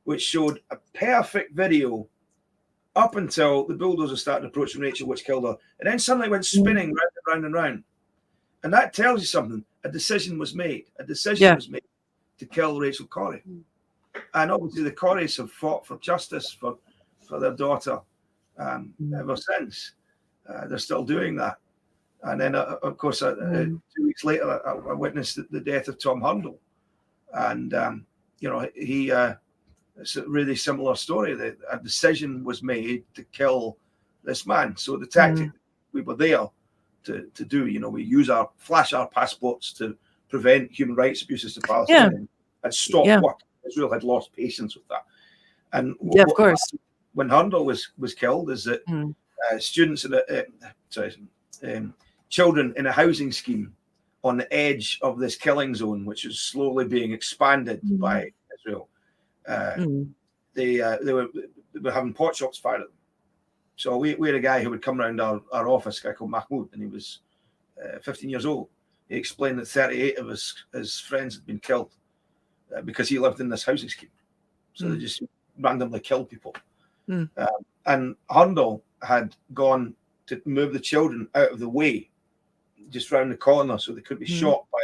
[SPEAKER 2] which showed a perfect video up until the bulldozer started approaching Rachel, which killed her, and then suddenly went spinning round and round and round. And that tells you something. A decision was made. A decision was made to kill Rachel Corrie. And obviously the Corries have fought for justice for their daughter ever since. They're still doing that. And then, of course, 2 weeks later, I witnessed the death of Tom Hundle. And, it's a really similar story. That a decision was made to kill this man. So the tactic we were there to do, we flash our passports to prevent human rights abuses to Palestinians and stop work. Israel had lost patience with that. And
[SPEAKER 1] of course,
[SPEAKER 2] when Hundle was killed, is that students children in a housing scheme on the edge of this killing zone, which is slowly being expanded by Israel, they were having pot shots fired at them. So we had a guy who would come around our office, a guy called Mahmoud, and he was 15 years old. He explained that 38 of his friends had been killed because he lived in this housing scheme. So they just randomly killed people. And Hundle had gone to move the children out of the way, just round the corner, so they could be shot by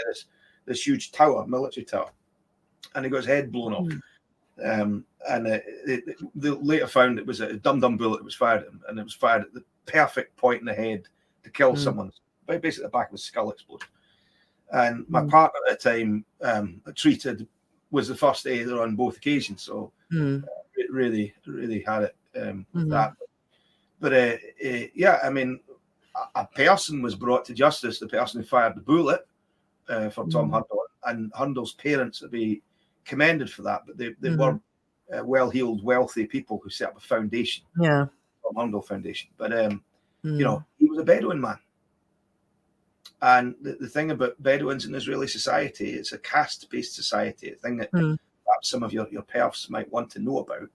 [SPEAKER 2] this huge tower, military tower. And he got his head blown off. They later found it was a dum-dum bullet that was fired at him, and it was fired at the perfect point in the head to kill someone. Basically, the back of his skull exploded. And my partner at the time, treated, was the first aider on both occasions. So it really had it with that. But I mean, a person was brought to justice, the person who fired the bullet for Tom Hundle, and Hundle's parents would be commended for that. But they were well-heeled, wealthy people who set up a foundation, Tom Hundle Foundation. But he was a Bedouin man. And the thing about Bedouins in Israeli society, it's a caste-based society, a thing that perhaps some of your PERFs might want to know about.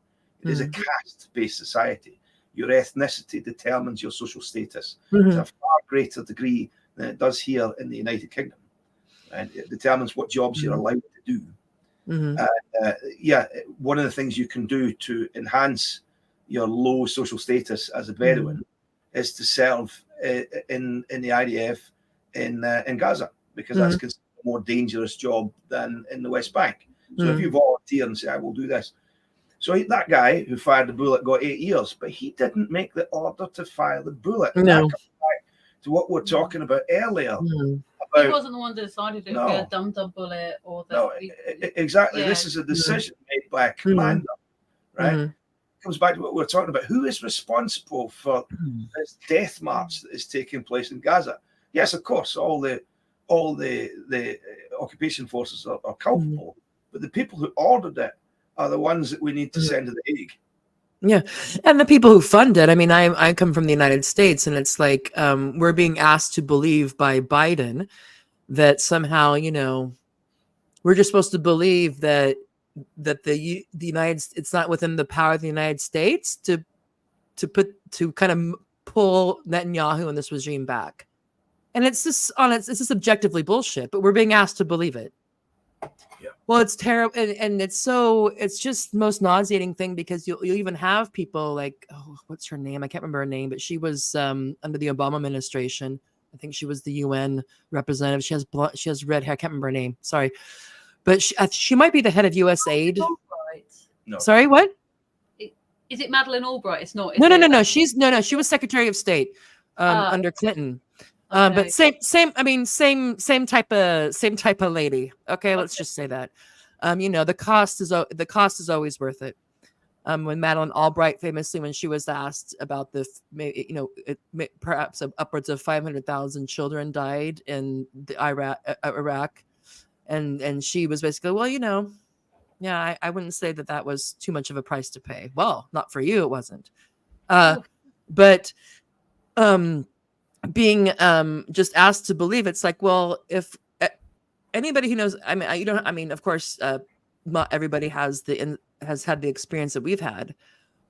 [SPEAKER 2] It is a caste-based society. Your ethnicity determines your social status to a far greater degree than it does here in the United Kingdom. And it determines what jobs you're allowed to do. One of the things you can do to enhance your low social status as a Bedouin is to serve in the IDF in Gaza, because that's considered a more dangerous job than in the West Bank. So if you volunteer and say, I will do this. So that guy who fired the bullet got 8 years, but he didn't make the order to fire the bullet. No. That comes back to what we're talking about earlier.
[SPEAKER 3] He wasn't the one that decided it would be a dum-dum bullet or
[SPEAKER 2] exactly. This is a decision made by a commander, right? It comes back to what we're talking about. Who is responsible for this death march that is taking place in Gaza? Yes, of course, all the occupation forces are culpable, but the people who ordered it are the ones that we need to send to the Hague.
[SPEAKER 1] Yeah, and the people who fund it. I mean, I come from the United States, and it's like we're being asked to believe by Biden that somehow, we're just supposed to believe that the United, it's not within the power of the United States to to kind of pull Netanyahu and this regime back. And it's just objectively bullshit, but we're being asked to believe it.
[SPEAKER 2] Yeah.
[SPEAKER 1] Well, it's terrible, and it's just the most nauseating thing, because you'll even have people like, oh, what's her name? I can't remember her name, but she was under the Obama administration. I think she was the UN representative. She has red hair. I can't remember her name. Sorry, but she might be the head of USAID.
[SPEAKER 2] No.
[SPEAKER 1] Sorry, what?
[SPEAKER 3] Is it Madeleine Albright? It's not.
[SPEAKER 1] No. She was Secretary of State under Clinton.
[SPEAKER 3] Okay.
[SPEAKER 1] But same type of lady. Okay, let's just say that. The cost is always worth it. When Madeleine Albright famously, when she was asked about perhaps upwards of 500,000 children died in Iraq, and she was basically, well, yeah, I wouldn't say that was too much of a price to pay. Well, not for you, it wasn't. But being just asked to believe, it's like, well, if anybody who knows, of course, not everybody has had the experience that we've had,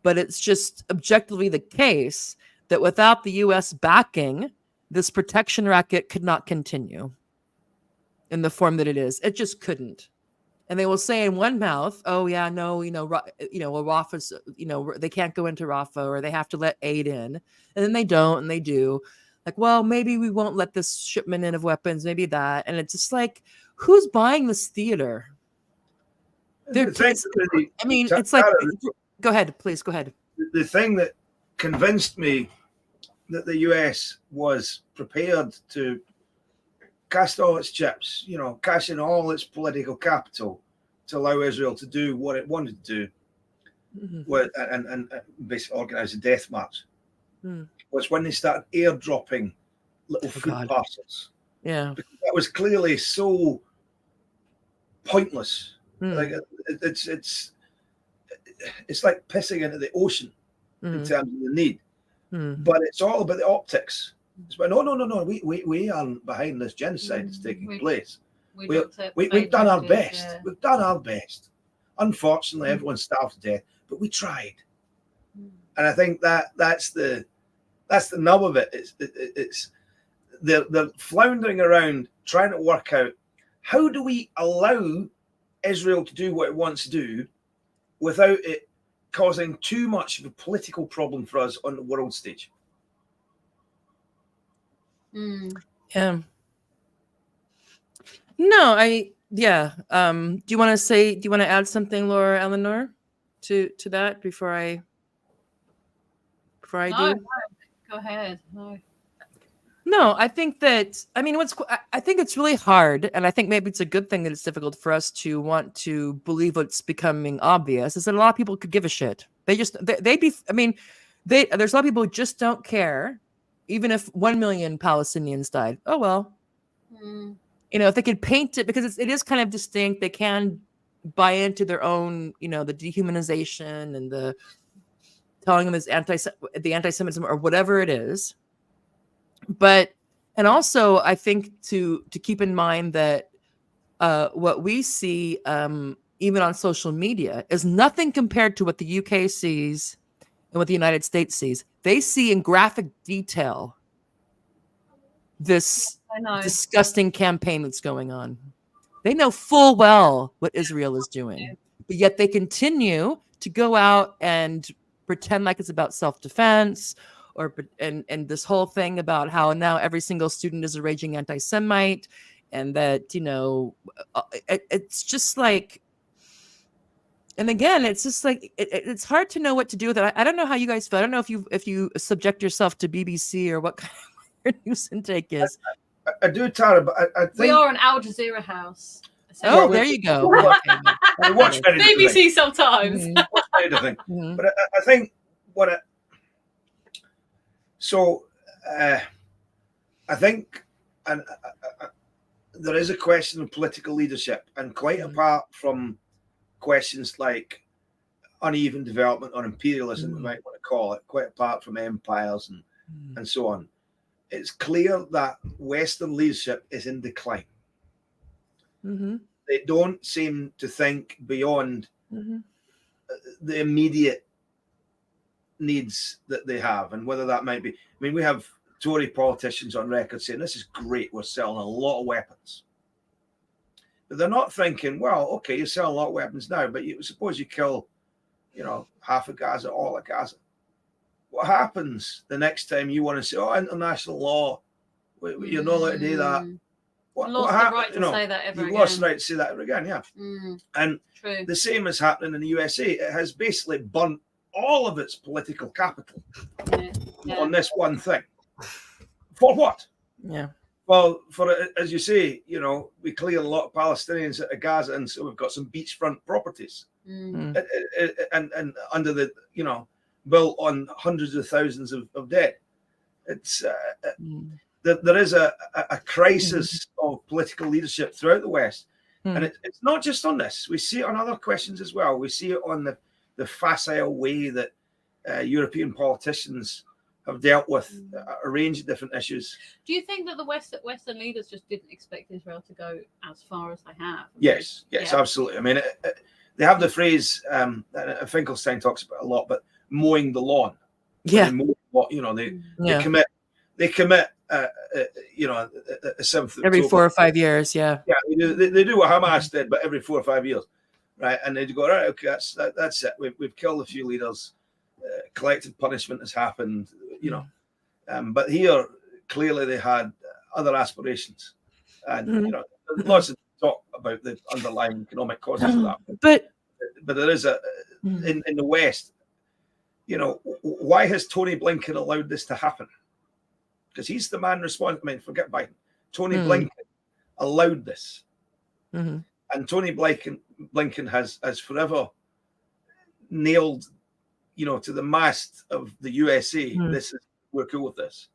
[SPEAKER 1] but it's just objectively the case that without the U.S. backing, this protection racket could not continue in the form that it is. It just couldn't. And they will say in one mouth, oh yeah, no, Rafah's, they can't go into Rafah, or they have to let aid in, and then they don't, and they do. Like, well, maybe we won't let this shipment in of weapons, maybe that. And it's just like, who's buying this theater? It's like, go ahead, please, go ahead.
[SPEAKER 2] The thing that convinced me that the US was prepared to cast all its chips, cash in all its political capital to allow Israel to do what it wanted to do, and basically organize a death march, was when they started airdropping little food parcels.
[SPEAKER 1] Yeah,
[SPEAKER 2] because that was clearly so pointless. Like it's like pissing into the ocean in terms of the need, but it's all about the optics. It's about no. We aren't behind this genocide that's taking place. We've done our best. Yeah. We've done our best. Unfortunately, everyone starved to death, but we tried. And I think that's the nub of it. It's they're floundering around trying to work out, how do we allow Israel to do what it wants to do without it causing too much of a political problem for us on the world stage.
[SPEAKER 1] Yeah. No, do you want to add something, Laura Elenor, to that before I do?
[SPEAKER 3] No, go ahead.
[SPEAKER 1] No, I think that, I think it's really hard, and I think maybe it's a good thing that it's difficult for us to want to believe what's becoming obvious, is that a lot of people could give a shit. There's a lot of people who just don't care, even if 1 million Palestinians died. Oh, well. If they could paint it, because it is kind of distinct, they can buy into their own, the dehumanization and the telling them is the anti-Semitism or whatever it is. But, and also I think to keep in mind that what we see even on social media is nothing compared to what the UK sees and what the United States sees. They see in graphic detail this disgusting campaign that's going on. They know full well what Israel is doing, but yet they continue to go out and pretend like it's about self-defense, and this whole thing about how now every single student is a raging anti-Semite, and that it's just like, and again, it's just like it's hard to know what to do with it. I don't know how you guys feel. I don't know if you subject yourself to BBC or what kind of your news intake is.
[SPEAKER 2] I do, Tara, but I think
[SPEAKER 3] we are an Al Jazeera house.
[SPEAKER 1] Oh, there you go.
[SPEAKER 2] I watch
[SPEAKER 3] BBC sometimes.
[SPEAKER 2] But I think I think there is a question of political leadership, and quite apart from questions like uneven development or imperialism, we might want to call it, quite apart from empires and so on, it's clear that Western leadership is in decline. They don't seem to think beyond the immediate needs that they have, and whether that might be. I mean, we have Tory politicians on record saying this is great, we're selling a lot of weapons. But they're not thinking, well, okay, you're selling a lot of weapons now, but suppose you kill, half of Gaza, all of Gaza. What happens the next time you want to say, international law, you're not allowed to do that? What happens?
[SPEAKER 3] Right to say that ever
[SPEAKER 2] you've
[SPEAKER 3] again.
[SPEAKER 2] lost the right to say that ever again, yeah. And
[SPEAKER 3] True.
[SPEAKER 2] the same is happening in the USA. It has basically burnt all of its political capital on this one thing. For what?
[SPEAKER 1] Yeah.
[SPEAKER 2] Well, as you say, we cleared a lot of Palestinians out of Gaza, and so we've got some beachfront properties, and under the built on hundreds of thousands of dead. It's there is a crisis of political leadership throughout the West, and it's not just on this. We see it on other questions as well. We see it on the facile way that European politicians have dealt with a range of different issues.
[SPEAKER 3] Do you think that the Western leaders just didn't expect Israel to go as far as they have?
[SPEAKER 2] Yes, absolutely. I mean, they have the phrase, Finkelstein talks about a lot, but mowing the lawn.
[SPEAKER 1] Yeah.
[SPEAKER 2] They commit a seventh
[SPEAKER 1] every 4 or 5 years. Yeah.
[SPEAKER 2] Yeah, they do what Hamas did, but every 4 or 5 years, right? And they go, right, okay, that's it. We've killed a few leaders. Collective punishment has happened, but here clearly they had other aspirations, and lots of talk about the underlying economic causes of that. But there is in the West, why has Tony Blinken allowed this to happen? Because he's the man responsible. I mean, forget Biden. Tony Blinken allowed this, and Tony Blinken has forever nailed. To the mast of the USA, we're cool with this.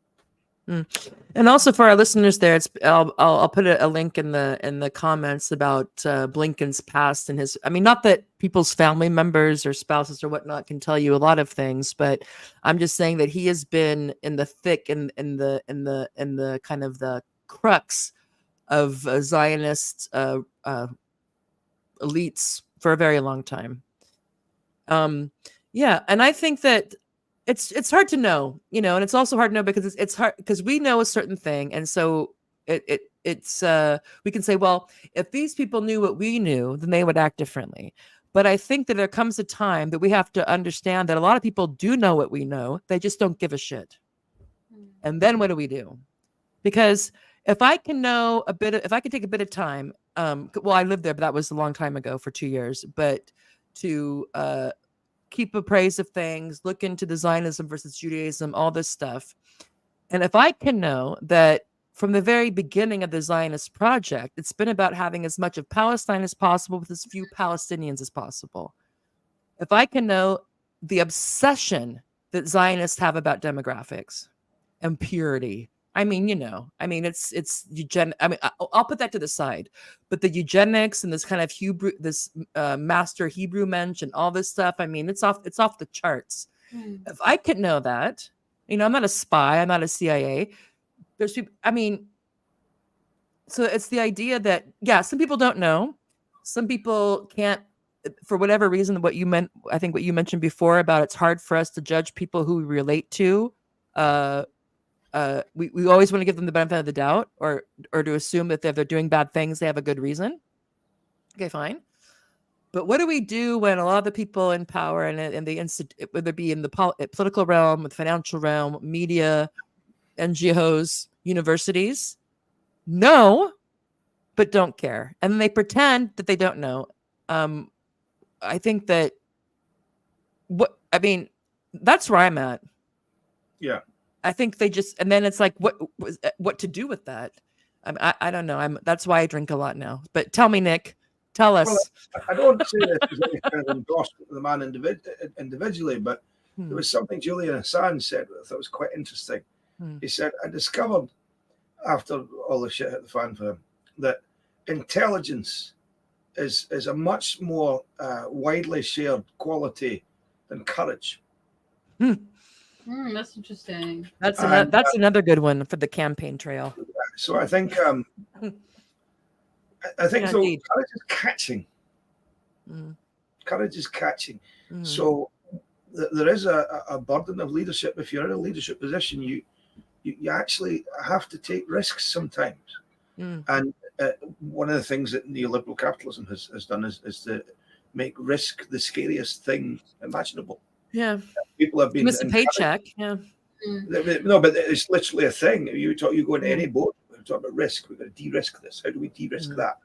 [SPEAKER 1] And also for our listeners there, I'll put a link in the comments about Blinken's past and his. I mean, not that people's family members or spouses or whatnot can tell you a lot of things, but I'm just saying that he has been in the thick in the kind of the crux of Zionist elites for a very long time. Yeah, and I think that it's hard to know, and it's also hard to know because it's hard because we know a certain thing, and so it's we can say, well, if these people knew what we knew, then they would act differently. But I think that there comes a time that we have to understand that a lot of people do know what we know, they just don't give a shit. And then what do we do? Because if I can take a bit of time, well, I lived there, but that was a long time ago for 2 years, but to keep appraised of things, look into the Zionism versus Judaism, all this stuff. And if I can know that from the very beginning of the Zionist project, it's been about having as much of Palestine as possible with as few Palestinians as possible. If I can know the obsession that Zionists have about demographics and purity, it's eugen. I mean, I'll put that to the side, but the eugenics and this kind of master Hebrew mensch and all this stuff. I mean, it's off the charts. If I could know that, I'm not a spy, I'm not a CIA. There's people. I mean, so it's the idea that some people don't know, some people can't, for whatever reason. What you mentioned before about it's hard for us to judge people who we relate to. We always want to give them the benefit of the doubt, or to assume that if they're doing bad things, they have a good reason. Okay, fine. But what do we do when a lot of the people in power and the whether it be in the political realm, the financial realm, media, NGOs, universities, know, but don't care, and then they pretend that they don't know? I think that that's where I'm at.
[SPEAKER 2] Yeah.
[SPEAKER 1] I think they just, and then it's like, what to do with that? I don't know. That's why I drink a lot now. But tell me, Nick, tell us.
[SPEAKER 2] Well, I don't say this as any kind of endorsement of the man individually, but there was something Julian Assange said that I thought was quite interesting. He said, I discovered after all the shit hit the fan for him that intelligence is a much more widely shared quality than courage.
[SPEAKER 3] That's interesting.
[SPEAKER 1] That's another good one for the campaign trail.
[SPEAKER 2] So I think so. Courage is catching. Courage is catching. So there is a burden of leadership. If you're in a leadership position, you actually have to take risks sometimes. And one of the things that neoliberal capitalism has done is to make risk the scariest thing imaginable.
[SPEAKER 1] Yeah,
[SPEAKER 2] people have been
[SPEAKER 1] miss a paycheck. Yeah,
[SPEAKER 2] no, but it's literally a thing. You go into any boat, we talk about risk. We've got to de-risk this. How do we de-risk that?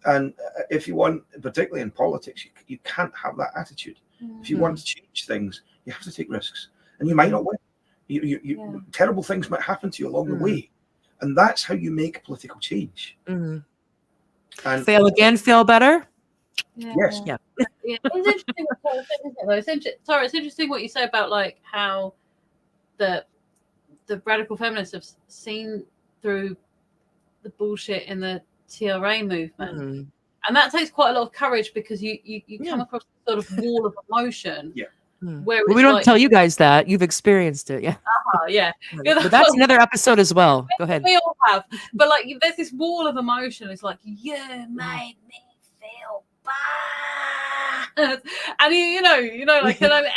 [SPEAKER 2] And if you want, particularly in politics, you can't have that attitude. If you want to change things, you have to take risks, and you might not win. Terrible things might happen to you along the way, and that's how you make political change. And
[SPEAKER 1] fail again, feel better.
[SPEAKER 2] Yes.
[SPEAKER 3] Yeah. It's interesting. It's interesting what you say about like how the radical feminists have seen through the bullshit in the TRA movement, and that takes quite a lot of courage because you come across a sort of wall of emotion. Where
[SPEAKER 1] we don't tell you guys that you've experienced it. But that's another episode as well. Go ahead.
[SPEAKER 3] We all have, but like there's this wall of emotion. It's like you made me feel bad, and you know, like, and like,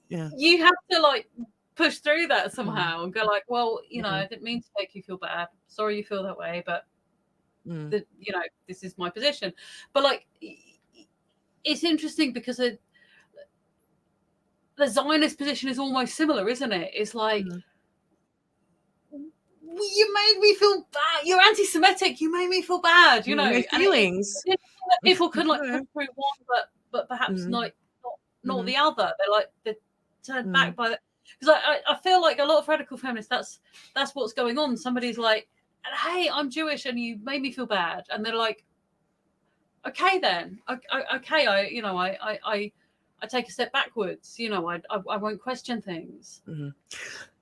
[SPEAKER 3] you have to like push through that somehow and go like, well, I didn't mean to make you feel bad. Sorry you feel that way, but this is my position. But like, it's interesting because the Zionist position is almost similar, isn't it? It's like, you made me feel bad. You're anti-Semitic. You made me feel bad.
[SPEAKER 1] My feelings.
[SPEAKER 3] People can like push through one, but perhaps not the other. They're turned back by that. Because I feel like a lot of radical feminists, that's what's going on. Somebody's like, hey, I'm Jewish and you made me feel bad, and they're like, okay then, okay, I take a step backwards. I won't question things.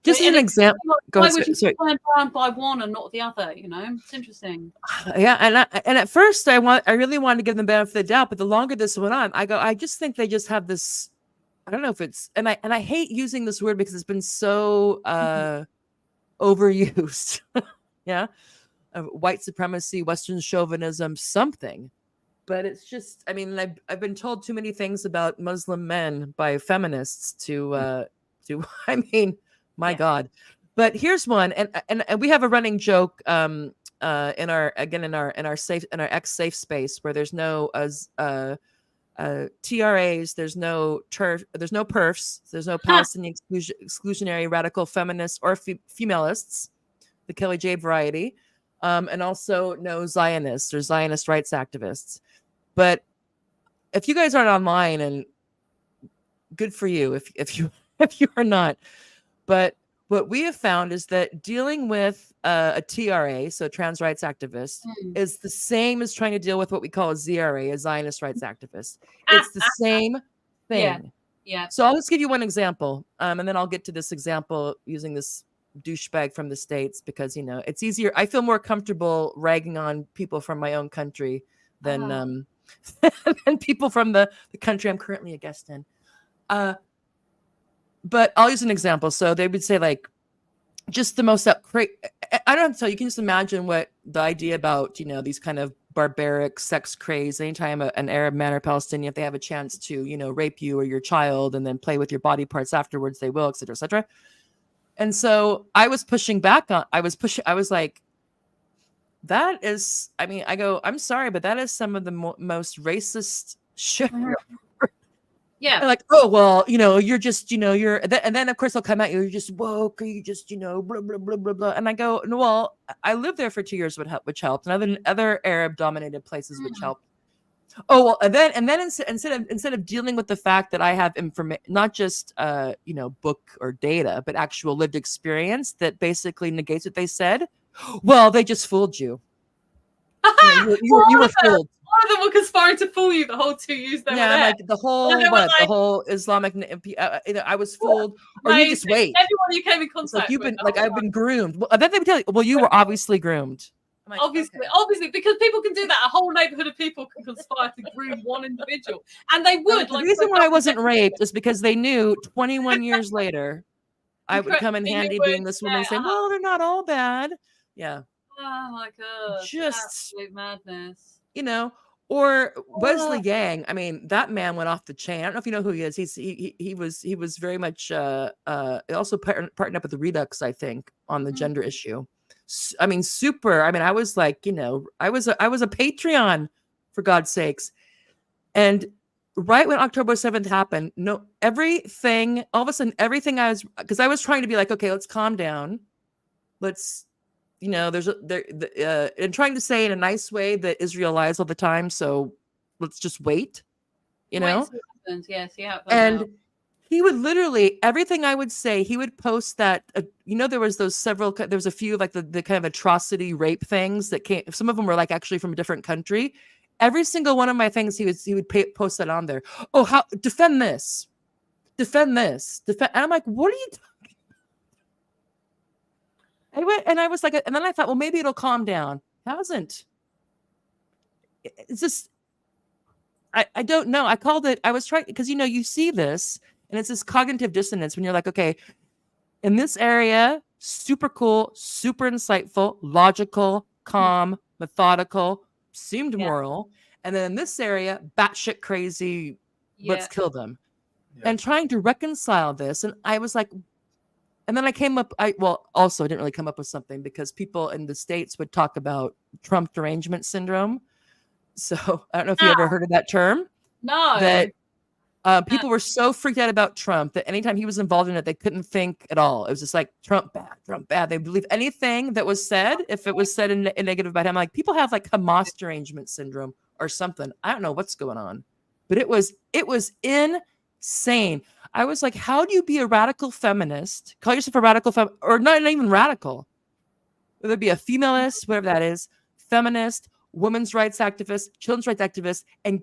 [SPEAKER 1] Just as an example,
[SPEAKER 3] why would you turn down by one and not the other? It's interesting.
[SPEAKER 1] Yeah, and at first I really wanted to give them the benefit of the doubt, but the longer this went on, I just think they just have this. I don't know if it's, and I hate using this word because it's been so overused. White supremacy, Western chauvinism, something. But it's just, I mean, I've been told too many things about Muslim men by feminists to I mean, my God. But here's one, and we have a running joke in our ex safe space where there's no TRAs, there's no PERFs, there's no Palestinian exclusionary radical feminists or Femalists, the Kelly J variety, and also no Zionists or Zionist rights activists. But if you guys aren't online, and good for you if you are not, but what we have found is that dealing with a TRA, so trans rights activist, is the same as trying to deal with what we call a ZRA, a Zionist rights activist. It's the same thing.
[SPEAKER 3] Yeah.
[SPEAKER 1] So I'll just give you one example, and then I'll get to this example using this douchebag from the States because, it's easier. I feel more comfortable ragging on people from my own country than than people from the country I'm currently a guest in. But I'll use an example. So they would say like, just the most I don't have to tell you, can just imagine what the idea about, these kind of barbaric sex craze, anytime an Arab man or Palestinian, if they have a chance to, rape you or your child and then play with your body parts afterwards, they will, et cetera, et cetera. And so I was pushing back on, I was like, that is, I mean, I go, I'm sorry, but that is some of the most racist shit.
[SPEAKER 3] Yeah.
[SPEAKER 1] Like, oh, well, you're just, you're, and then of course they'll come at you, you're just woke, or you just, blah, blah, blah, blah, blah. And I go, no, well, I lived there for 2 years, which helped. And other Arab dominated places, which helped. Oh, well, and then instead of dealing with the fact that I have information, not just, book or data, but actual lived experience that basically negates what they said. Well, they just fooled you. You were fooled.
[SPEAKER 3] One of them were conspiring to fool you the whole 2 years they were there.
[SPEAKER 1] Like the whole Islamic. I was fooled, or you just wait.
[SPEAKER 3] Everyone you came in contact with.
[SPEAKER 1] I've been groomed. Well, then they would tell you, well, you were obviously groomed.
[SPEAKER 3] Like, obviously, because people can do that. A whole neighborhood of people can conspire to groom one individual, and they would.
[SPEAKER 1] The reason why I wasn't raped is because they knew 21 years later, I would come in handy being this woman saying, "Well, they're not all bad." Yeah.
[SPEAKER 3] Oh my God!
[SPEAKER 1] Just
[SPEAKER 3] absolute madness.
[SPEAKER 1] Or Wesley Yang. I mean, that man went off the chain. I don't know if you know who he is. He was very much also partnered up with the Redux, I think, on the gender issue. I mean, super. I mean, I was like, I was a Patreon, for God's sakes. And right when October 7th happened, everything, all of a sudden, everything because I was trying to be like, okay, let's calm down. Let's, and trying to say in a nice way that Israel lies all the time. So let's just wait,
[SPEAKER 3] Yes,
[SPEAKER 1] and he would literally, everything I would say, he would post that, there was there was a few like the kind of atrocity rape things that came. Some of them were like actually from a different country. Every single one of my things, he would post that on there. Oh, how defend this. And I'm like, what are you talking? I was like, and then I thought, well, maybe it'll calm down. It hasn't. It's just, I don't know. I called it, I was trying, because, you see this, and it's this cognitive dissonance when you're like, okay, in this area, super cool, super insightful, logical, calm, methodical, seemed moral. And then in this area, batshit crazy, let's kill them. Yeah. And trying to reconcile this. And I was like, and then I came up, also I didn't really come up with something because people in the States would talk about Trump derangement syndrome. So I don't know if you ever heard of that term.
[SPEAKER 3] No.
[SPEAKER 1] That people were so freaked out about Trump that anytime he was involved in it, they couldn't think at all. It was just like, Trump bad. They believe anything that was said, if it was said in negative about him. Like, people have like Hamas derangement syndrome or something. I don't know what's going on. But it was insane. I was like, how do you be a radical feminist, call yourself a radical or not even radical, whether it be a femalist, whatever that is, feminist, women's rights activist, children's rights activist, and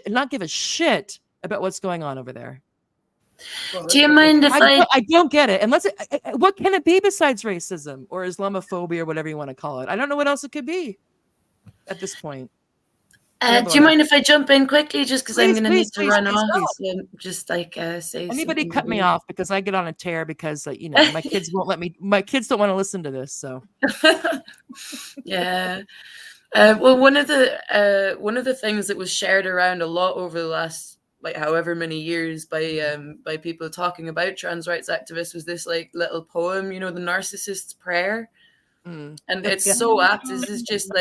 [SPEAKER 1] not give a shit about what's going on over there?
[SPEAKER 4] Do you mind if
[SPEAKER 1] I don't get it. Unless what can it be besides racism or Islamophobia or whatever you want to call it? I don't know what else it could be at this point.
[SPEAKER 4] Do you mind if I jump in quickly, just because I'm going to need to run off? So just like say.
[SPEAKER 1] Anybody cut me off because I get on a tear because my kids won't let me. My kids don't want to listen to this. So.
[SPEAKER 4] Yeah. Well, one of the things that was shared around a lot over the last however many years by people talking about trans rights activists was this little poem, the Narcissist's Prayer, and it's so apt. This is just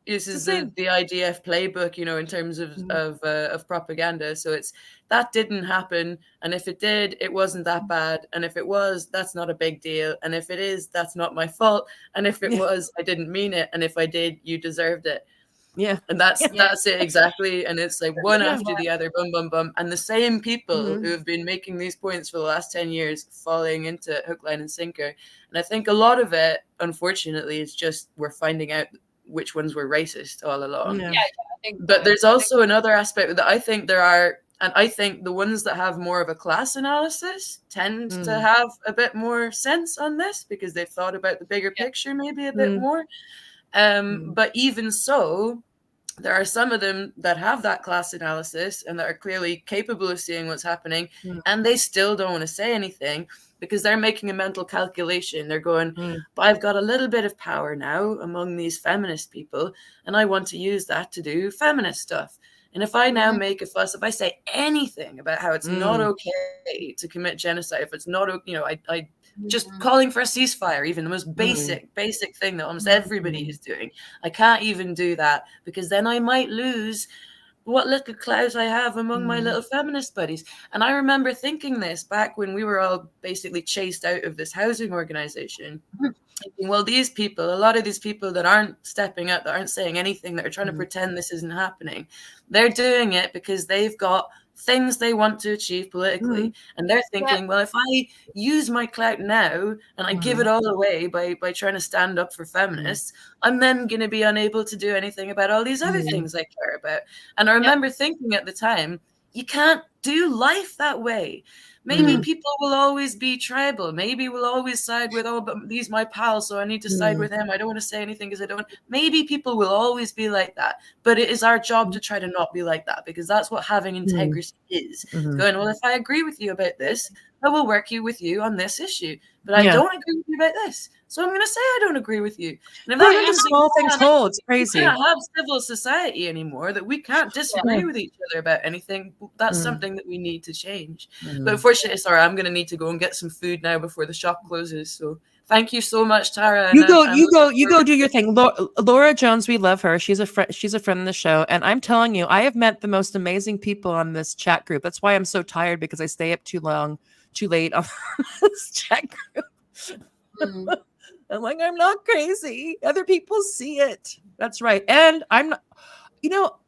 [SPEAKER 4] this is the IDF playbook, in terms of propaganda. So it's that didn't happen, and if it did, it wasn't that bad, and if it was, that's not a big deal, and if it is, that's not my fault, and if it was, I didn't mean it, and if I did, you deserved it.
[SPEAKER 1] Yeah,
[SPEAKER 4] and that's it exactly. And it's like one after the other, bum bum bum, and the same people who have been making these points for the last 10 years falling into hook, line, and sinker. And I think a lot of it, unfortunately, is just we're finding out which ones were racist all along.
[SPEAKER 3] I think
[SPEAKER 4] but there's also another aspect that I think there are, and I think the ones that have more of a class analysis tend to have a bit more sense on this because they've thought about the bigger picture maybe a bit more. But even so, there are some of them that have that class analysis and that are clearly capable of seeing what's happening, and they still don't want to say anything because they're making a mental calculation. They're going, but I've got a little bit of power now among these feminist people, and I want to use that to do feminist stuff. And if I now make a fuss, if I say anything about how it's not okay to commit genocide, if it's not, I just calling for a ceasefire, even the most basic thing that almost everybody is doing, I can't even do that because then I might lose what little clout I have among my little feminist buddies. And I remember thinking this back when we were all basically chased out of this housing organization. Thinking, well, these people, a lot of these people that aren't stepping up, that aren't saying anything, that are trying to pretend this isn't happening, they're doing it because they've got things they want to achieve politically. And they're thinking, well, if I use my clout now and I give it all away by trying to stand up for feminists, I'm then going to be unable to do anything about all these other things I care about. And I remember thinking at the time, you can't do life that way. Maybe people will always be tribal. Maybe we'll always side with, but he's my pal, so I need to side with him. I don't want to say anything because I don't. Maybe people will always be like that. But it is our job to try to not be like that because that's what having integrity is. Going, well, if I agree with you about this, I will work with you on this issue. but I don't agree with you about this. So I'm going to say I don't agree with you. And if
[SPEAKER 1] That small things hold. It's crazy.
[SPEAKER 4] We can't have civil society anymore, that we can't disagree with each other about anything. That's something that we need to change. But unfortunately, sorry, I'm going to need to go and get some food now before the shop closes. So thank you so much, Tara.
[SPEAKER 1] You go do your thing. Laura Jones, we love her. She's a friend of the show. And I'm telling you, I have met the most amazing people on this chat group. That's why I'm so tired, because I stay up too late on this chat group. I'm like, I'm not crazy. Other people see it. That's right. And I'm not,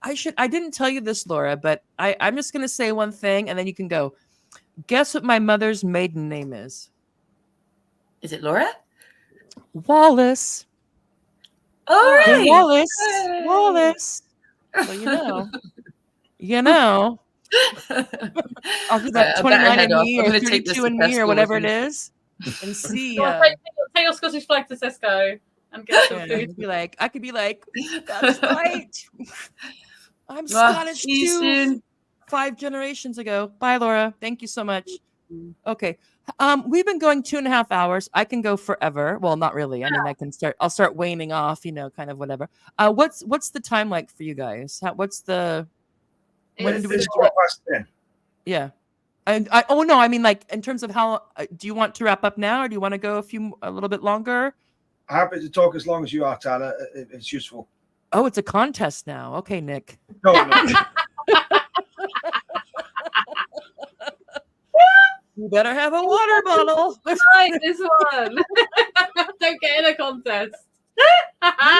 [SPEAKER 1] I didn't tell you this, Laura, but I'm just going to say one thing and then you can go. Guess what my mother's maiden name is?
[SPEAKER 4] Is it Laura?
[SPEAKER 1] Wallace.
[SPEAKER 4] All right.
[SPEAKER 1] Wallace. So you know. I'll do that 29 and me or 32 and me or whatever it is. And see.
[SPEAKER 3] Take your Scottish flag to Tesco and get some food.
[SPEAKER 1] I could be like, that's right. I'm Scottish too. 5 generations ago. Bye, Laura. Thank you so much. Okay. We've been going 2.5 hours. I can go forever. Well, not really. I mean, I'll start waning off, kind of whatever. What's the time like for you guys? When do we
[SPEAKER 2] start?
[SPEAKER 1] Yeah. And I mean, like, in terms of how do you want to wrap up now, or do you want to go a little bit longer?
[SPEAKER 2] Happy to talk as long as you are, Tara. It's useful.
[SPEAKER 1] Oh, it's a contest now. Okay, Nick.
[SPEAKER 2] No.
[SPEAKER 1] You better have a water bottle.
[SPEAKER 3] Right, this one. Don't get in a contest.
[SPEAKER 1] You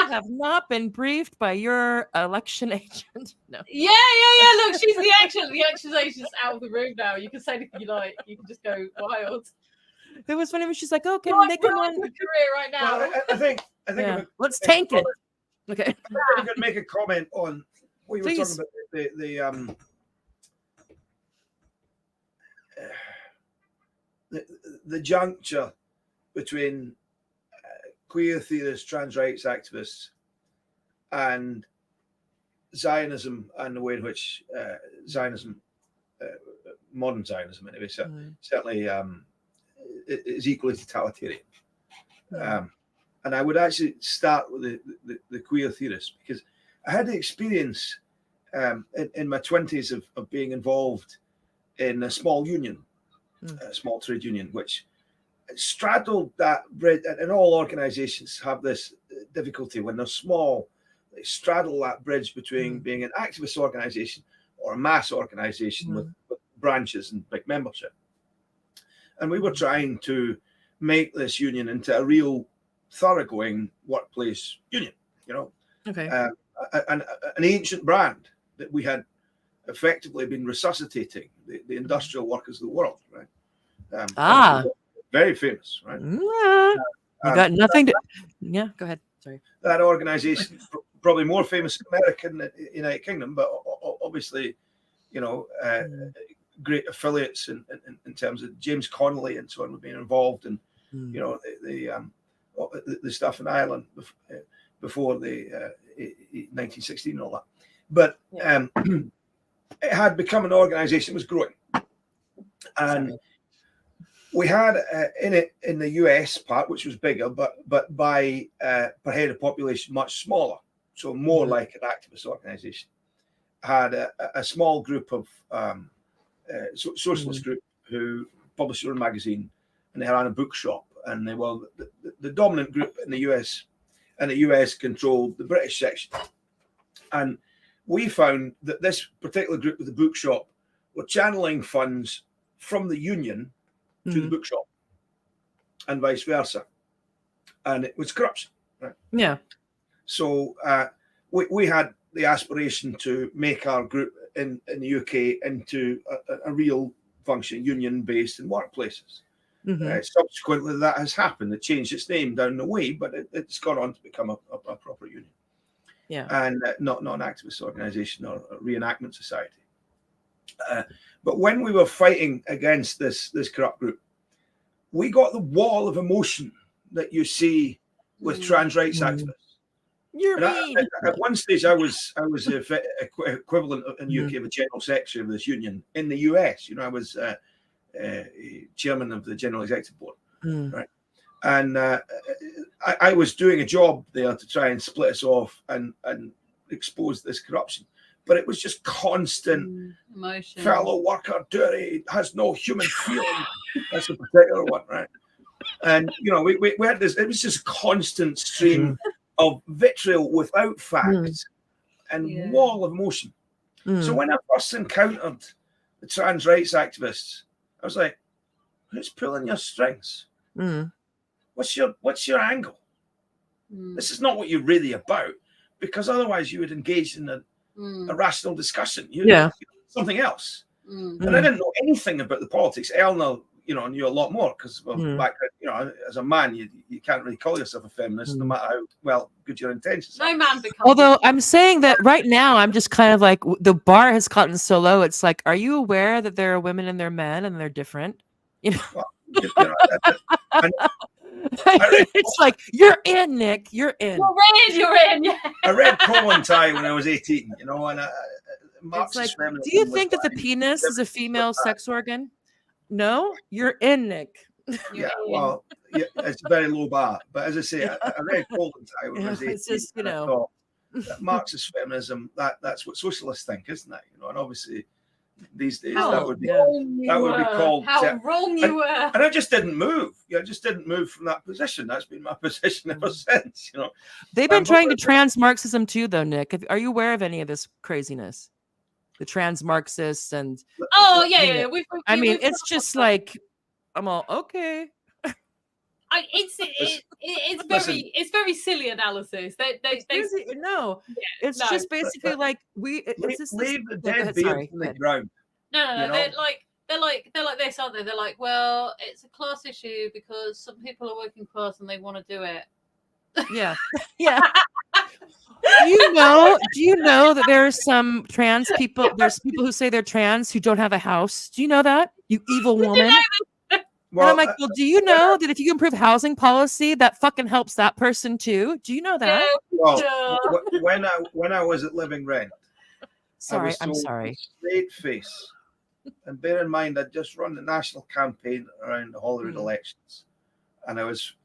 [SPEAKER 1] have not been briefed by your election agent. No.
[SPEAKER 3] Yeah. Look, she's the action agent's out of the room now. You can say anything you like. You can just go wild.
[SPEAKER 1] It was funny when she's like, "Oh, can we make one
[SPEAKER 3] career right now?"
[SPEAKER 2] Well, I think.
[SPEAKER 1] Let's tank it. Okay.
[SPEAKER 2] I'm going to make a comment on what you were talking about. The juncture between queer theorists, trans rights activists, and Zionism, and the way in which Zionism, modern Zionism anyway, certainly is equally totalitarian. And I would actually start with the queer theorists, because I had the experience in my 20s of being involved in a small union, a small trade union, which straddled that bridge. And all organizations have this difficulty when they're small. They straddle that bridge between being an activist organization or a mass organization with branches and big membership. And we were trying to make this union into a real thoroughgoing workplace union,
[SPEAKER 1] Okay.
[SPEAKER 2] An ancient brand that we had effectively been resuscitating, the industrial workers of the world, right? Very famous, right?
[SPEAKER 1] You got nothing to. Yeah, go ahead. Sorry.
[SPEAKER 2] That organization, probably more famous in America than the United Kingdom, but obviously, great affiliates in terms of James Connolly and so on, have been involved in, the stuff in Ireland before the 1916 and all that. But it had become an organization that was growing. And we had in the US part, which was bigger, but by per head of population much smaller, so more like an activist organization, had a small group of socialist group who published their own magazine, and they ran a bookshop, and they were the dominant group in the US, and the US controlled the British section. And we found that this particular group with the bookshop were channeling funds from the union to the bookshop and vice versa. And it was corruption. Right?
[SPEAKER 1] Yeah.
[SPEAKER 2] So we had the aspiration to make our group in the UK into a real functioning union based in workplaces. Subsequently, that has happened. It changed its name down the way, but it's gone on to become a proper union.
[SPEAKER 1] Yeah.
[SPEAKER 2] And not an activist organization or a reenactment society. But when we were fighting against this corrupt group, we got the wall of emotion that you see with trans rights activists.
[SPEAKER 1] You're mean.
[SPEAKER 2] At one stage, I was equivalent in the UK of a general secretary of this union. In the US, I was chairman of the general executive board. right? And I was doing a job there to try and split us off and expose this corruption. But it was just constant
[SPEAKER 3] emotion.
[SPEAKER 2] Fellow worker DURIE has no human feeling. That's a particular one, right? And we had this. It was just a constant stream of vitriol without fact and wall of emotion. So when I first encountered the trans rights activists, I was like, "Who's pulling your strings? What's your angle? This is not what you're really about, because otherwise you would engage in a rational discussion. Something else." And I didn't know anything about the politics. Elenor, knew a lot more because back, as a man, you can't really call yourself a feminist, no matter how good your intentions are.
[SPEAKER 3] No man becomes.
[SPEAKER 1] Although I'm saying that right now, I'm just kind of like, the bar has gotten so low. It's like, are you aware that there are women and they're men and they're different? Well, it's like, you're in, Nick. You're in.
[SPEAKER 3] You're in. Yeah.
[SPEAKER 2] I read Kollontai when I was 18. And
[SPEAKER 1] it's like, do you think that the penis is a female sex organ? No, you're in, Nick.
[SPEAKER 2] Well, it's a very low bar. But as I say, I read Kollontai when I was 18.
[SPEAKER 1] It's just,
[SPEAKER 2] that Marxist feminism, that's what socialists think, isn't it? And obviously these days that would be called.
[SPEAKER 3] How wrong you were.
[SPEAKER 2] And I just didn't move. I just didn't move from that position. That's been my position ever since.
[SPEAKER 1] They've been trying to trans Marxism too, though, Nick. Are you aware of any of this craziness? The trans Marxists and it's just like, I'm all okay.
[SPEAKER 3] It's very silly analysis.
[SPEAKER 1] It's just basically like
[SPEAKER 2] leave the dead beard on the ground.
[SPEAKER 3] No, they're like this, aren't they? They're like, well, it's a class issue because some people are working class and they want to do it.
[SPEAKER 1] Yeah. Do you know that there are some trans people? There's people who say they're trans who don't have a house. Do you know that? You evil woman. Well, and I'm like, well, do you know that if you improve housing policy, that fucking helps that person too? Do you know that?
[SPEAKER 2] Well, when I was at Living Rent,
[SPEAKER 1] I'm sorry.
[SPEAKER 2] Straight face, and bear in mind, I'd just run the national campaign around the Holyrood elections, and I was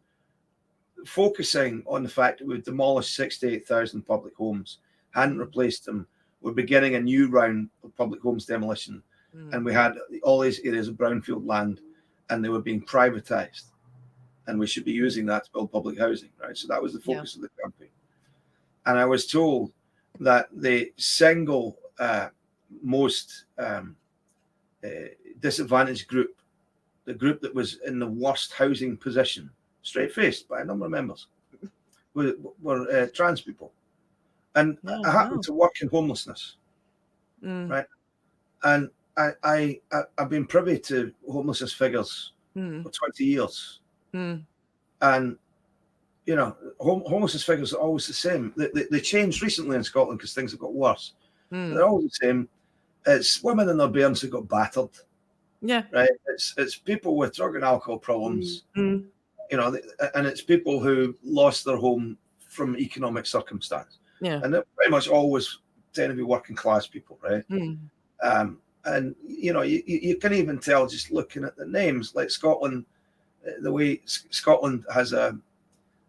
[SPEAKER 2] focusing on the fact that we'd demolished 68,000 public homes, hadn't replaced them. We're beginning a new round of public homes demolition, and we had all these areas of brownfield land, and they were being privatized, and we should be using that to build public housing, right? So that was the focus of the campaign. And I was told that the single most disadvantaged group, the group that was in the worst housing position, straight-faced by a number of members, were trans people. And I happened to work in homelessness, right? And I've been privy to homelessness figures for 20 years. And, homelessness figures are always the same. They changed recently in Scotland because things have got worse. They're always the same. It's women in their bairns who got battered. Yeah. Right? It's people with drug and alcohol problems. And it's people who lost their home from economic circumstance. Yeah. And they're pretty much always tend to be working class people, right? And you can even tell just looking at the names, like Scotland, the way Scotland has an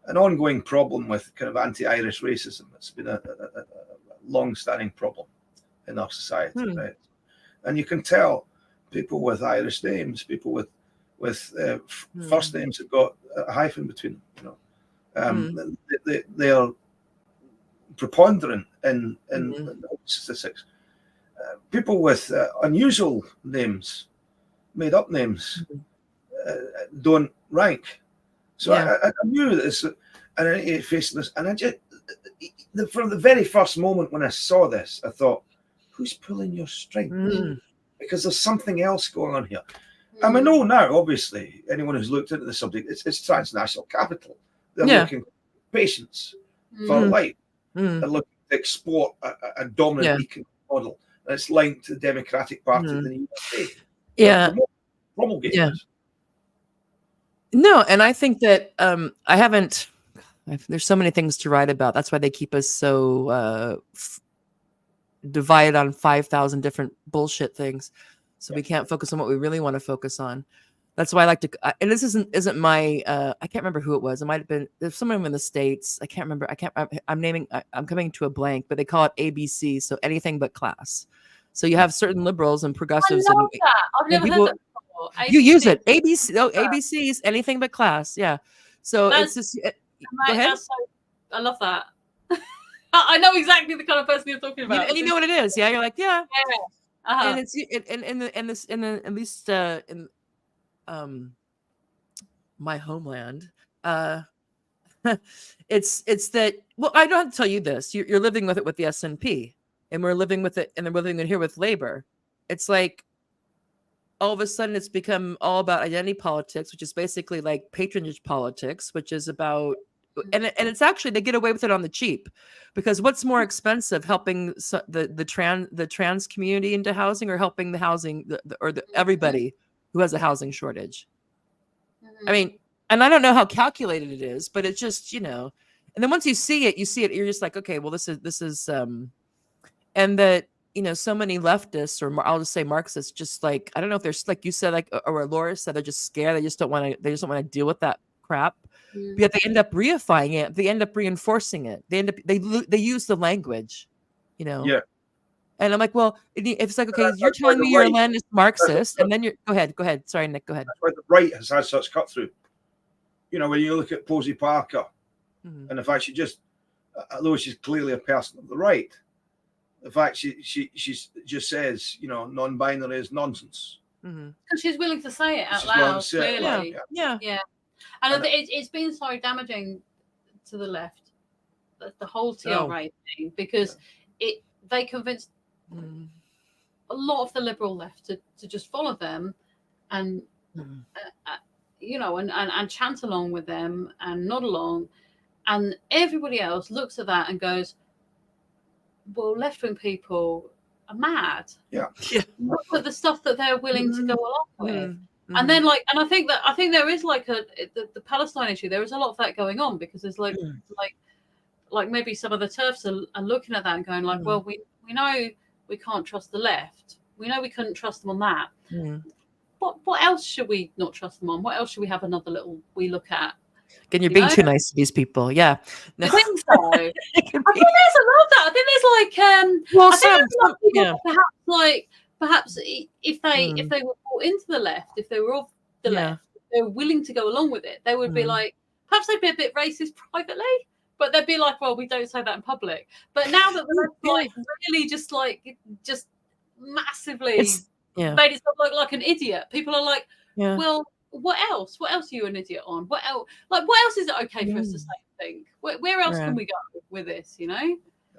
[SPEAKER 2] ongoing problem with kind of anti-Irish racism. It's been a long-standing problem in our society, right? And you can tell people with Irish names, people with first names have got a hyphen between them. They are preponderant in statistics. People with unusual names, made-up names, don't rank. So I knew this, and I faced this, and I just, from the very first moment when I saw this, I thought, who's pulling your strings? Because there's something else going on here. And we know now, obviously, anyone who's looked into the subject, it's transnational capital. They're looking for patience for life. They're looking to export a dominant economic model. And it's linked to the Democratic Party in the USA.
[SPEAKER 1] Yeah. No, and I think that there's so many things to write about. That's why they keep us so divided on 5,000 different bullshit things. So we can't focus on what we really want to focus on. That's why I like to, and this isn't my, I can't remember who it was. It might've been, there's someone in the States. I can't remember. I'm coming to a blank, but they call it ABC. So anything but class. So you have certain liberals and progressives.
[SPEAKER 3] I love that. I've never heard that before.
[SPEAKER 1] You use it. ABC. Oh, ABC is anything but class. Yeah. So it's just, go ahead.
[SPEAKER 3] I love that. I know exactly the kind of person you're talking about.
[SPEAKER 1] And you know what it is. Yeah. You're like, yeah.
[SPEAKER 3] Uh-huh.
[SPEAKER 1] And it's at least in my homeland, it's that, well, I don't have to tell you this. You're living with it with the SNP, and we're living with it, and then we're living it here with Labor. It's like all of a sudden it's become all about identity politics, which is basically like patronage politics, which is about, and it's actually, they get away with it on the cheap, because what's more expensive, helping the trans community into housing, or helping the housing everybody who has a housing shortage? I mean, and I don't know how calculated it is, but it's just, and then once you see it, you're just like, okay, well, this is and that, so many leftists, or I'll just say Marxists, just like, I don't know if there's, like you said, like, or Laura said, they're just scared. They just don't want to deal with that crap. Yet they end up reifying it. They end up reinforcing it. They use the language,
[SPEAKER 2] Yeah.
[SPEAKER 1] And I'm like, well, if it's like, okay, you're telling me you're a Leninist Marxist, and then go ahead. Sorry, Nick, go ahead.
[SPEAKER 2] That's why the right has had such cut through. When you look at Posey Parker, and the fact she just, although she's clearly a person of the right, the fact she just says, non-binary is nonsense.
[SPEAKER 3] Because she's willing to say it out loud, clearly.
[SPEAKER 1] Yeah.
[SPEAKER 3] And it's been so damaging to the left, the whole TLRA thing, because they convinced a lot of the liberal left to just follow them, and and chant along with them and nod along, and everybody else looks at that and goes, well, left-wing people are mad.
[SPEAKER 2] Yeah.
[SPEAKER 3] Look at the stuff that they're willing to go along with. And then, and I think there is like the Palestine issue. There is a lot of that going on, because there's like maybe some of the TERFs are looking at that and going like, well, we know we can't trust the left. We know we couldn't trust them on that. What else should we not trust them on? What else should we have another little we look at?
[SPEAKER 1] Again, you're being too nice to these people. Yeah.
[SPEAKER 3] No. I think so. I think there's a lot of that. I think there's like perhaps if they were brought into the left, if they were of the left, they were willing to go along with it, they would be like, perhaps they'd be a bit racist privately, but they'd be like, well, we don't say that in public. But now that the left really just massively made itself look like an idiot, people are like, well, what else? What else are you an idiot on? What else? What else is it okay for us to say and think? Where else can we go with this?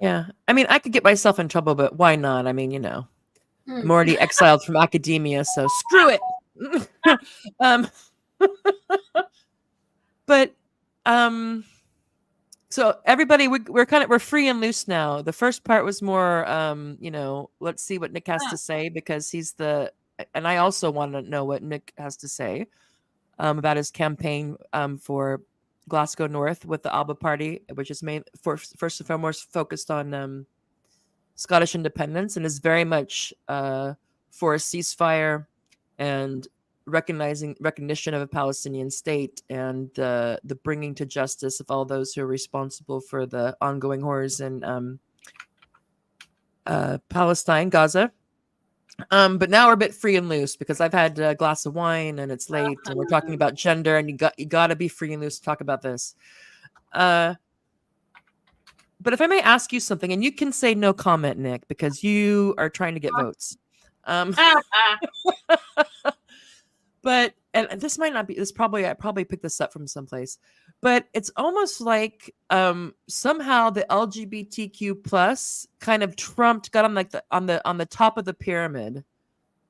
[SPEAKER 1] Yeah. I mean, I could get myself in trouble, but why not? I mean, I'm already exiled from academia, so screw it. But so everybody, we're free and loose now. The first part was more, let's see what Nick has to say, because and I also want to know what Nick has to say about his campaign for Glasgow North with the ALBA Party, which is first and foremost focused on Scottish independence, and is very much for a ceasefire and recognition of a Palestinian state, and the bringing to justice of all those who are responsible for the ongoing horrors in Palestine, Gaza. But now we're a bit free and loose, because I've had a glass of wine and it's late, and we're talking about gender, and you got to be free and loose to talk about this. But if I may ask you something, and you can say no comment, Nick, because you are trying to get votes. But, and this might not be, I probably picked this up from someplace, but it's almost like somehow the LGBTQ plus kind of got on the top of the pyramid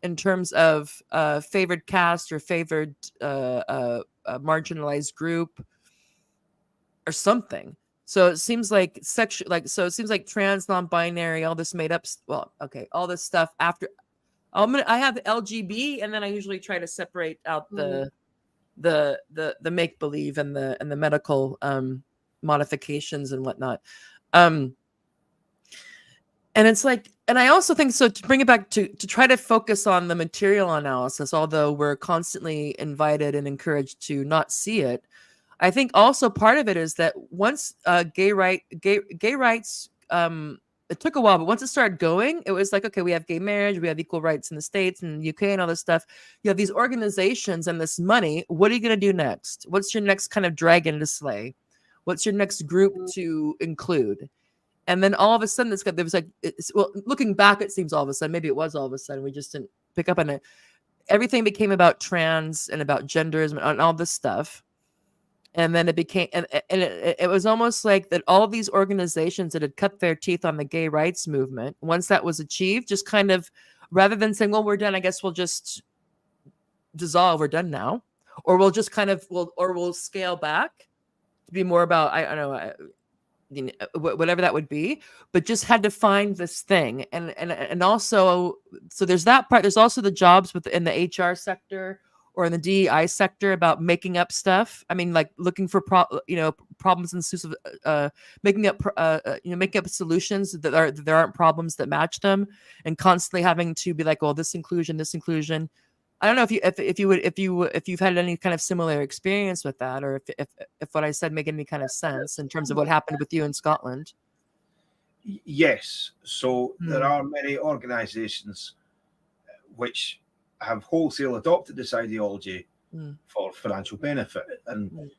[SPEAKER 1] in terms of favored caste or favored marginalized group or something. So it seems like it seems like trans, non-binary, all this made up. Well, okay, all this stuff after. I have the LGB, and then I usually try to separate out the make believe and the medical modifications and whatnot. And it's like, and I also think so, to bring it back to try to focus on the material analysis, although we're constantly invited and encouraged to not see it. I think also part of it is that once gay rights, it took a while, but once it started going, it was like, okay, we have gay marriage, we have equal rights in the States and the UK and all this stuff. You have these organizations and this money. What are you going to do next? What's your next kind of dragon to slay? What's your next group to include? And then all of a sudden, there was like, well, looking back, it seems all of a sudden, maybe it was all of a sudden, we just didn't pick up on it. Everything became about trans and about genders and all this stuff. And then it became, and it was almost like that all of these organizations that had cut their teeth on the gay rights movement, once that was achieved, just kind of, rather than saying, well, we're done, I guess we'll just dissolve, we're done now. Or we'll just kind of, we'll scale back to be more about, I don't know, whatever that would be, but just had to find this thing. And also, so there's that part. There's also the jobs in the HR sector or in the DEI sector about making up stuff. I mean, like looking for problems and making up solutions that there aren't problems that match them, and constantly having to be like, well, this inclusion. I don't know if you've had any kind of similar experience with that, or if what I said made any kind of sense in terms of what happened with you in Scotland.
[SPEAKER 2] Yes. So there are many organisations which have wholesale adopted this ideology for financial benefit, and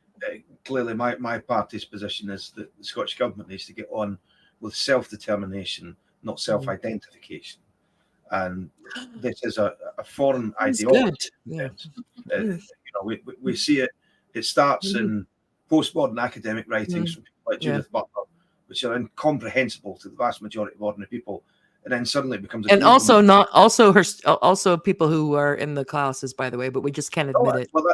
[SPEAKER 2] clearly my party's position is that the Scottish Government needs to get on with self-determination, not self-identification. And this is a foreign ideology.
[SPEAKER 1] Yeah.
[SPEAKER 2] We see it. It starts in postmodern academic writings from people like Judith Butler, which are incomprehensible to the vast majority of ordinary people, and then suddenly it becomes.
[SPEAKER 1] And also people who are in the classes, by the way, but we just can't admit it.
[SPEAKER 2] Well,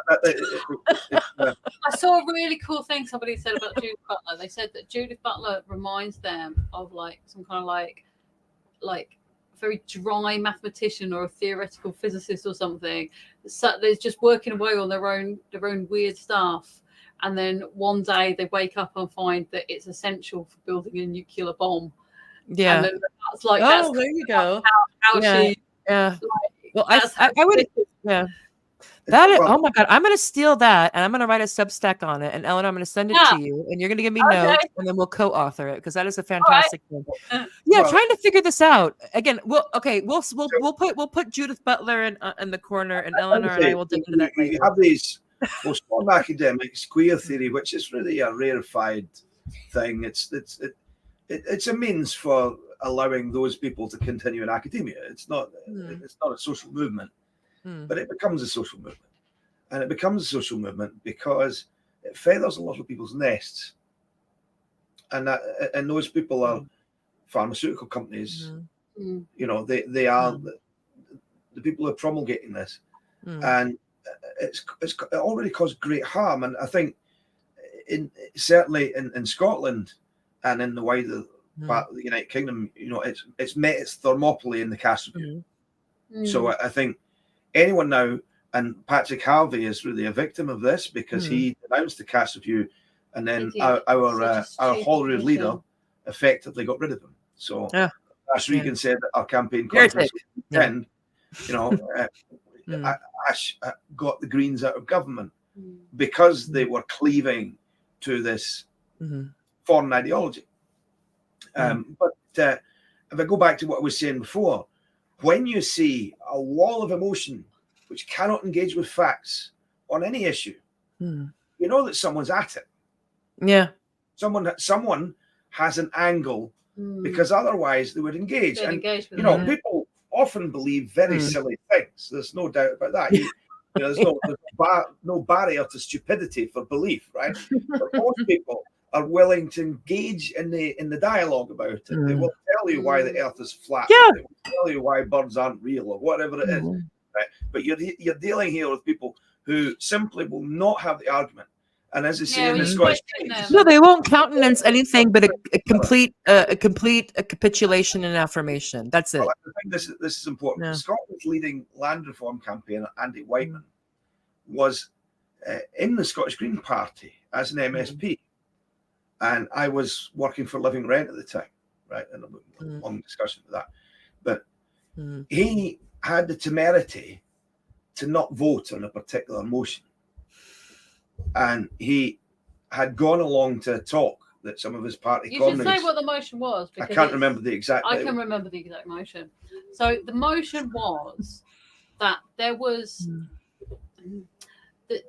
[SPEAKER 3] I saw a really cool thing somebody said about Judith Butler. They said that Judith Butler reminds them of like some kind of like very dry mathematician or a theoretical physicist or something. So they're just working away on their own weird stuff, and then one day they wake up and find that it's essential for building a nuclear bomb.
[SPEAKER 1] Yeah,
[SPEAKER 3] and then that's like,
[SPEAKER 1] there you go.
[SPEAKER 3] How she,
[SPEAKER 1] yeah.
[SPEAKER 3] Like,
[SPEAKER 1] well, I would, yeah. That is, oh my God, I'm going to steal that and I'm going to write a Substack on it. And Elenor, I'm going to send it to you and you're going to give me notes and then we'll co-author it because that is a fantastic thing. Yeah, trying to figure this out. Again, we'll put Judith Butler in the corner and Elenor and I will dig into that later.
[SPEAKER 2] You have these postmodern academics, queer theory, which is really a rarefied thing. It's a means for allowing those people to continue in academia. It's not a social movement. But it becomes a social movement. And it becomes a social movement because it feathers a lot of people's nests. And those people are pharmaceutical companies. They are the people who are promulgating this. And it's already caused great harm. And I think certainly in Scotland and in the wider part of the United Kingdom, it's met its thermopylae in the Cast Review. So I think anyone now, and Patrick Harvey is really a victim of this because he denounced the Cast Review, and then our Holyrood leader effectively got rid of him. So Ash Regan said that our campaign conference weekend, Ash got the Greens out of government because they were cleaving to this foreign ideology. But if I go back to what I was saying before, when you see a wall of emotion which cannot engage with facts on any issue, you know that someone's at it.
[SPEAKER 1] Yeah.
[SPEAKER 2] Someone has an angle because otherwise they would engage. And people often believe very silly things. There's no doubt about that. There's no barrier to stupidity for belief, right? But most people are willing to engage in the dialogue about it. They will tell you why the earth is flat. They will tell you why birds aren't real or whatever it is. Right? But you're dealing here with people who simply will not have the argument. And as I say in the Scottish,
[SPEAKER 1] no, they won't countenance anything but a complete capitulation and affirmation. That's it.
[SPEAKER 2] Well, I think this is important. Yeah. Scotland's leading land reform campaign, Andy Whiteman, was in the Scottish Green Party as an MSP. And I was working for Living Rent at the time. right? And a long discussion of that. But
[SPEAKER 1] Mm.
[SPEAKER 2] he had the temerity to not vote on a particular motion. And he had gone along to a talk that some of his party
[SPEAKER 3] You should
[SPEAKER 2] comrades...
[SPEAKER 3] say what the motion was.
[SPEAKER 2] I can't remember the exact...
[SPEAKER 3] I can remember the exact motion. So the motion was that there was... It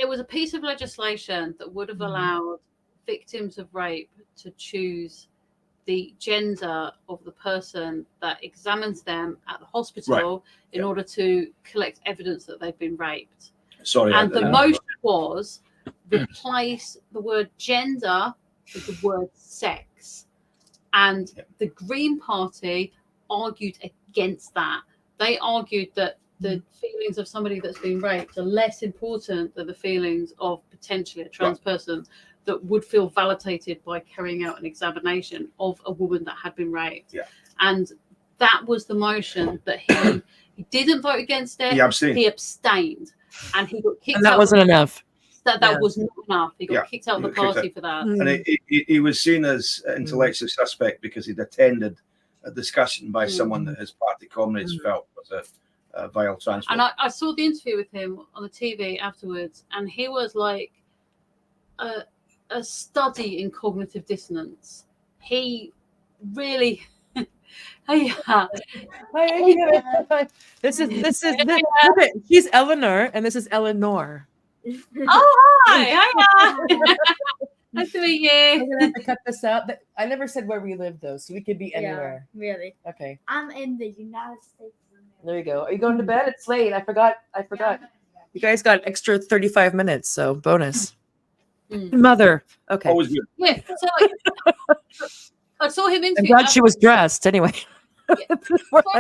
[SPEAKER 3] was a piece of legislation that would have allowed victims of rape to choose the gender of the person that examines them at the hospital in order to collect evidence that they've been raped.
[SPEAKER 2] Sorry.
[SPEAKER 3] And the motion was replace the word gender with the word sex. And the Green Party argued against that. They argued that the feelings of somebody that's been raped are less important than the feelings of potentially a trans person that would feel validated by carrying out an examination of a woman that had been raped.
[SPEAKER 2] Yeah.
[SPEAKER 3] And that was the motion that he didn't vote against it. He abstained. And he got kicked out.
[SPEAKER 1] And that wasn't enough.
[SPEAKER 3] That was not enough. He got kicked out of the party for that.
[SPEAKER 2] And he was seen as intellectually suspect because he'd attended a discussion by someone that his party comrades felt was a vile transphobe.
[SPEAKER 3] And I saw the interview with him on the TV afterwards, and he was like a study in cognitive dissonance. He really...
[SPEAKER 1] This is she's Elenor and this is Elenor.
[SPEAKER 3] Oh, hi. Nice to meet you.
[SPEAKER 1] I'm gonna have to cut this out. I never said where we live though, so we could be anywhere.
[SPEAKER 5] Yeah, really.
[SPEAKER 1] Okay.
[SPEAKER 5] I'm in the United States.
[SPEAKER 1] There you go. Are you going to bed? It's late. I forgot. You guys got extra 35 minutes, so bonus. Mother. Okay.
[SPEAKER 2] Always good.
[SPEAKER 3] Yeah. So I saw him interview.
[SPEAKER 1] I'm glad she was dressed anyway.
[SPEAKER 3] Yeah.
[SPEAKER 1] I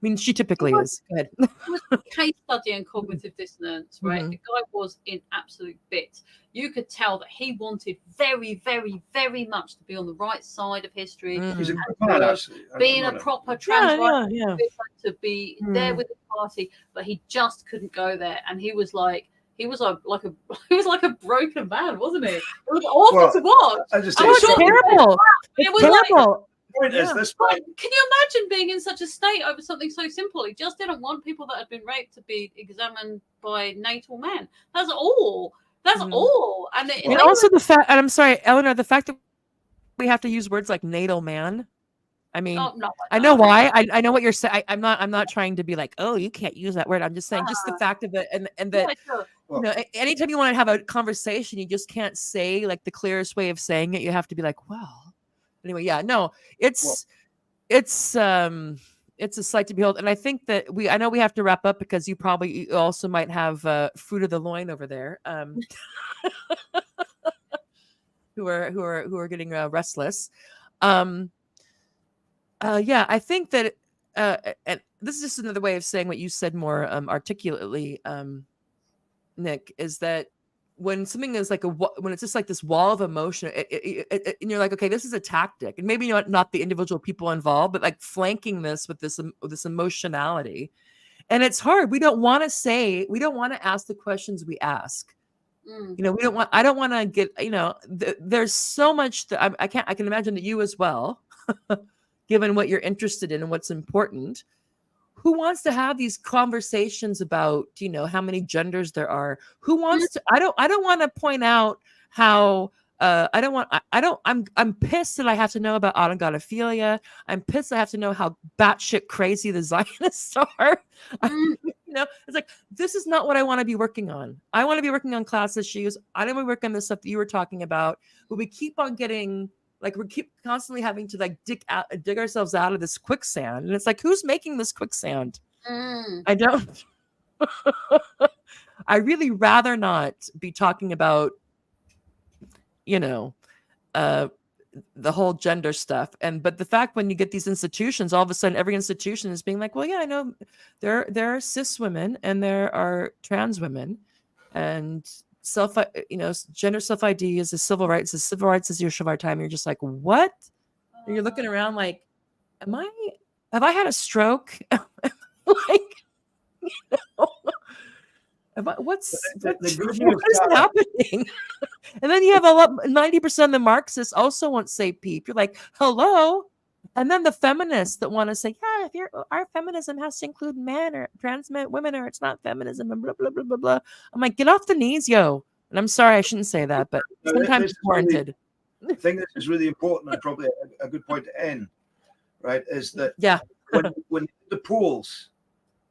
[SPEAKER 1] mean, she typically is. Go ahead.
[SPEAKER 3] It was a case study on cognitive dissonance, right? The guy was in absolute bits. You could tell that he wanted very, very, very much to be on the right side of history.
[SPEAKER 2] He's a good man, actually.
[SPEAKER 3] Being a proper trans right, to be there with the party, but he just couldn't go there. And he was like a broken man, wasn't he? It was awful to watch.
[SPEAKER 2] I just
[SPEAKER 1] it's terrible.
[SPEAKER 3] It was
[SPEAKER 1] terrible.
[SPEAKER 2] Point is this point.
[SPEAKER 3] Can you imagine being in such a state over something so simple? He just didn't want people that had been raped to be examined by natal men. That's all. That's all. And
[SPEAKER 1] also the fact, and I'm sorry, Elenor, the fact that we have to use words like natal man. I mean, I know why. I know what you're saying. I'm not trying to be like, oh, you can't use that word. I'm just saying, just the fact of it, and that you know, anytime you want to have a conversation, you just can't say like the clearest way of saying it. You have to be like, well. Anyway, yeah, no, it's a sight to behold, and I think that I know we have to wrap up because you also might have fruit of the loin over there, who are getting restless. Yeah, I think that, and this is just another way of saying what you said more articulately, Nick, is that when something is like when it's just like this wall of emotion, and you're like, okay, this is a tactic, and maybe not the individual people involved, but like flanking this with this emotionality, and it's hard. We don't want to ask the questions we ask. You know, I don't want to get, you know, there's so much that I can imagine that you as well, given what you're interested in and what's important. Who wants to have these conversations about, you know, how many genders there are? Who wants to? I don't want to point out how I'm pissed that I have to know about autogynephilia. I'm pissed I have to know how batshit crazy the Zionists are. You know, it's like, this is not what I want to be working on. I want to be working on class issues. I don't want to work on the stuff that you were talking about. But we keep on getting. Like, we keep constantly having to like dig ourselves out of this quicksand, and it's like, who's making this quicksand? I don't. I really rather not be talking about, you know, the whole gender stuff. But the fact when you get these institutions, all of a sudden every institution is being like, well, yeah, I know there are cis women and there are trans women, and gender self-ID is a civil rights. The civil rights is your Shavar time. You're just like, what? And you're looking around like, have I had a stroke? Like, you know, what is happening? And then you have 90% of the Marxists also won't say peep. You're like, hello. And then the feminists that want to say, yeah, if our feminism has to include men or trans men, women, or it's not feminism, and blah, blah, blah, blah, blah. I'm like, get off the knees, yo. And I'm sorry, I shouldn't say that, but sometimes it's warranted.
[SPEAKER 2] I think this is really important and probably a good point to end, right? Is that when the polls,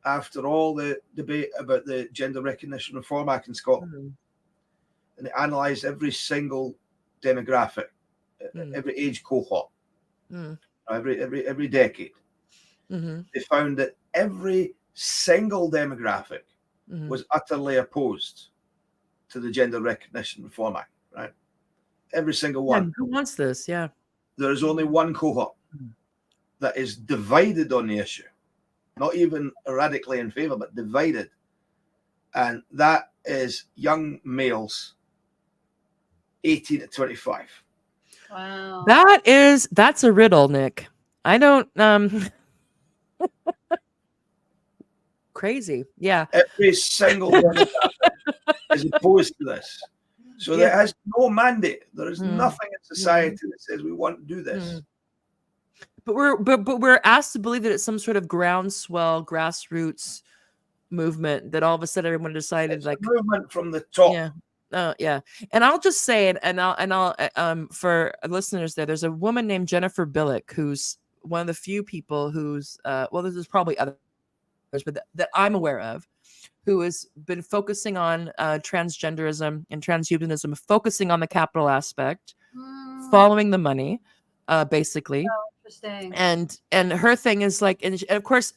[SPEAKER 2] after all the debate about the Gender Recognition Reform Act in Scotland, and they analysed every single demographic, every age cohort, every decade, they found that every single demographic was utterly opposed to the Gender Recognition Reform Act, right? Every single one.
[SPEAKER 1] Yeah, who wants this? Yeah.
[SPEAKER 2] There is only one cohort that is divided on the issue, not even radically in favour, but divided. And that is young males 18 to 25.
[SPEAKER 3] Wow.
[SPEAKER 1] That's a riddle, Nick. I don't crazy. Yeah.
[SPEAKER 2] Every single demographic is opposed to this. So there has no mandate. There is nothing in society that says we want to do this.
[SPEAKER 1] But we're asked to believe that it's some sort of groundswell, grassroots movement that all of a sudden everyone decided,
[SPEAKER 2] it's
[SPEAKER 1] like,
[SPEAKER 2] a movement from the top.
[SPEAKER 1] Yeah. And I'll just say it, and I'll for listeners there's a woman named Jennifer Billick who's one of the few people who's there's probably others, but that I'm aware of, who has been focusing on transgenderism and transhumanism, focusing on the capital aspect, following the money, basically.
[SPEAKER 3] Oh, interesting.
[SPEAKER 1] And her thing is like, and of course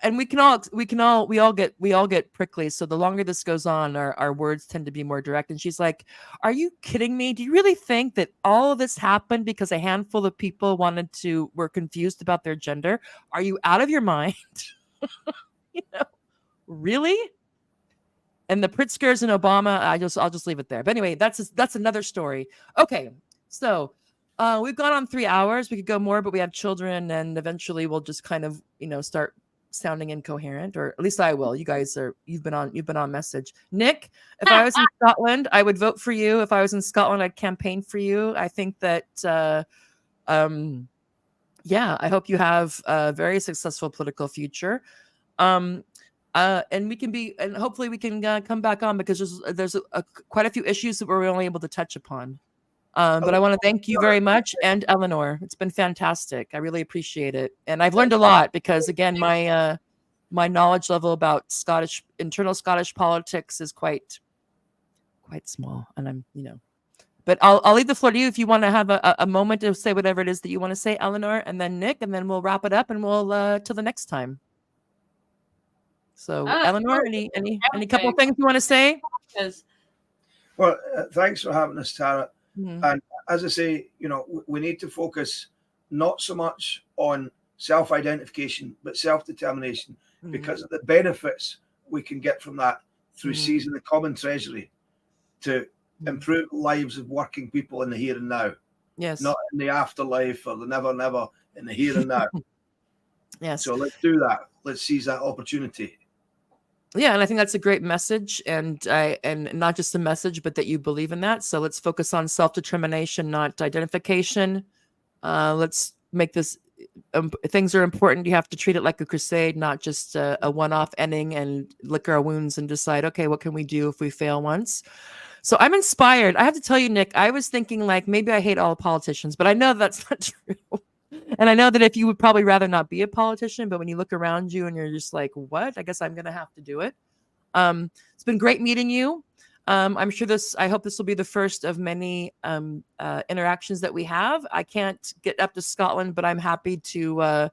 [SPEAKER 1] we all get prickly. So the longer this goes on, our words tend to be more direct. And she's like, "Are you kidding me? Do you really think that all of this happened because a handful of people were confused about their gender? Are you out of your mind?" Really? And the Pritzkers and Obama, I'll just leave it there. But anyway, that's another story. Okay, so we've gone on 3 hours. We could go more, but we have children, and eventually we'll just kind of start sounding incoherent, or at least I will. You guys you've been on message. Nick, if I was in Scotland, I would vote for you. If I was in Scotland, I'd campaign for you. I think that I hope you have a very successful political future. And we can and hopefully we can come back on, because there's quite a few issues that we're only able to touch upon. But I want to thank you very much, and Elenor. It's been fantastic. I really appreciate it, and I've learned a lot, because again, my knowledge level about internal Scottish politics is quite small, and I'm But I'll leave the floor to you if you want to have a moment to say whatever it is that you want to say, Elenor, and then Nick, and then we'll wrap it up, and we'll till the next time. So, Elenor, any couple of things you want to say?
[SPEAKER 2] Well, thanks for having us, Tara. And as I say, we need to focus not so much on self-identification, but self-determination, because of the benefits we can get from that through seizing the common treasury to improve the lives of working people in the here and now.
[SPEAKER 1] Yes.
[SPEAKER 2] Not in the afterlife or the never, never, in the here and now.
[SPEAKER 1] Yes.
[SPEAKER 2] So let's do that. Let's seize that opportunity.
[SPEAKER 1] Yeah, and I think that's a great message, and not just a message, but that you believe in that. So let's focus on self-determination, not identification. Let's make this. Things are important. You have to treat it like a crusade, not just a one-off ending, and lick our wounds and decide, okay, what can we do if we fail once? So I'm inspired. I have to tell you, Nick, I was thinking like maybe I hate all politicians, but I know that's not true. And I know that if you would probably rather not be a politician, but when you look around you and you're just like, what? I guess I'm going to have to do it. It's been great meeting you. I'm sure I hope this will be the first of many interactions that we have. I can't get up to Scotland, but I'm happy to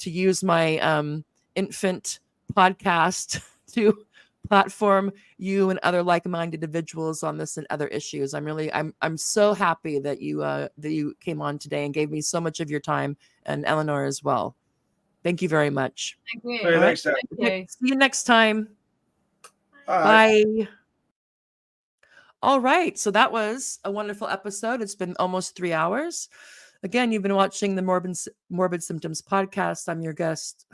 [SPEAKER 1] use my infant podcast to platform you and other like-minded individuals on this and other issues. I'm so happy that you came on today and gave me so much of your time, and Elenor as well. Thank you very much.
[SPEAKER 3] Thank you.
[SPEAKER 2] Hey, thanks, Tara.
[SPEAKER 3] Thank you.
[SPEAKER 1] See you next time.
[SPEAKER 2] Bye.
[SPEAKER 1] Bye. All right. So that was a wonderful episode. It's been almost 3 hours. Again, you've been watching the Morbid Symptoms podcast. I'm your guest.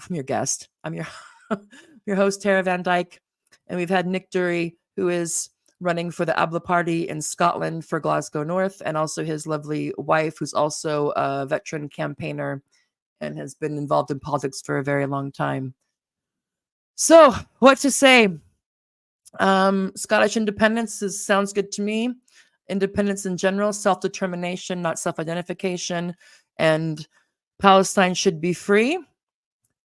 [SPEAKER 1] I'm your host, Tara Van Dyke. And we've had Nick DURIE, who is running for the ALBA Party in Scotland for Glasgow North, and also his lovely wife, who's also a veteran campaigner and has been involved in politics for a very long time. So, what to say? Scottish independence sounds good to me. Independence in general, self-determination, not self-identification, and Palestine should be free.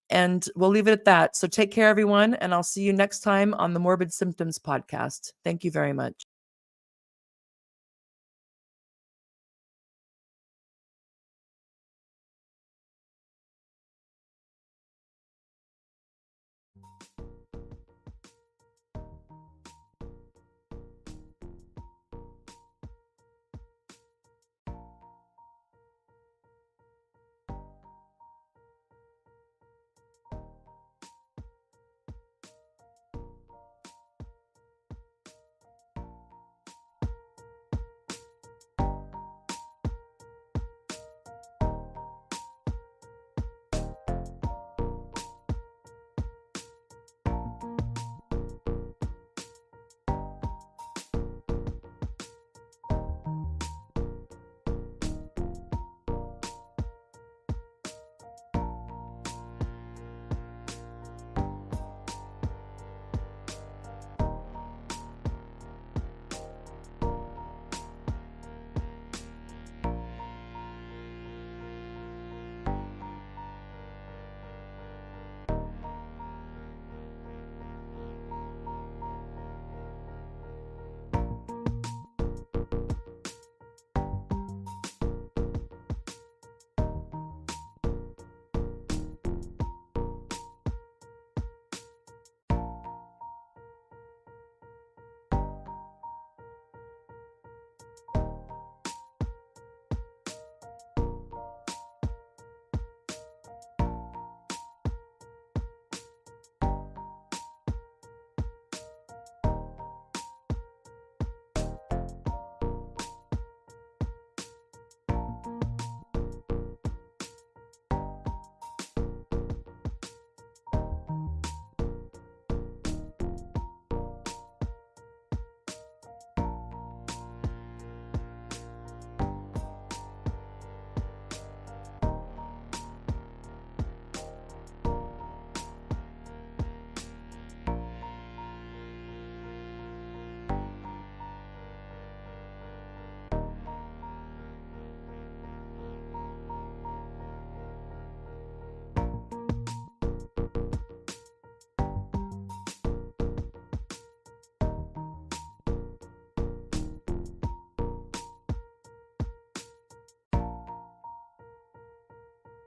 [SPEAKER 1] And we'll leave it at that. So take care, everyone, and I'll see you next time on the Morbid Symptoms podcast. Thank you very much.